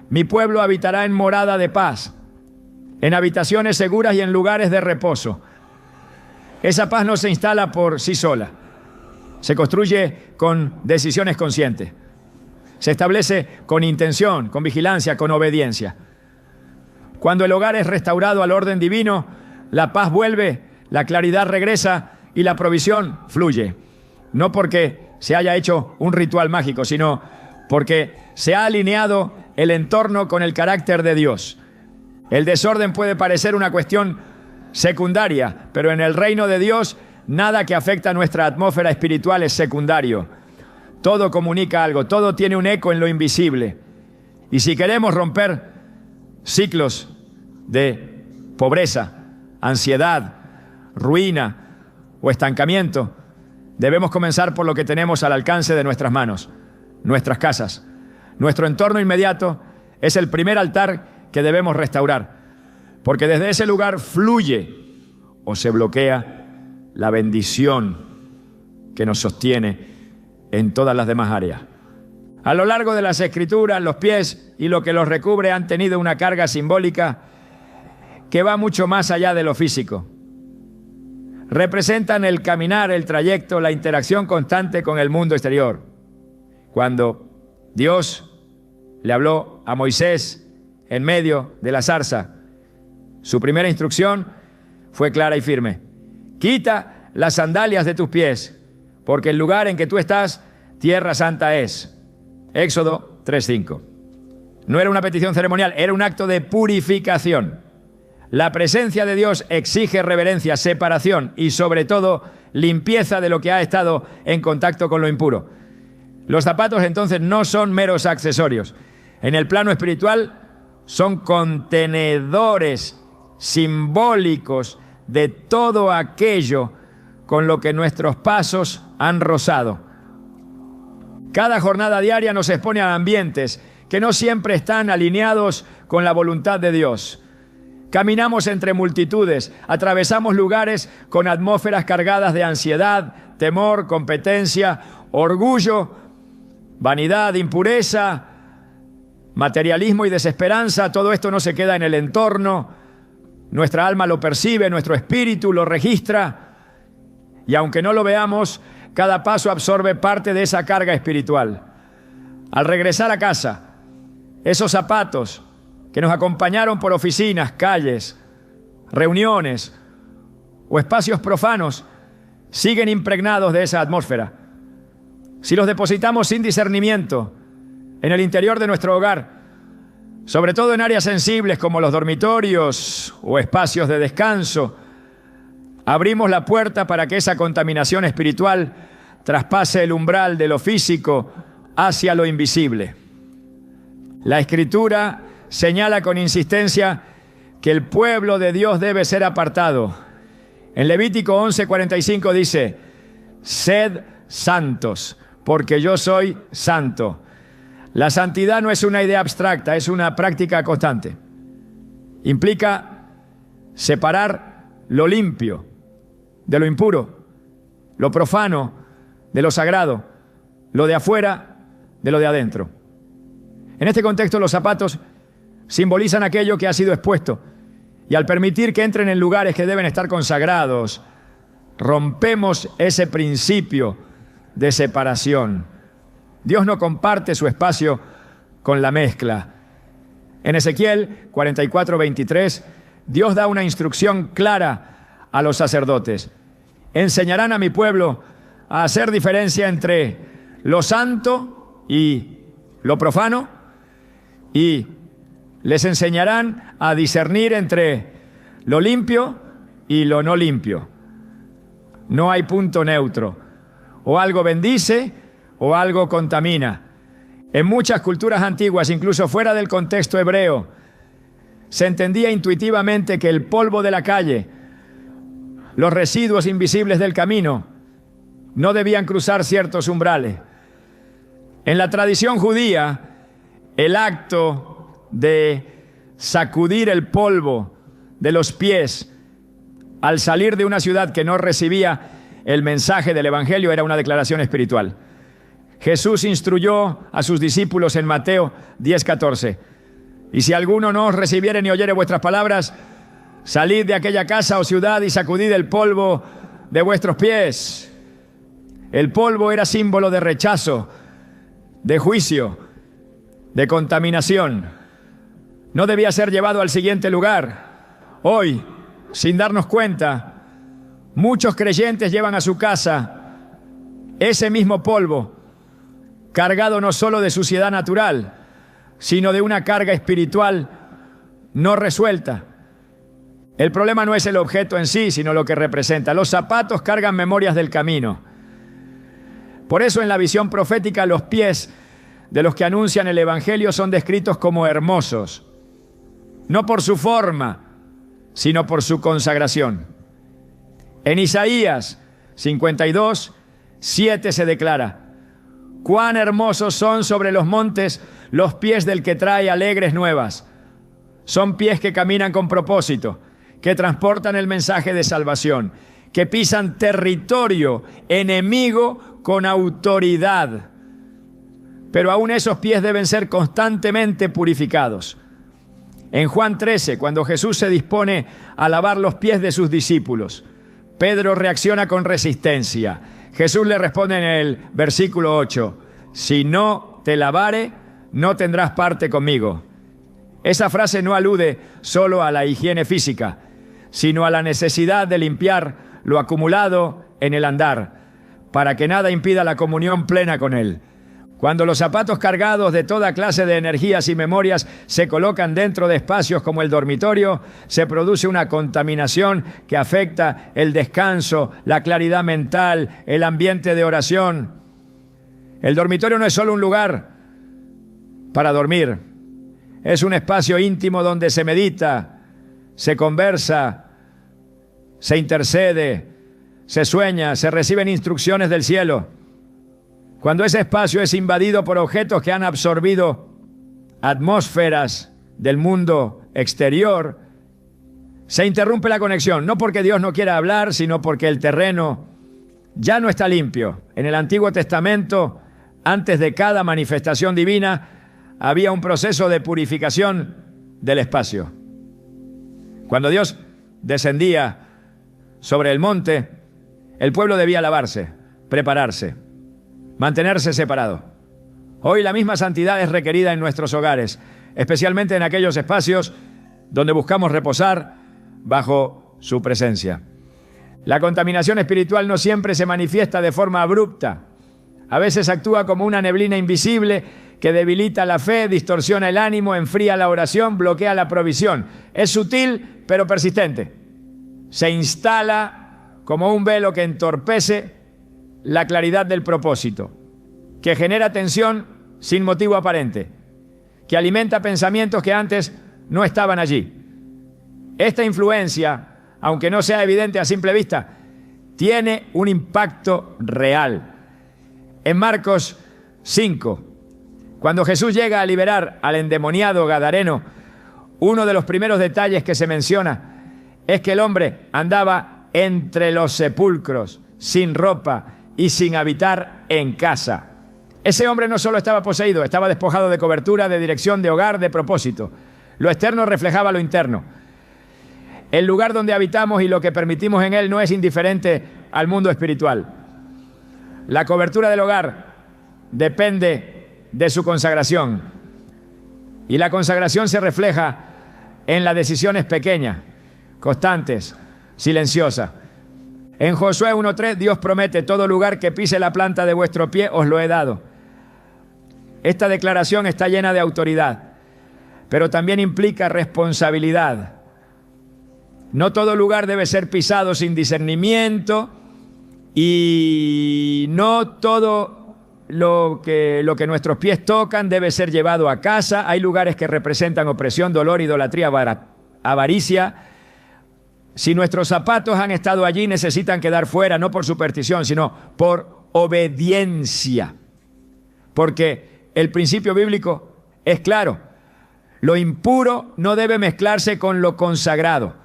Mi pueblo habitará en morada de paz, en habitaciones seguras y en lugares de reposo. Esa paz no se instala por sí sola. Se construye con decisiones conscientes. Se establece con intención, con vigilancia, con obediencia. Cuando el hogar es restaurado al orden divino, la paz vuelve, la claridad regresa y la provisión fluye. No porque se haya hecho un ritual mágico, sino porque se ha alineado el entorno con el carácter de Dios. El desorden puede parecer una cuestión secundaria, pero en el reino de Dios nada que afecta a nuestra atmósfera espiritual es secundario. Todo comunica algo, todo tiene un eco en lo invisible. Y si queremos romper ciclos de pobreza, ansiedad, ruina o estancamiento, debemos comenzar por lo que tenemos al alcance de nuestras manos, nuestras casas. Nuestro entorno inmediato es el primer altar que debemos restaurar, porque desde ese lugar fluye o se bloquea la bendición que nos sostiene en todas las demás áreas. A lo largo de las Escrituras, los pies y lo que los recubre han tenido una carga simbólica que va mucho más allá de lo físico. Representan el caminar, el trayecto, la interacción constante con el mundo exterior. Cuando Dios le habló a Moisés en medio de la zarza, su primera instrucción fue clara y firme. Quita las sandalias de tus pies, porque el lugar en que tú estás, tierra santa es. Éxodo 3:5. No era una petición ceremonial, era un acto de purificación. La presencia de Dios exige reverencia, separación y sobre todo limpieza de lo que ha estado en contacto con lo impuro. Los zapatos entonces no son meros accesorios. En el plano espiritual son contenedores simbólicos de todo aquello con lo que nuestros pasos han rozado. Cada jornada diaria nos expone a ambientes que no siempre están alineados con la voluntad de Dios. Caminamos entre multitudes, atravesamos lugares con atmósferas cargadas de ansiedad, temor, competencia, orgullo, vanidad, impureza, materialismo y desesperanza. Todo esto no se queda en el entorno. Nuestra alma lo percibe, nuestro espíritu lo registra. Y aunque no lo veamos, cada paso absorbe parte de esa carga espiritual. Al regresar a casa, esos zapatos que nos acompañaron por oficinas, calles, reuniones o espacios profanos, siguen impregnados de esa atmósfera. Si los depositamos sin discernimiento en el interior de nuestro hogar, sobre todo en áreas sensibles como los dormitorios o espacios de descanso, abrimos la puerta para que esa contaminación espiritual traspase el umbral de lo físico hacia lo invisible. La Escritura señala con insistencia que el pueblo de Dios debe ser apartado. En Levítico 11:45 dice: sed santos, porque yo soy santo. La santidad no es una idea abstracta, es una práctica constante. Implica separar lo limpio de lo impuro, lo profano de lo sagrado, lo de afuera de lo de adentro. En este contexto, los zapatos simbolizan aquello que ha sido expuesto, y al permitir que entren en lugares que deben estar consagrados, rompemos ese principio de separación. Dios no comparte su espacio con la mezcla. En Ezequiel 44:23, Dios da una instrucción clara a los sacerdotes. Enseñarán a mi pueblo a hacer diferencia entre lo santo y lo profano, y les enseñarán a discernir entre lo limpio y lo no limpio. No hay punto neutro. O algo bendice o algo contamina. En muchas culturas antiguas, incluso fuera del contexto hebreo, se entendía intuitivamente que el polvo de la calle, los residuos invisibles del camino, no debían cruzar ciertos umbrales. En la tradición judía, el acto de sacudir el polvo de los pies al salir de una ciudad que no recibía el mensaje del Evangelio era una declaración espiritual. Jesús instruyó a sus discípulos en Mateo 10:14. Y si alguno no os recibiere ni oyere vuestras palabras, salid de aquella casa o ciudad y sacudid el polvo de vuestros pies. El polvo era símbolo de rechazo, de juicio, de contaminación. No debía ser llevado al siguiente lugar. Hoy, sin darnos cuenta, muchos creyentes llevan a su casa ese mismo polvo, cargado no solo de suciedad natural, sino de una carga espiritual no resuelta. El problema no es el objeto en sí, sino lo que representa. Los zapatos cargan memorias del camino. Por eso en la visión profética los pies de los que anuncian el Evangelio son descritos como hermosos, no por su forma, sino por su consagración. En Isaías 52:7 se declara: cuán hermosos son sobre los montes los pies del que trae alegres nuevas. Son pies que caminan con propósito, que transportan el mensaje de salvación, que pisan territorio enemigo con autoridad. Pero aún esos pies deben ser constantemente purificados. En Juan 13, cuando Jesús se dispone a lavar los pies de sus discípulos, Pedro reacciona con resistencia. Jesús le responde en el versículo 8: si no te lavare, no tendrás parte conmigo. Esa frase no alude solo a la higiene física, sino a la necesidad de limpiar lo acumulado en el andar, para que nada impida la comunión plena con Él. Cuando los zapatos cargados de toda clase de energías y memorias se colocan dentro de espacios como el dormitorio, se produce una contaminación que afecta el descanso, la claridad mental, el ambiente de oración. El dormitorio no es solo un lugar para dormir, es un espacio íntimo donde se medita, se conversa, se intercede, se sueña, se reciben instrucciones del cielo. Cuando ese espacio es invadido por objetos que han absorbido atmósferas del mundo exterior, se interrumpe la conexión, no porque Dios no quiera hablar, sino porque el terreno ya no está limpio. En el Antiguo Testamento, antes de cada manifestación divina, había un proceso de purificación del espacio. Cuando Dios descendía sobre el monte, el pueblo debía lavarse, prepararse, mantenerse separado. Hoy la misma santidad es requerida en nuestros hogares, especialmente en aquellos espacios donde buscamos reposar bajo su presencia. La contaminación espiritual no siempre se manifiesta de forma abrupta. A veces actúa como una neblina invisible que debilita la fe, distorsiona el ánimo, enfría la oración, bloquea la provisión. Es sutil, pero persistente. Se instala como un velo que entorpece la claridad del propósito, que genera tensión sin motivo aparente, que alimenta pensamientos que antes no estaban allí. Esta influencia, aunque no sea evidente a simple vista, tiene un impacto real. En Marcos 5, Cuando Jesús llega a liberar al endemoniado gadareno, uno de los primeros detalles que se menciona es que el hombre andaba entre los sepulcros, sin ropa y sin habitar en casa. Ese hombre no solo estaba poseído, estaba despojado de cobertura, de dirección, de hogar, de propósito. Lo externo reflejaba lo interno. El lugar donde habitamos y lo que permitimos en él no es indiferente al mundo espiritual. La cobertura del hogar depende de su consagración. Y la consagración se refleja en las decisiones pequeñas, constantes, silenciosas. En Josué 1:3 Dios promete: todo lugar que pise la planta de vuestro pie os lo he dado. Esta declaración está llena de autoridad, pero también implica responsabilidad. No todo lugar debe ser pisado sin discernimiento, y no todo lo que nuestros pies tocan debe ser llevado a casa. Hay lugares que representan opresión, dolor, idolatría, avaricia. Si nuestros zapatos han estado allí, necesitan quedar fuera, no por superstición, sino por obediencia. Porque el principio bíblico es claro: lo impuro no debe mezclarse con lo consagrado.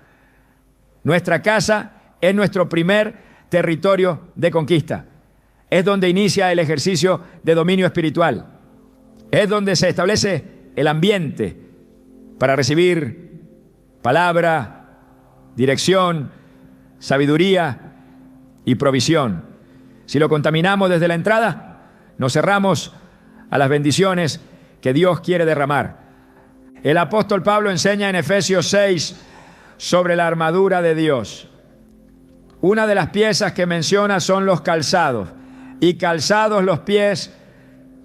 Nuestra casa es nuestro primer territorio de conquista. Es donde inicia el ejercicio de dominio espiritual. Es donde se establece el ambiente para recibir palabra, dirección, sabiduría y provisión. Si lo contaminamos desde la entrada, nos cerramos a las bendiciones que Dios quiere derramar. El apóstol Pablo enseña en Efesios 6 sobre la armadura de Dios. Una de las piezas que menciona son los calzados, y calzados los pies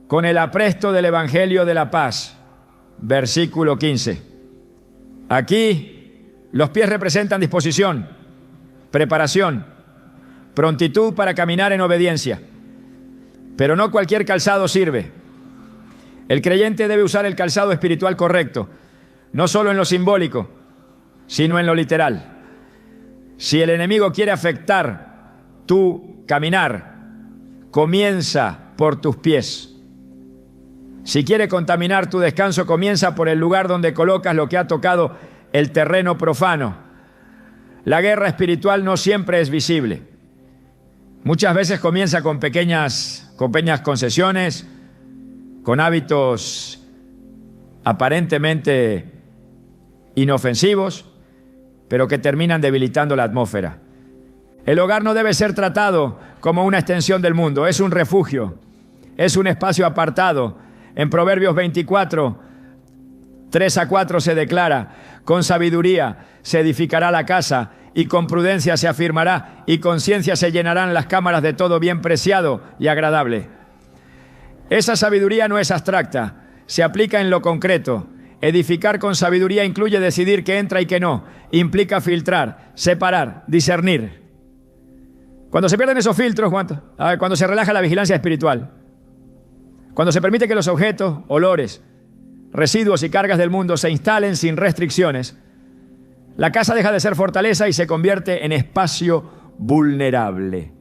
con el apresto del Evangelio de la paz. Versículo 15. Aquí los pies representan disposición, preparación, prontitud para caminar en obediencia. Pero no cualquier calzado sirve. El creyente debe usar el calzado espiritual correcto, no solo en lo simbólico, sino en lo literal. Si el enemigo quiere afectar tu caminar, comienza por tus pies. Si quiere contaminar tu descanso, comienza por el lugar donde colocas lo que ha tocado el terreno profano. La guerra espiritual no siempre es visible. Muchas veces comienza con pequeñas concesiones, con hábitos aparentemente inofensivos, pero que terminan debilitando la atmósfera. El hogar no debe ser tratado como una extensión del mundo, es un refugio, es un espacio apartado. En Proverbios 24, 3-4 se declara: con sabiduría se edificará la casa, y con prudencia se afirmará, y con ciencia se llenarán las cámaras de todo bien preciado y agradable. Esa sabiduría no es abstracta, se aplica en lo concreto. Edificar con sabiduría incluye decidir qué entra y qué no. Implica filtrar, separar, discernir. Cuando se pierden esos filtros, cuando se relaja la vigilancia espiritual, cuando se permite que los objetos, olores, residuos y cargas del mundo se instalen sin restricciones, la casa deja de ser fortaleza y se convierte en espacio vulnerable.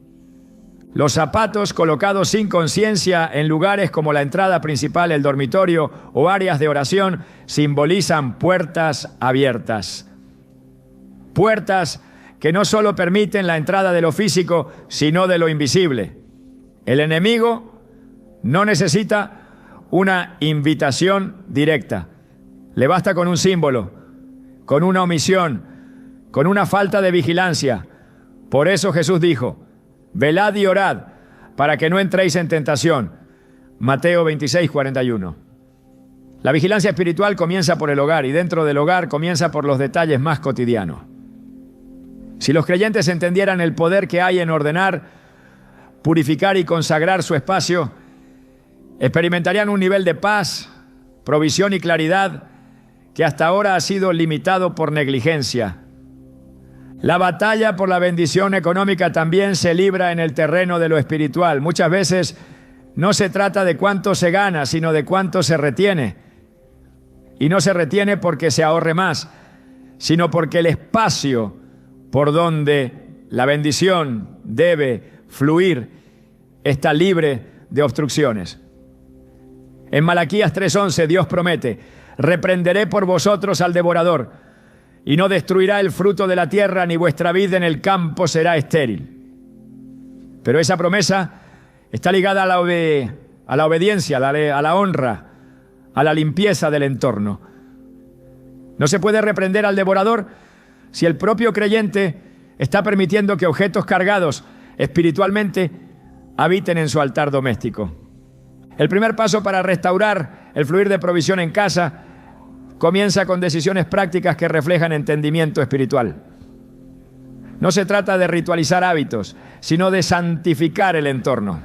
Los zapatos colocados sin conciencia en lugares como la entrada principal, el dormitorio o áreas de oración simbolizan puertas abiertas. Puertas que no solo permiten la entrada de lo físico, sino de lo invisible. El enemigo no necesita una invitación directa. Le basta con un símbolo, con una omisión, con una falta de vigilancia. Por eso Jesús dijo: velad y orad para que no entréis en tentación. Mateo 26:41. La vigilancia espiritual comienza por el hogar, y dentro del hogar comienza por los detalles más cotidianos. Si los creyentes entendieran el poder que hay en ordenar, purificar y consagrar su espacio, experimentarían un nivel de paz, provisión y claridad que hasta ahora ha sido limitado por negligencia. La batalla por la bendición económica también se libra en el terreno de lo espiritual. Muchas veces no se trata de cuánto se gana, sino de cuánto se retiene. Y no se retiene porque se ahorre más, sino porque el espacio por donde la bendición debe fluir está libre de obstrucciones. En Malaquías 3:11 Dios promete: reprenderé por vosotros al devorador, y no destruirá el fruto de la tierra, ni vuestra vid en el campo será estéril. Pero esa promesa está ligada a la obediencia, a la honra, a la limpieza del entorno. No se puede reprender al devorador si el propio creyente está permitiendo que objetos cargados espiritualmente habiten en su altar doméstico. El primer paso para restaurar el fluir de provisión en casa comienza con decisiones prácticas que reflejan entendimiento espiritual. No se trata de ritualizar hábitos, sino de santificar el entorno.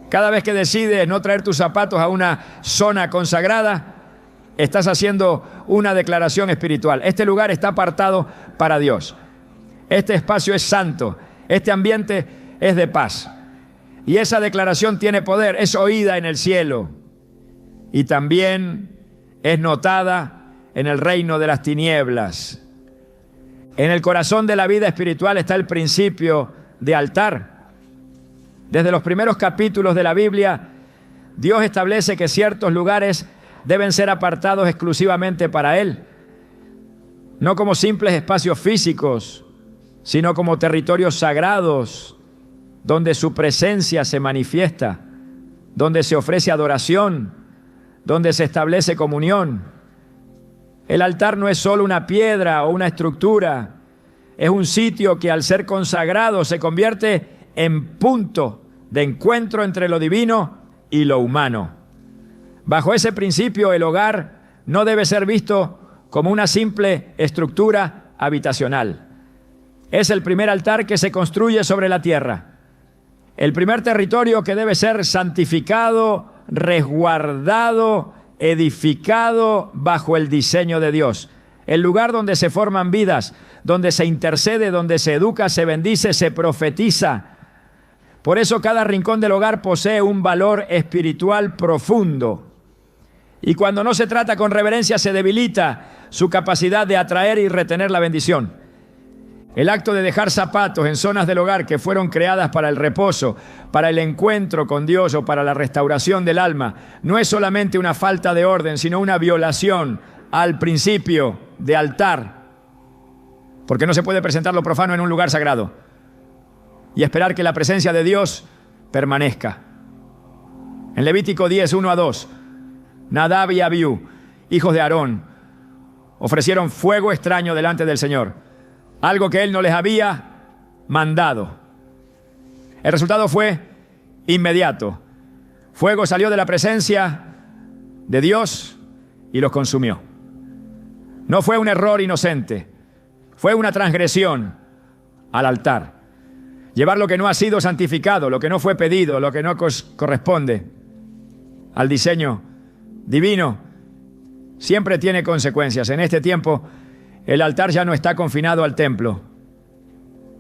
Cada vez que decides no traer tus zapatos a una zona consagrada, estás haciendo una declaración espiritual. Este lugar está apartado para Dios. Este espacio es santo. Este ambiente es de paz. Y esa declaración tiene poder, es oída en el cielo. Y también es notada en el reino de las tinieblas. En el corazón de la vida espiritual está el principio de altar. Desde los primeros capítulos de la Biblia, Dios establece que ciertos lugares deben ser apartados exclusivamente para Él, no como simples espacios físicos, sino como territorios sagrados, donde su presencia se manifiesta, donde se ofrece adoración, donde se establece comunión. El altar no es solo una piedra o una estructura, es un sitio que al ser consagrado se convierte en punto de encuentro entre lo divino y lo humano. Bajo ese principio, el hogar no debe ser visto como una simple estructura habitacional. Es el primer altar que se construye sobre la tierra. El primer territorio que debe ser santificado, resguardado, edificado bajo el diseño de Dios. El lugar donde se forman vidas, donde se intercede, donde se educa, se bendice, se profetiza. Por eso cada rincón del hogar posee un valor espiritual profundo. Y cuando no se trata con reverencia, se debilita su capacidad de atraer y retener la bendición. El acto de dejar zapatos en zonas del hogar que fueron creadas para el reposo, para el encuentro con Dios o para la restauración del alma, no es solamente una falta de orden, sino una violación al principio de altar. Porque no se puede presentar lo profano en un lugar sagrado y esperar que la presencia de Dios permanezca. En Levítico 10, 1-2, Nadab y Abiú, hijos de Aarón, ofrecieron fuego extraño delante del Señor, algo que Él no les había mandado. El resultado fue inmediato. Fuego salió de la presencia de Dios y los consumió. No fue un error inocente, fue una transgresión al altar. Llevar lo que no ha sido santificado, lo que no fue pedido, lo que no corresponde al diseño divino, siempre tiene consecuencias. En este tiempo, el altar ya no está confinado al templo.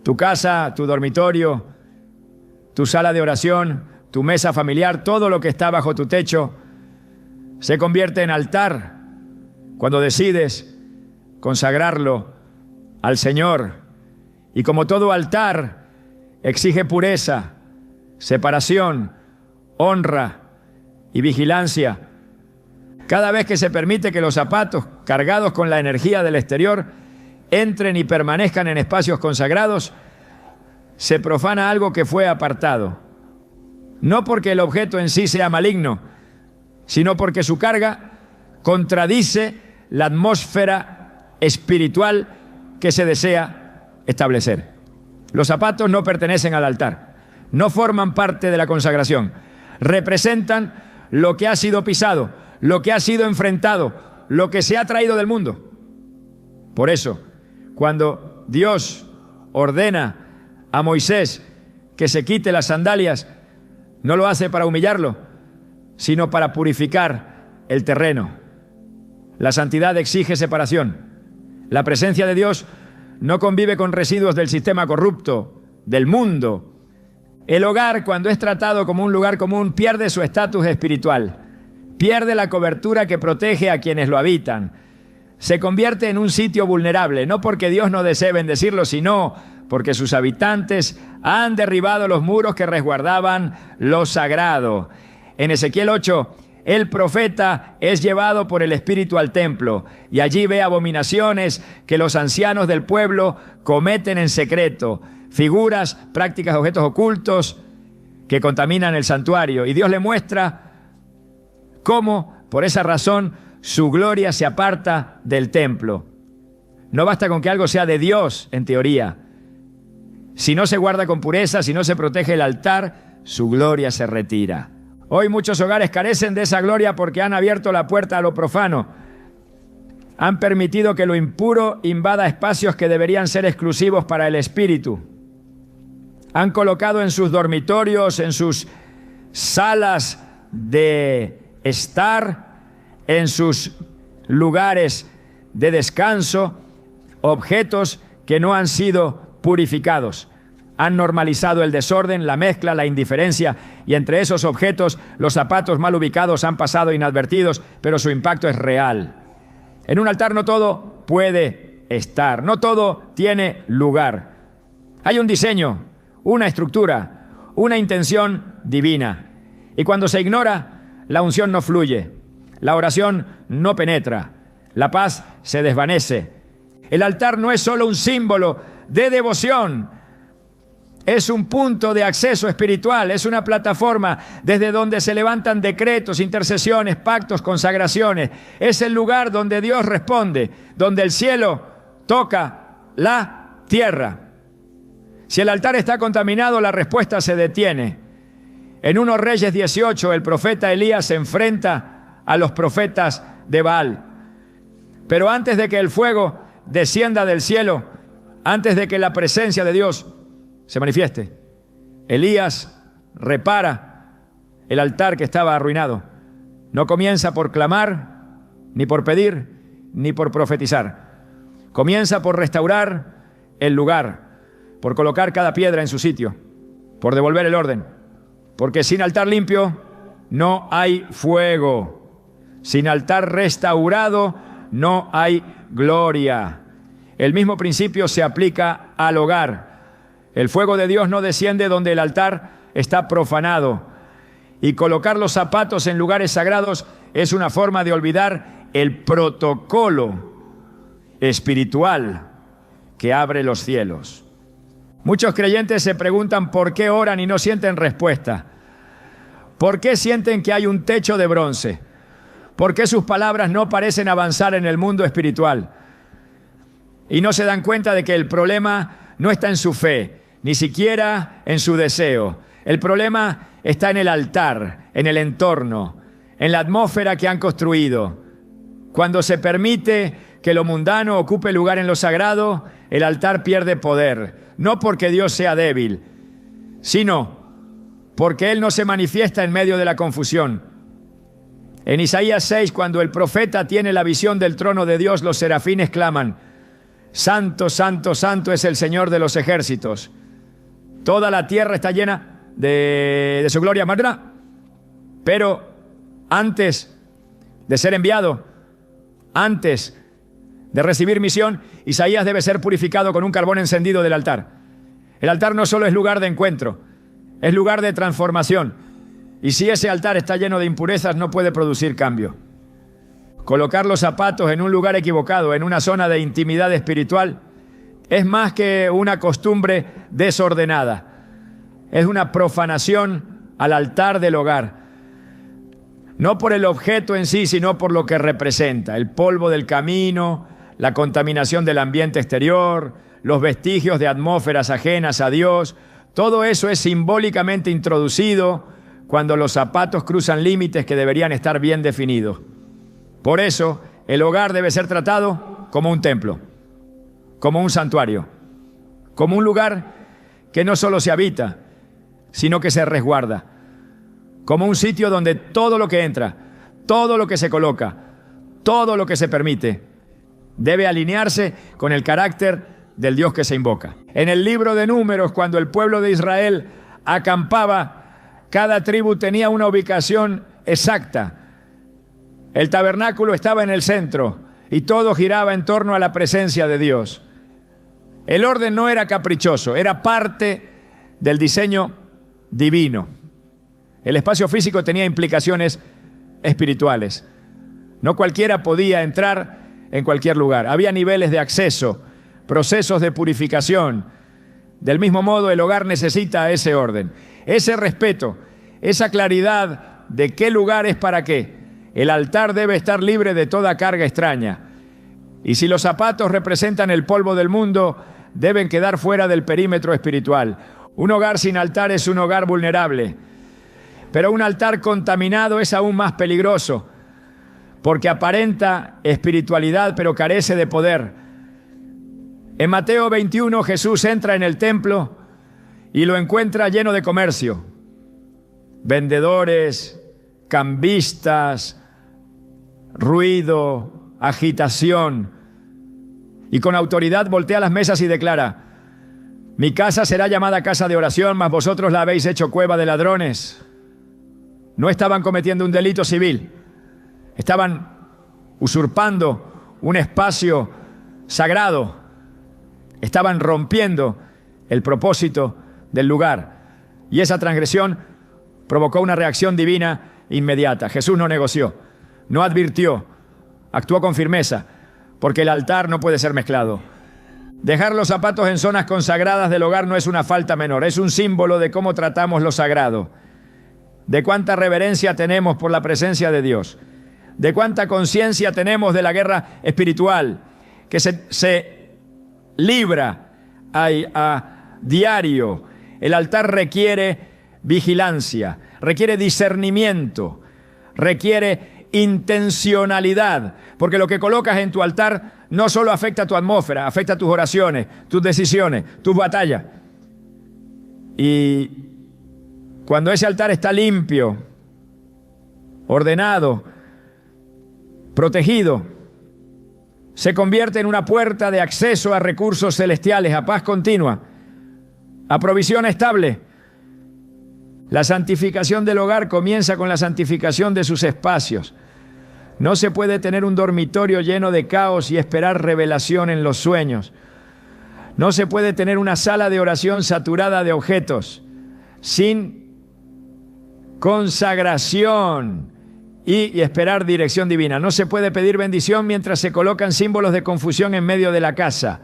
Tu casa, tu dormitorio, tu sala de oración, tu mesa familiar, todo lo que está bajo tu techo, se convierte en altar cuando decides consagrarlo al Señor. Y como todo altar, exige pureza, separación, honra y vigilancia. Cada vez que se permite que los zapatos cargados con la energía del exterior entren y permanezcan en espacios consagrados, se profana algo que fue apartado. No porque el objeto en sí sea maligno, sino porque su carga contradice la atmósfera espiritual que se desea establecer. Los zapatos no pertenecen al altar, no forman parte de la consagración, representan lo que ha sido pisado, lo que ha sido enfrentado, lo que se ha traído del mundo. Por eso, cuando Dios ordena a Moisés que se quite las sandalias, no lo hace para humillarlo, sino para purificar el terreno. La santidad exige separación. La presencia de Dios no convive con residuos del sistema corrupto, del mundo. El hogar, cuando es tratado como un lugar común, pierde su estatus espiritual, pierde la cobertura que protege a quienes lo habitan. Se convierte en un sitio vulnerable, no porque Dios no desee bendecirlo, sino porque sus habitantes han derribado los muros que resguardaban lo sagrado. En Ezequiel 8, el profeta es llevado por el Espíritu al templo y allí ve abominaciones que los ancianos del pueblo cometen en secreto, figuras, prácticas, objetos ocultos que contaminan el santuario. Y Dios le muestra cómo, por esa razón, su gloria se aparta del templo. No basta con que algo sea de Dios, en teoría. Si no se guarda con pureza, si no se protege el altar, su gloria se retira. Hoy muchos hogares carecen de esa gloria porque han abierto la puerta a lo profano. Han permitido que lo impuro invada espacios que deberían ser exclusivos para el espíritu. Han colocado en sus dormitorios, en sus salas de estar, en sus lugares de descanso, objetos que no han sido purificados. Han normalizado el desorden, la mezcla, la indiferencia, y entre esos objetos los zapatos mal ubicados han pasado inadvertidos, pero su impacto es real. En un altar no todo puede estar, no todo tiene lugar. Hay un diseño, una estructura, una intención divina. Y cuando se ignora, la unción no fluye, la oración no penetra, la paz se desvanece. El altar no es solo un símbolo de devoción, es un punto de acceso espiritual, es una plataforma desde donde se levantan decretos, intercesiones, pactos, consagraciones. Es el lugar donde Dios responde, donde el cielo toca la tierra. Si el altar está contaminado, la respuesta se detiene. En 1 Reyes 18, el profeta Elías se enfrenta a los profetas de Baal. Pero antes de que el fuego descienda del cielo, antes de que la presencia de Dios se manifieste, Elías repara el altar que estaba arruinado. No comienza por clamar, ni por pedir, ni por profetizar. Comienza por restaurar el lugar, por colocar cada piedra en su sitio, por devolver el orden. Porque sin altar limpio no hay fuego. Sin altar restaurado no hay gloria. El mismo principio se aplica al hogar. El fuego de Dios no desciende donde el altar está profanado. Y colocar los zapatos en lugares sagrados es una forma de olvidar el protocolo espiritual que abre los cielos. Muchos creyentes se preguntan por qué oran y no sienten respuesta. ¿Por qué sienten que hay un techo de bronce? ¿Por qué sus palabras no parecen avanzar en el mundo espiritual? Y no se dan cuenta de que el problema no está en su fe, ni siquiera en su deseo. El problema está en el altar, en el entorno, en la atmósfera que han construido. Cuando se permite que lo mundano ocupe lugar en lo sagrado, el altar pierde poder. No porque Dios sea débil, sino porque Él no se manifiesta en medio de la confusión. En Isaías 6, cuando el profeta tiene la visión del trono de Dios, los serafines claman: Santo, santo, santo es el Señor de los ejércitos. Toda la tierra está llena de su gloria, ¿verdad? Pero antes de ser enviado, antes de recibir misión, Isaías debe ser purificado con un carbón encendido del altar. El altar no solo es lugar de encuentro, es lugar de transformación. Y si ese altar está lleno de impurezas, no puede producir cambio. Colocar los zapatos en un lugar equivocado, en una zona de intimidad espiritual, es más que una costumbre desordenada. Es una profanación al altar del hogar. No por el objeto en sí, sino por lo que representa. El polvo del camino, la contaminación del ambiente exterior, los vestigios de atmósferas ajenas a Dios. Todo eso es simbólicamente introducido cuando los zapatos cruzan límites que deberían estar bien definidos. Por eso, el hogar debe ser tratado como un templo, como un santuario, como un lugar que no solo se habita, sino que se resguarda, como un sitio donde todo lo que entra, todo lo que se coloca, todo lo que se permite, debe alinearse con el carácter del Dios que se invoca. En el libro de Números, cuando el pueblo de Israel acampaba, cada tribu tenía una ubicación exacta. El tabernáculo estaba en el centro y todo giraba en torno a la presencia de Dios. El orden no era caprichoso, era parte del diseño divino. El espacio físico tenía implicaciones espirituales. No cualquiera podía entrar en cualquier lugar. Había niveles de acceso, procesos de purificación. Del mismo modo, el hogar necesita ese orden, ese respeto, esa claridad de qué lugar es para qué. El altar debe estar libre de toda carga extraña. Y si los zapatos representan el polvo del mundo, deben quedar fuera del perímetro espiritual. Un hogar sin altar es un hogar vulnerable. Pero un altar contaminado es aún más peligroso, porque aparenta espiritualidad, pero carece de poder. En Mateo 21, Jesús entra en el templo y lo encuentra lleno de comercio. Vendedores, cambistas, ruido, agitación. Y con autoridad voltea las mesas y declara: mi casa será llamada casa de oración, mas vosotros la habéis hecho cueva de ladrones. No estaban cometiendo un delito civil. Estaban usurpando un espacio sagrado. Estaban rompiendo el propósito del lugar. Y esa transgresión provocó una reacción divina inmediata. Jesús no negoció, no advirtió, actuó con firmeza, porque el altar no puede ser mezclado. Dejar los zapatos en zonas consagradas del hogar no es una falta menor, es un símbolo de cómo tratamos lo sagrado, de cuánta reverencia tenemos por la presencia de Dios, de cuánta conciencia tenemos de la guerra espiritual que se libra a diario. El altar requiere vigilancia, requiere discernimiento, requiere intencionalidad, porque lo que colocas en tu altar no solo afecta a tu atmósfera, afecta a tus oraciones, tus decisiones, tus batallas. Y cuando ese altar está limpio, ordenado, protegido, se convierte en una puerta de acceso a recursos celestiales, a paz continua, a provisión estable. La santificación del hogar comienza con la santificación de sus espacios. No se puede tener un dormitorio lleno de caos y esperar revelación en los sueños. No se puede tener una sala de oración saturada de objetos sin consagración y esperar dirección divina. No se puede pedir bendición mientras se colocan símbolos de confusión en medio de la casa.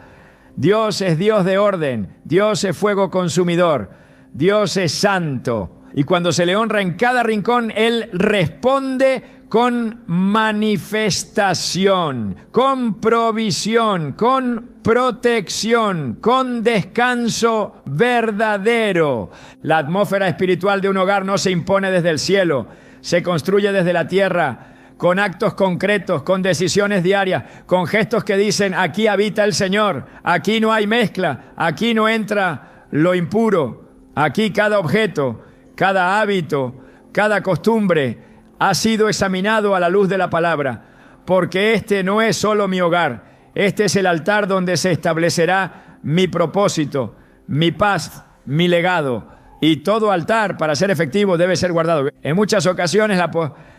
Dios es Dios de orden, Dios es fuego consumidor, Dios es santo. Y cuando se le honra en cada rincón, Él responde con manifestación, con provisión, con protección, con descanso verdadero. La atmósfera espiritual de un hogar no se impone desde el cielo, se construye desde la tierra, con actos concretos, con decisiones diarias, con gestos que dicen: aquí habita el Señor, aquí no hay mezcla, aquí no entra lo impuro, aquí cada objeto, cada hábito, cada costumbre ha sido examinado a la luz de la palabra, porque este no es solo mi hogar, este es el altar donde se establecerá mi propósito, mi paz, mi legado. Y todo altar, para ser efectivo, debe ser guardado. En muchas ocasiones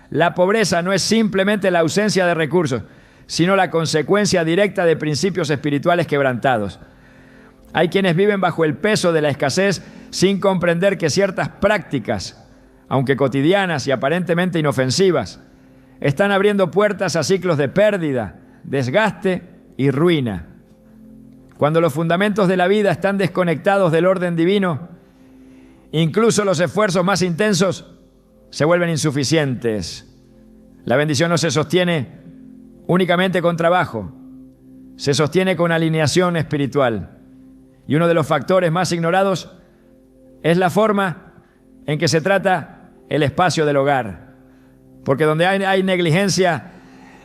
la pobreza no es simplemente la ausencia de recursos, sino la consecuencia directa de principios espirituales quebrantados. Hay quienes viven bajo el peso de la escasez sin comprender que ciertas prácticas, aunque cotidianas y aparentemente inofensivas, están abriendo puertas a ciclos de pérdida, desgaste y ruina. Cuando los fundamentos de la vida están desconectados del orden divino, incluso los esfuerzos más intensos se vuelven insuficientes. La bendición no se sostiene únicamente con trabajo, se sostiene con alineación espiritual. Y uno de los factores más ignorados es la forma en que se trata el espacio del hogar. Porque donde hay negligencia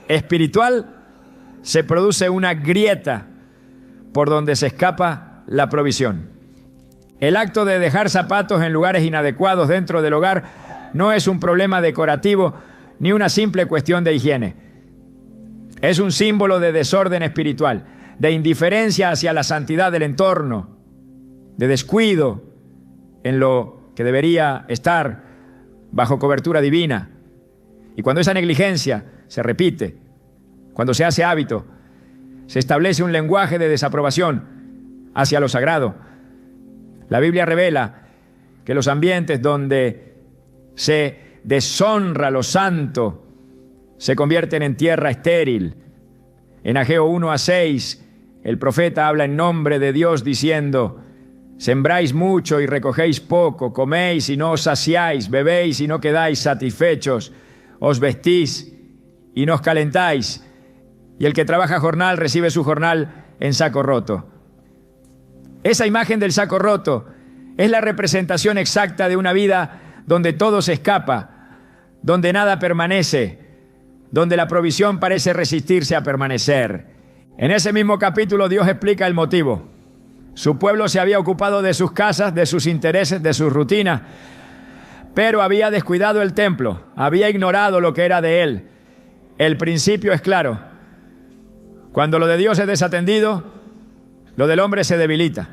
espiritual, se produce una grieta por donde se escapa la provisión. El acto de dejar zapatos en lugares inadecuados dentro del hogar no es un problema decorativo ni una simple cuestión de higiene. Es un símbolo de desorden espiritual, de indiferencia hacia la santidad del entorno, de descuido en lo que debería estar bajo cobertura divina. Y cuando esa negligencia se repite, cuando se hace hábito, se establece un lenguaje de desaprobación hacia lo sagrado. La Biblia revela que los ambientes donde se deshonra lo santo, se convierten en tierra estéril. En Ageo 1:6, el profeta habla en nombre de Dios diciendo: sembráis mucho y recogéis poco, coméis y no os saciáis, bebéis y no quedáis satisfechos, os vestís y no os calentáis, y el que trabaja jornal recibe su jornal en saco roto. Esa imagen del saco roto es la representación exacta de una vida donde todo se escapa, donde nada permanece, donde la provisión parece resistirse a permanecer. En ese mismo capítulo Dios explica el motivo. Su pueblo se había ocupado de sus casas, de sus intereses, de sus rutinas, pero había descuidado el templo, había ignorado lo que era de él. El principio es claro: cuando lo de Dios es desatendido, lo del hombre se debilita.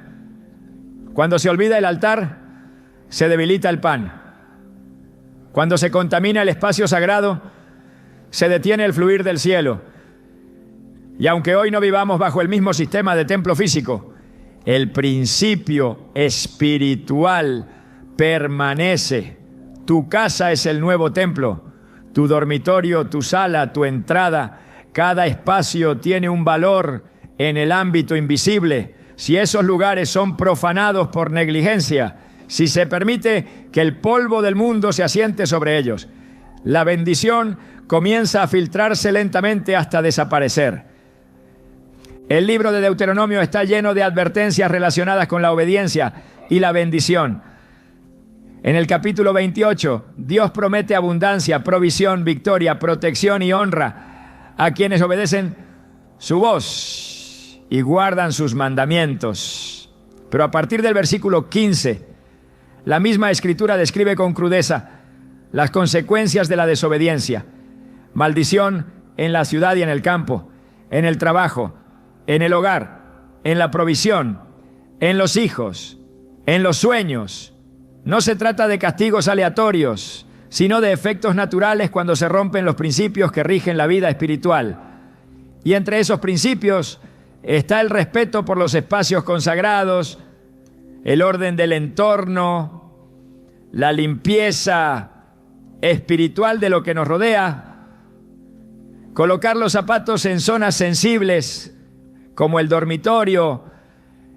Cuando se olvida el altar, se debilita el pan. Cuando se contamina el espacio sagrado, se detiene el fluir del cielo. Y aunque hoy no vivamos bajo el mismo sistema de templo físico, el principio espiritual permanece. Tu casa es el nuevo templo. Tu dormitorio, tu sala, tu entrada, cada espacio tiene un valor en el ámbito invisible. Si esos lugares son profanados por negligencia, si se permite que el polvo del mundo se asiente sobre ellos, la bendición comienza a filtrarse lentamente hasta desaparecer. El libro de Deuteronomio está lleno de advertencias relacionadas con la obediencia y la bendición. En el capítulo 28, Dios promete abundancia, provisión, victoria, protección y honra a quienes obedecen su voz y guardan sus mandamientos. Pero a partir del versículo 15, la misma Escritura describe con crudeza las consecuencias de la desobediencia. Maldición en la ciudad y en el campo, en el trabajo, en el hogar, en la provisión, en los hijos, en los sueños. No se trata de castigos aleatorios, sino de efectos naturales cuando se rompen los principios que rigen la vida espiritual. Y entre esos principios está el respeto por los espacios consagrados, el orden del entorno, la limpieza espiritual de lo que nos rodea, colocar los zapatos en zonas sensibles, como el dormitorio,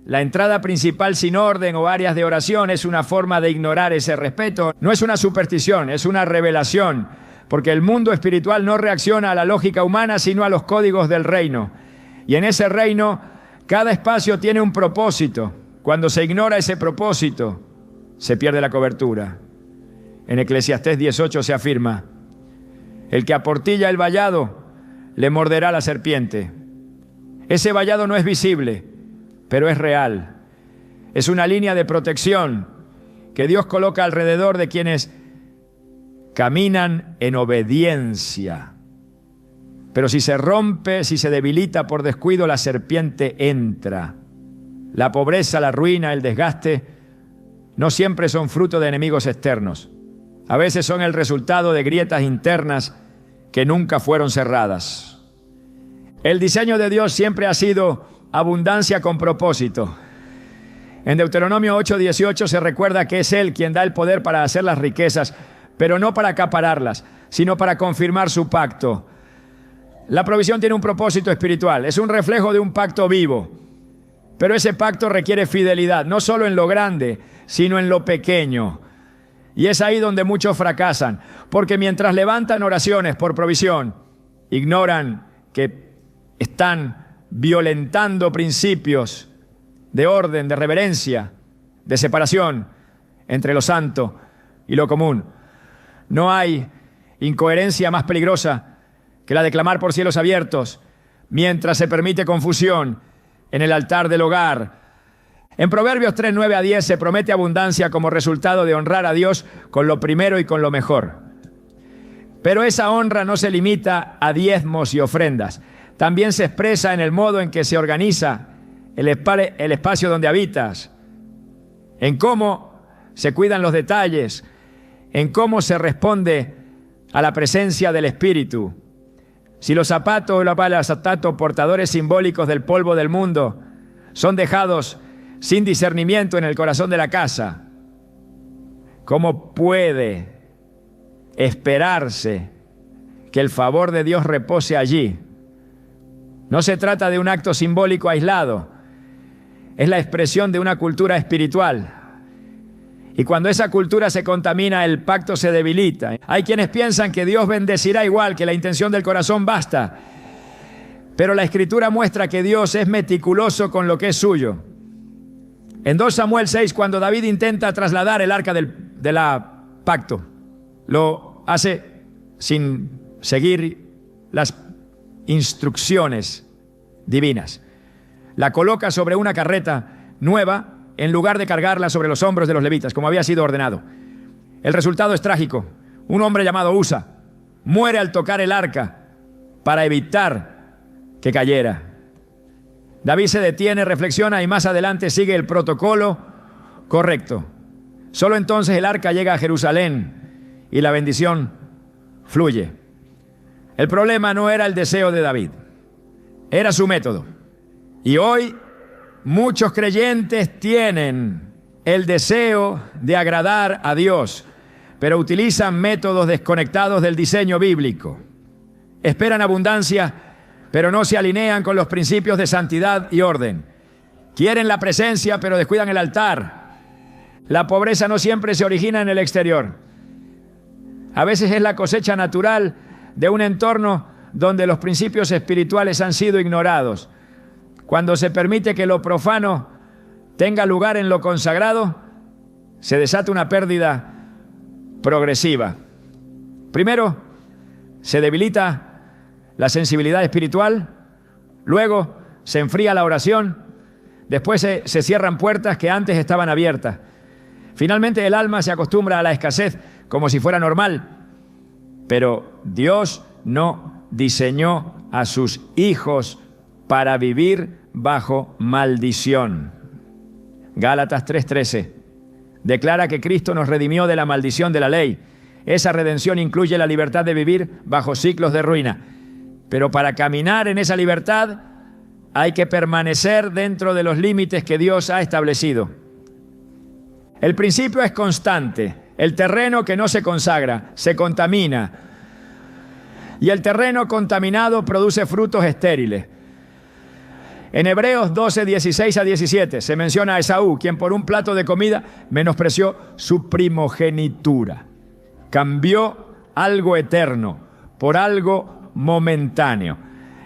la entrada principal sin orden o áreas de oración, es una forma de ignorar ese respeto. No es una superstición, es una revelación, porque el mundo espiritual no reacciona a la lógica humana, sino a los códigos del reino. Y en ese reino, cada espacio tiene un propósito. Cuando se ignora ese propósito, se pierde la cobertura. En Eclesiastés 18 se afirma: el que aportilla el vallado, le morderá la serpiente. Ese vallado no es visible, pero es real. Es una línea de protección que Dios coloca alrededor de quienes caminan en obediencia. Pero si se rompe, si se debilita por descuido, la serpiente entra. La pobreza, la ruina, el desgaste no siempre son fruto de enemigos externos. A veces son el resultado de grietas internas que nunca fueron cerradas. El diseño de Dios siempre ha sido abundancia con propósito. En Deuteronomio 8:18 se recuerda que es Él quien da el poder para hacer las riquezas, pero no para acapararlas, sino para confirmar su pacto. La provisión tiene un propósito espiritual, es un reflejo de un pacto vivo. Pero ese pacto requiere fidelidad, no solo en lo grande, sino en lo pequeño. Y es ahí donde muchos fracasan, porque mientras levantan oraciones por provisión, ignoran que están violentando principios de orden, de reverencia, de separación entre lo santo y lo común. No hay incoherencia más peligrosa que la de clamar por cielos abiertos mientras se permite confusión en el altar del hogar. En Proverbios 3:9-10 se promete abundancia como resultado de honrar a Dios con lo primero y con lo mejor. Pero esa honra no se limita a diezmos y ofrendas. También se expresa en el modo en que se organiza el espacio donde habitas, en cómo se cuidan los detalles, en cómo se responde a la presencia del Espíritu. Si los zapatos o los zapatos portadores simbólicos del polvo del mundo son dejados sin discernimiento en el corazón de la casa, ¿cómo puede esperarse que el favor de Dios repose allí. No se trata de un acto simbólico aislado, es la expresión de una cultura espiritual. Y cuando esa cultura se contamina, el pacto se debilita. Hay quienes piensan que Dios bendecirá igual, que la intención del corazón basta. Pero la Escritura muestra que Dios es meticuloso con lo que es suyo. En 2 Samuel 6, cuando David intenta trasladar el arca del pacto, lo hace sin seguir las instrucciones divinas. La coloca sobre una carreta nueva en lugar de cargarla sobre los hombros de los levitas, como había sido ordenado. El resultado es trágico. Un hombre llamado Usa muere al tocar el arca para evitar que cayera. David se detiene, reflexiona y más adelante sigue el protocolo correcto. Solo entonces el arca llega a Jerusalén y la bendición fluye. El problema no era el deseo de David, era su método. Y hoy muchos creyentes tienen el deseo de agradar a Dios, pero utilizan métodos desconectados del diseño bíblico. Esperan abundancia, pero no se alinean con los principios de santidad y orden. Quieren la presencia, pero descuidan el altar. La pobreza no siempre se origina en el exterior. A veces es la cosecha natural de un entorno donde los principios espirituales han sido ignorados. Cuando se permite que lo profano tenga lugar en lo consagrado, se desata una pérdida progresiva. Primero, se debilita la sensibilidad espiritual, luego se enfría la oración, después se cierran puertas que antes estaban abiertas. Finalmente el alma se acostumbra a la escasez como si fuera normal, pero Dios no diseñó a sus hijos para vivir bajo maldición. Gálatas 3:13 declara que Cristo nos redimió de la maldición de la ley. Esa redención incluye la libertad de vivir bajo ciclos de ruina. Pero para caminar en esa libertad hay que permanecer dentro de los límites que Dios ha establecido. El principio es constante. El terreno que no se consagra se contamina. Y el terreno contaminado produce frutos estériles. En Hebreos 12, 16 a 17 se menciona a Esaú, quien por un plato de comida menospreció su primogenitura. Cambió algo eterno por algo momentáneo.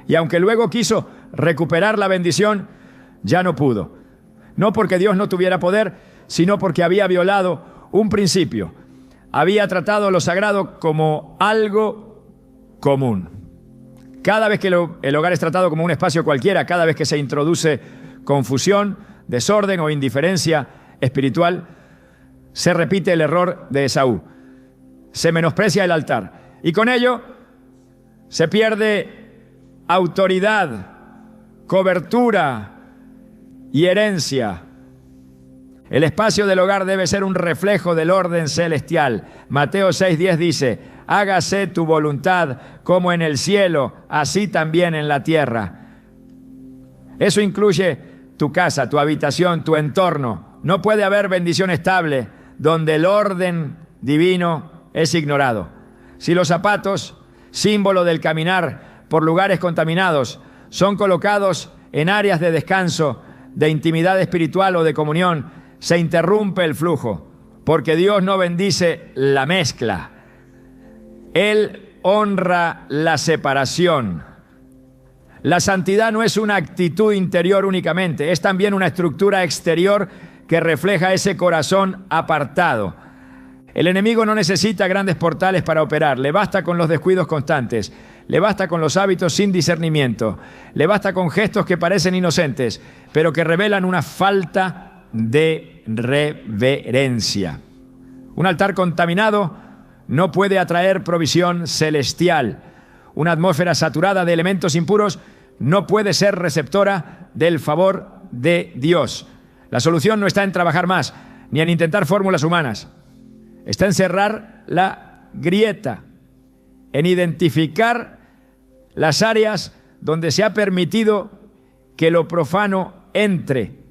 Y aunque luego quiso recuperar la bendición, ya no pudo. No porque Dios no tuviera poder, sino porque había violado un principio. Había tratado lo sagrado como algo común. Cada vez que el hogar es tratado como un espacio cualquiera, cada vez que se introduce confusión, desorden o indiferencia espiritual, se repite el error de Esaú. Se menosprecia el altar. Y con ello se pierde autoridad, cobertura y herencia. El espacio del hogar debe ser un reflejo del orden celestial. Mateo 6:10 dice: hágase tu voluntad como en el cielo, así también en la tierra. Eso incluye tu casa, tu habitación, tu entorno. No puede haber bendición estable donde el orden divino es ignorado. Si los zapatos, símbolo del caminar por lugares contaminados, son colocados en áreas de descanso, de intimidad espiritual o de comunión, se interrumpe el flujo, porque Dios no bendice la mezcla. Él honra la separación. La santidad no es una actitud interior únicamente, es también una estructura exterior que refleja ese corazón apartado. El enemigo no necesita grandes portales para operar, le basta con los descuidos constantes, le basta con los hábitos sin discernimiento, le basta con gestos que parecen inocentes, pero que revelan una falta de reverencia. Un altar contaminado no puede atraer provisión celestial. Una atmósfera saturada de elementos impuros no puede ser receptora del favor de Dios. La solución no está en trabajar más, ni en intentar fórmulas humanas. Está en cerrar la grieta, en identificar las áreas donde se ha permitido que lo profano entre.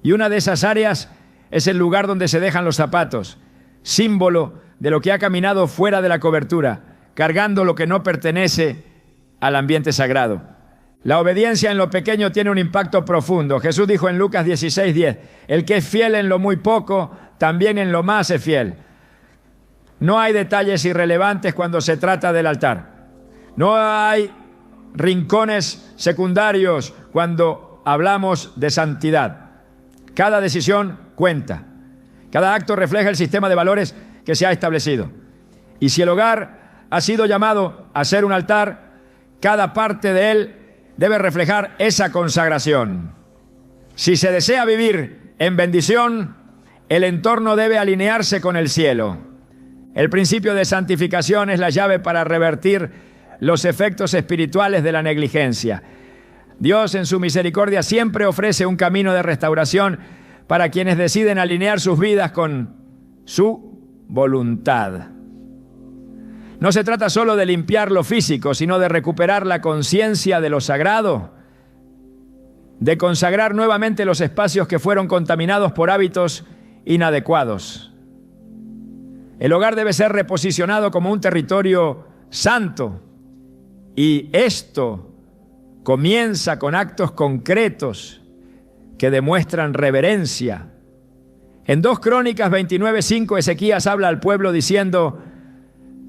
Y una de esas áreas es el lugar donde se dejan los zapatos, símbolo de lo que ha caminado fuera de la cobertura, cargando lo que no pertenece al ambiente sagrado. La obediencia en lo pequeño tiene un impacto profundo. Jesús dijo en Lucas 16:10, el que es fiel en lo muy poco, también en lo más es fiel. No hay detalles irrelevantes cuando se trata del altar. No hay rincones secundarios cuando hablamos de santidad. Cada decisión cuenta. Cada acto refleja el sistema de valores que se ha establecido. Y si el hogar ha sido llamado a ser un altar, cada parte de él debe reflejar esa consagración. Si se desea vivir en bendición, el entorno debe alinearse con el cielo. El principio de santificación es la llave para revertir los efectos espirituales de la negligencia. Dios, en su misericordia, siempre ofrece un camino de restauración para quienes deciden alinear sus vidas con su voluntad. No se trata solo de limpiar lo físico, sino de recuperar la conciencia de lo sagrado, de consagrar nuevamente los espacios que fueron contaminados por hábitos inadecuados. El hogar debe ser reposicionado como un territorio santo, y esto comienza con actos concretos que demuestran reverencia. En 2 Crónicas 29:5, Ezequías habla al pueblo diciendo: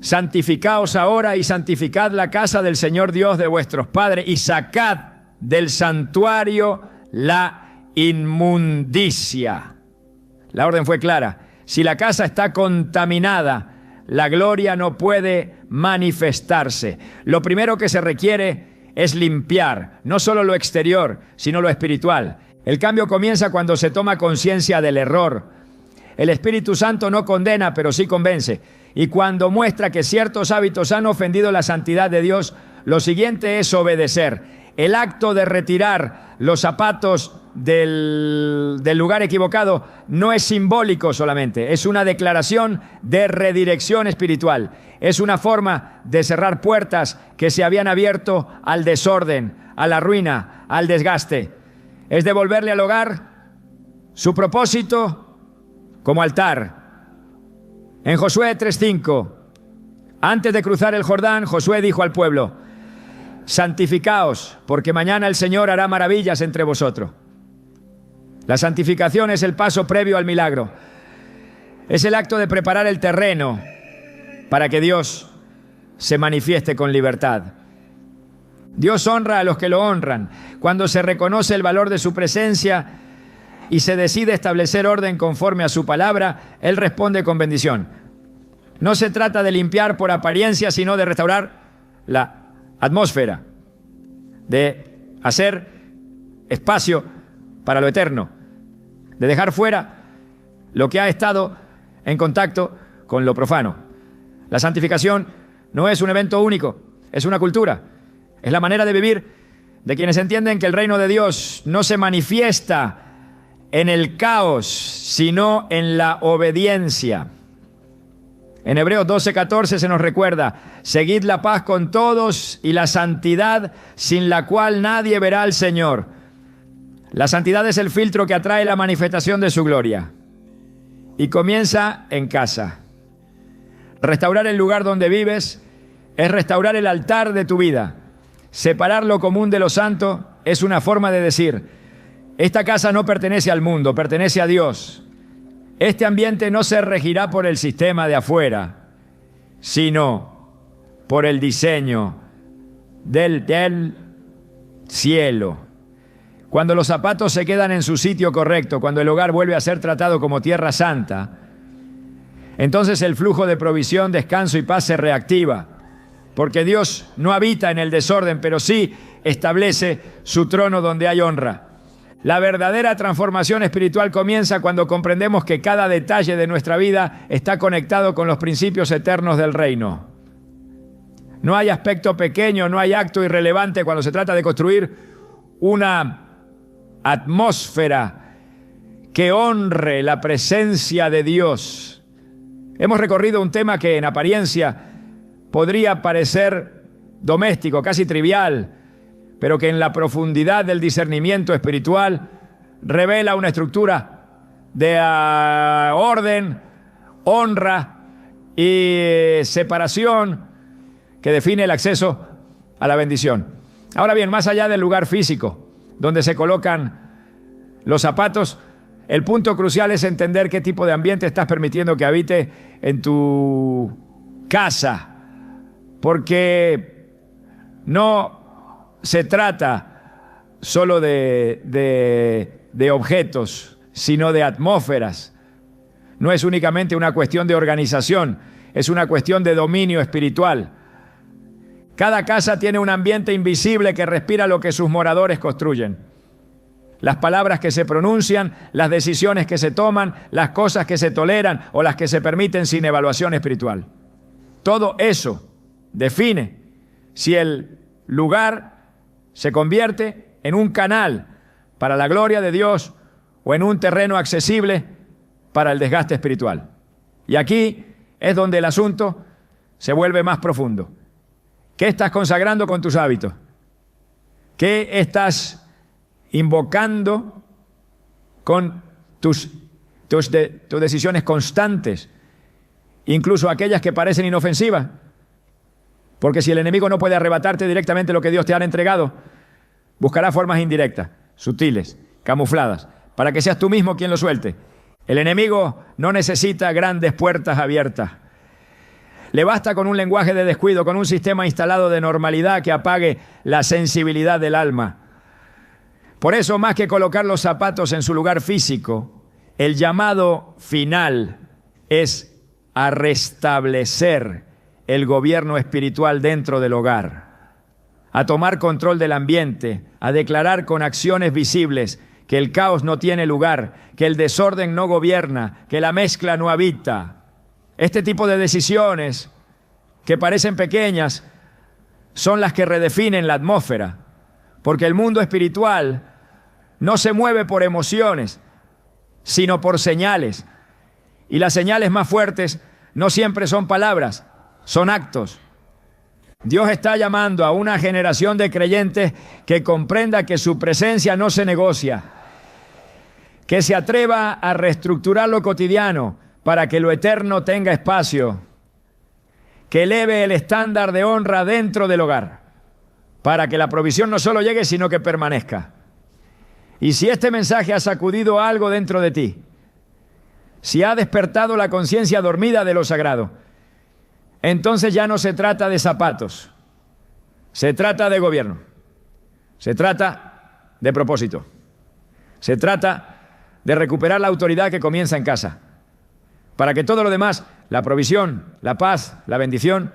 santificaos ahora y santificad la casa del Señor Dios de vuestros padres y sacad del santuario la inmundicia. La orden fue clara. Si la casa está contaminada, la gloria no puede manifestarse. Lo primero que se requiere es limpiar, no solo lo exterior, sino lo espiritual. El cambio comienza cuando se toma conciencia del error. El Espíritu Santo no condena, pero sí convence. Y cuando muestra que ciertos hábitos han ofendido la santidad de Dios, lo siguiente es obedecer. El acto de retirar los zapatos del lugar equivocado no es simbólico solamente, es una declaración de redirección espiritual. Es una forma de cerrar puertas que se habían abierto al desorden, a la ruina, al desgaste. Es devolverle al hogar su propósito como altar. En Josué 3:5, antes de cruzar el Jordán, Josué dijo al pueblo: santificaos, porque mañana el Señor hará maravillas entre vosotros. La santificación es el paso previo al milagro. Es el acto de preparar el terreno para que Dios se manifieste con libertad. Dios honra a los que lo honran. Cuando se reconoce el valor de su presencia y se decide establecer orden conforme a su palabra, Él responde con bendición. No se trata de limpiar por apariencia, sino de restaurar la atmósfera, de hacer espacio para lo eterno, de dejar fuera lo que ha estado en contacto con lo profano. La santificación no es un evento único, es una cultura, es la manera de vivir de quienes entienden que el reino de Dios no se manifiesta en el caos, sino en la obediencia. En Hebreos 12:14 se nos recuerda: seguid la paz con todos y la santidad, sin la cual nadie verá al Señor. La santidad es el filtro que atrae la manifestación de su gloria. Y comienza en casa. Restaurar el lugar donde vives es restaurar el altar de tu vida. Separar lo común de lo santo es una forma de decir: esta casa no pertenece al mundo, pertenece a Dios. Este ambiente no se regirá por el sistema de afuera, sino por el diseño del cielo. Cuando los zapatos se quedan en su sitio correcto, cuando el hogar vuelve a ser tratado como tierra santa, entonces el flujo de provisión, descanso y paz se reactiva, porque Dios no habita en el desorden, pero sí establece su trono donde hay honra. La verdadera transformación espiritual comienza cuando comprendemos que cada detalle de nuestra vida está conectado con los principios eternos del reino. No hay aspecto pequeño, no hay acto irrelevante cuando se trata de construir una atmósfera que honre la presencia de Dios. Hemos recorrido un tema que en apariencia podría parecer doméstico, casi trivial, pero que en la profundidad del discernimiento espiritual revela una estructura de orden, honra y separación que define el acceso a la bendición. Ahora bien, más allá del lugar físico donde se colocan los zapatos, el punto crucial es entender qué tipo de ambiente estás permitiendo que habite en tu casa, porque no se trata solo de objetos, sino de atmósferas. No es únicamente una cuestión de organización, es una cuestión de dominio espiritual. Cada casa tiene un ambiente invisible que respira lo que sus moradores construyen. Las palabras que se pronuncian, las decisiones que se toman, las cosas que se toleran o las que se permiten sin evaluación espiritual. Todo eso define si el lugar se convierte en un canal para la gloria de Dios o en un terreno accesible para el desgaste espiritual. Y aquí es donde el asunto se vuelve más profundo. ¿Qué estás consagrando con tus hábitos? ¿Qué estás invocando con tus decisiones constantes, incluso aquellas que parecen inofensivas? Porque si el enemigo no puede arrebatarte directamente lo que Dios te ha entregado, buscará formas indirectas, sutiles, camufladas, para que seas tú mismo quien lo suelte. El enemigo no necesita grandes puertas abiertas. Le basta con un lenguaje de descuido, con un sistema instalado de normalidad que apague la sensibilidad del alma. Por eso, más que colocar los zapatos en su lugar físico, el llamado final es a restablecer el gobierno espiritual dentro del hogar, a tomar control del ambiente, a declarar con acciones visibles que el caos no tiene lugar, que el desorden no gobierna, que la mezcla no habita. Este tipo de decisiones que parecen pequeñas son las que redefinen la atmósfera, porque el mundo espiritual no se mueve por emociones, sino por señales. Y las señales más fuertes no siempre son palabras, son actos. Dios está llamando a una generación de creyentes que comprenda que su presencia no se negocia, que se atreva a reestructurar lo cotidiano para que lo eterno tenga espacio, que eleve el estándar de honra dentro del hogar, para que la provisión no solo llegue, sino que permanezca. Y si este mensaje ha sacudido algo dentro de ti, si ha despertado la conciencia dormida de lo sagrado, entonces ya no se trata de zapatos, se trata de gobierno, se trata de propósito, se trata de recuperar la autoridad que comienza en casa, para que todo lo demás, la provisión, la paz, la bendición,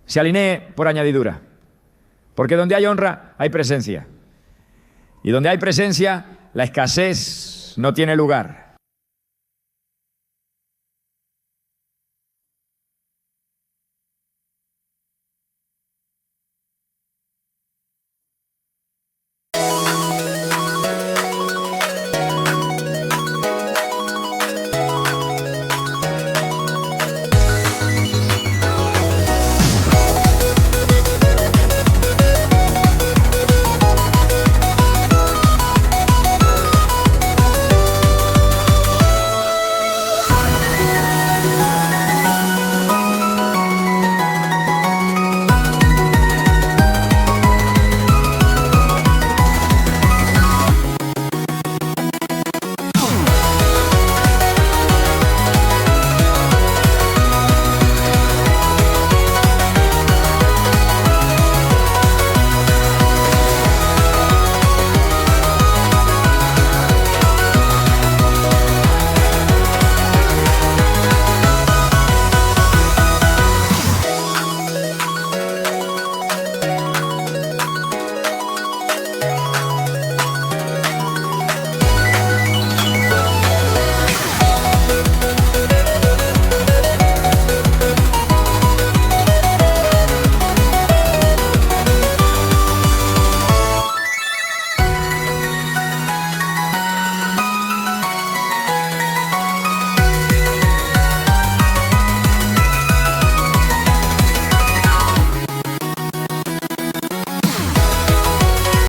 se alinee por añadidura. Porque donde hay honra, hay presencia. Y donde hay presencia, la escasez no tiene lugar.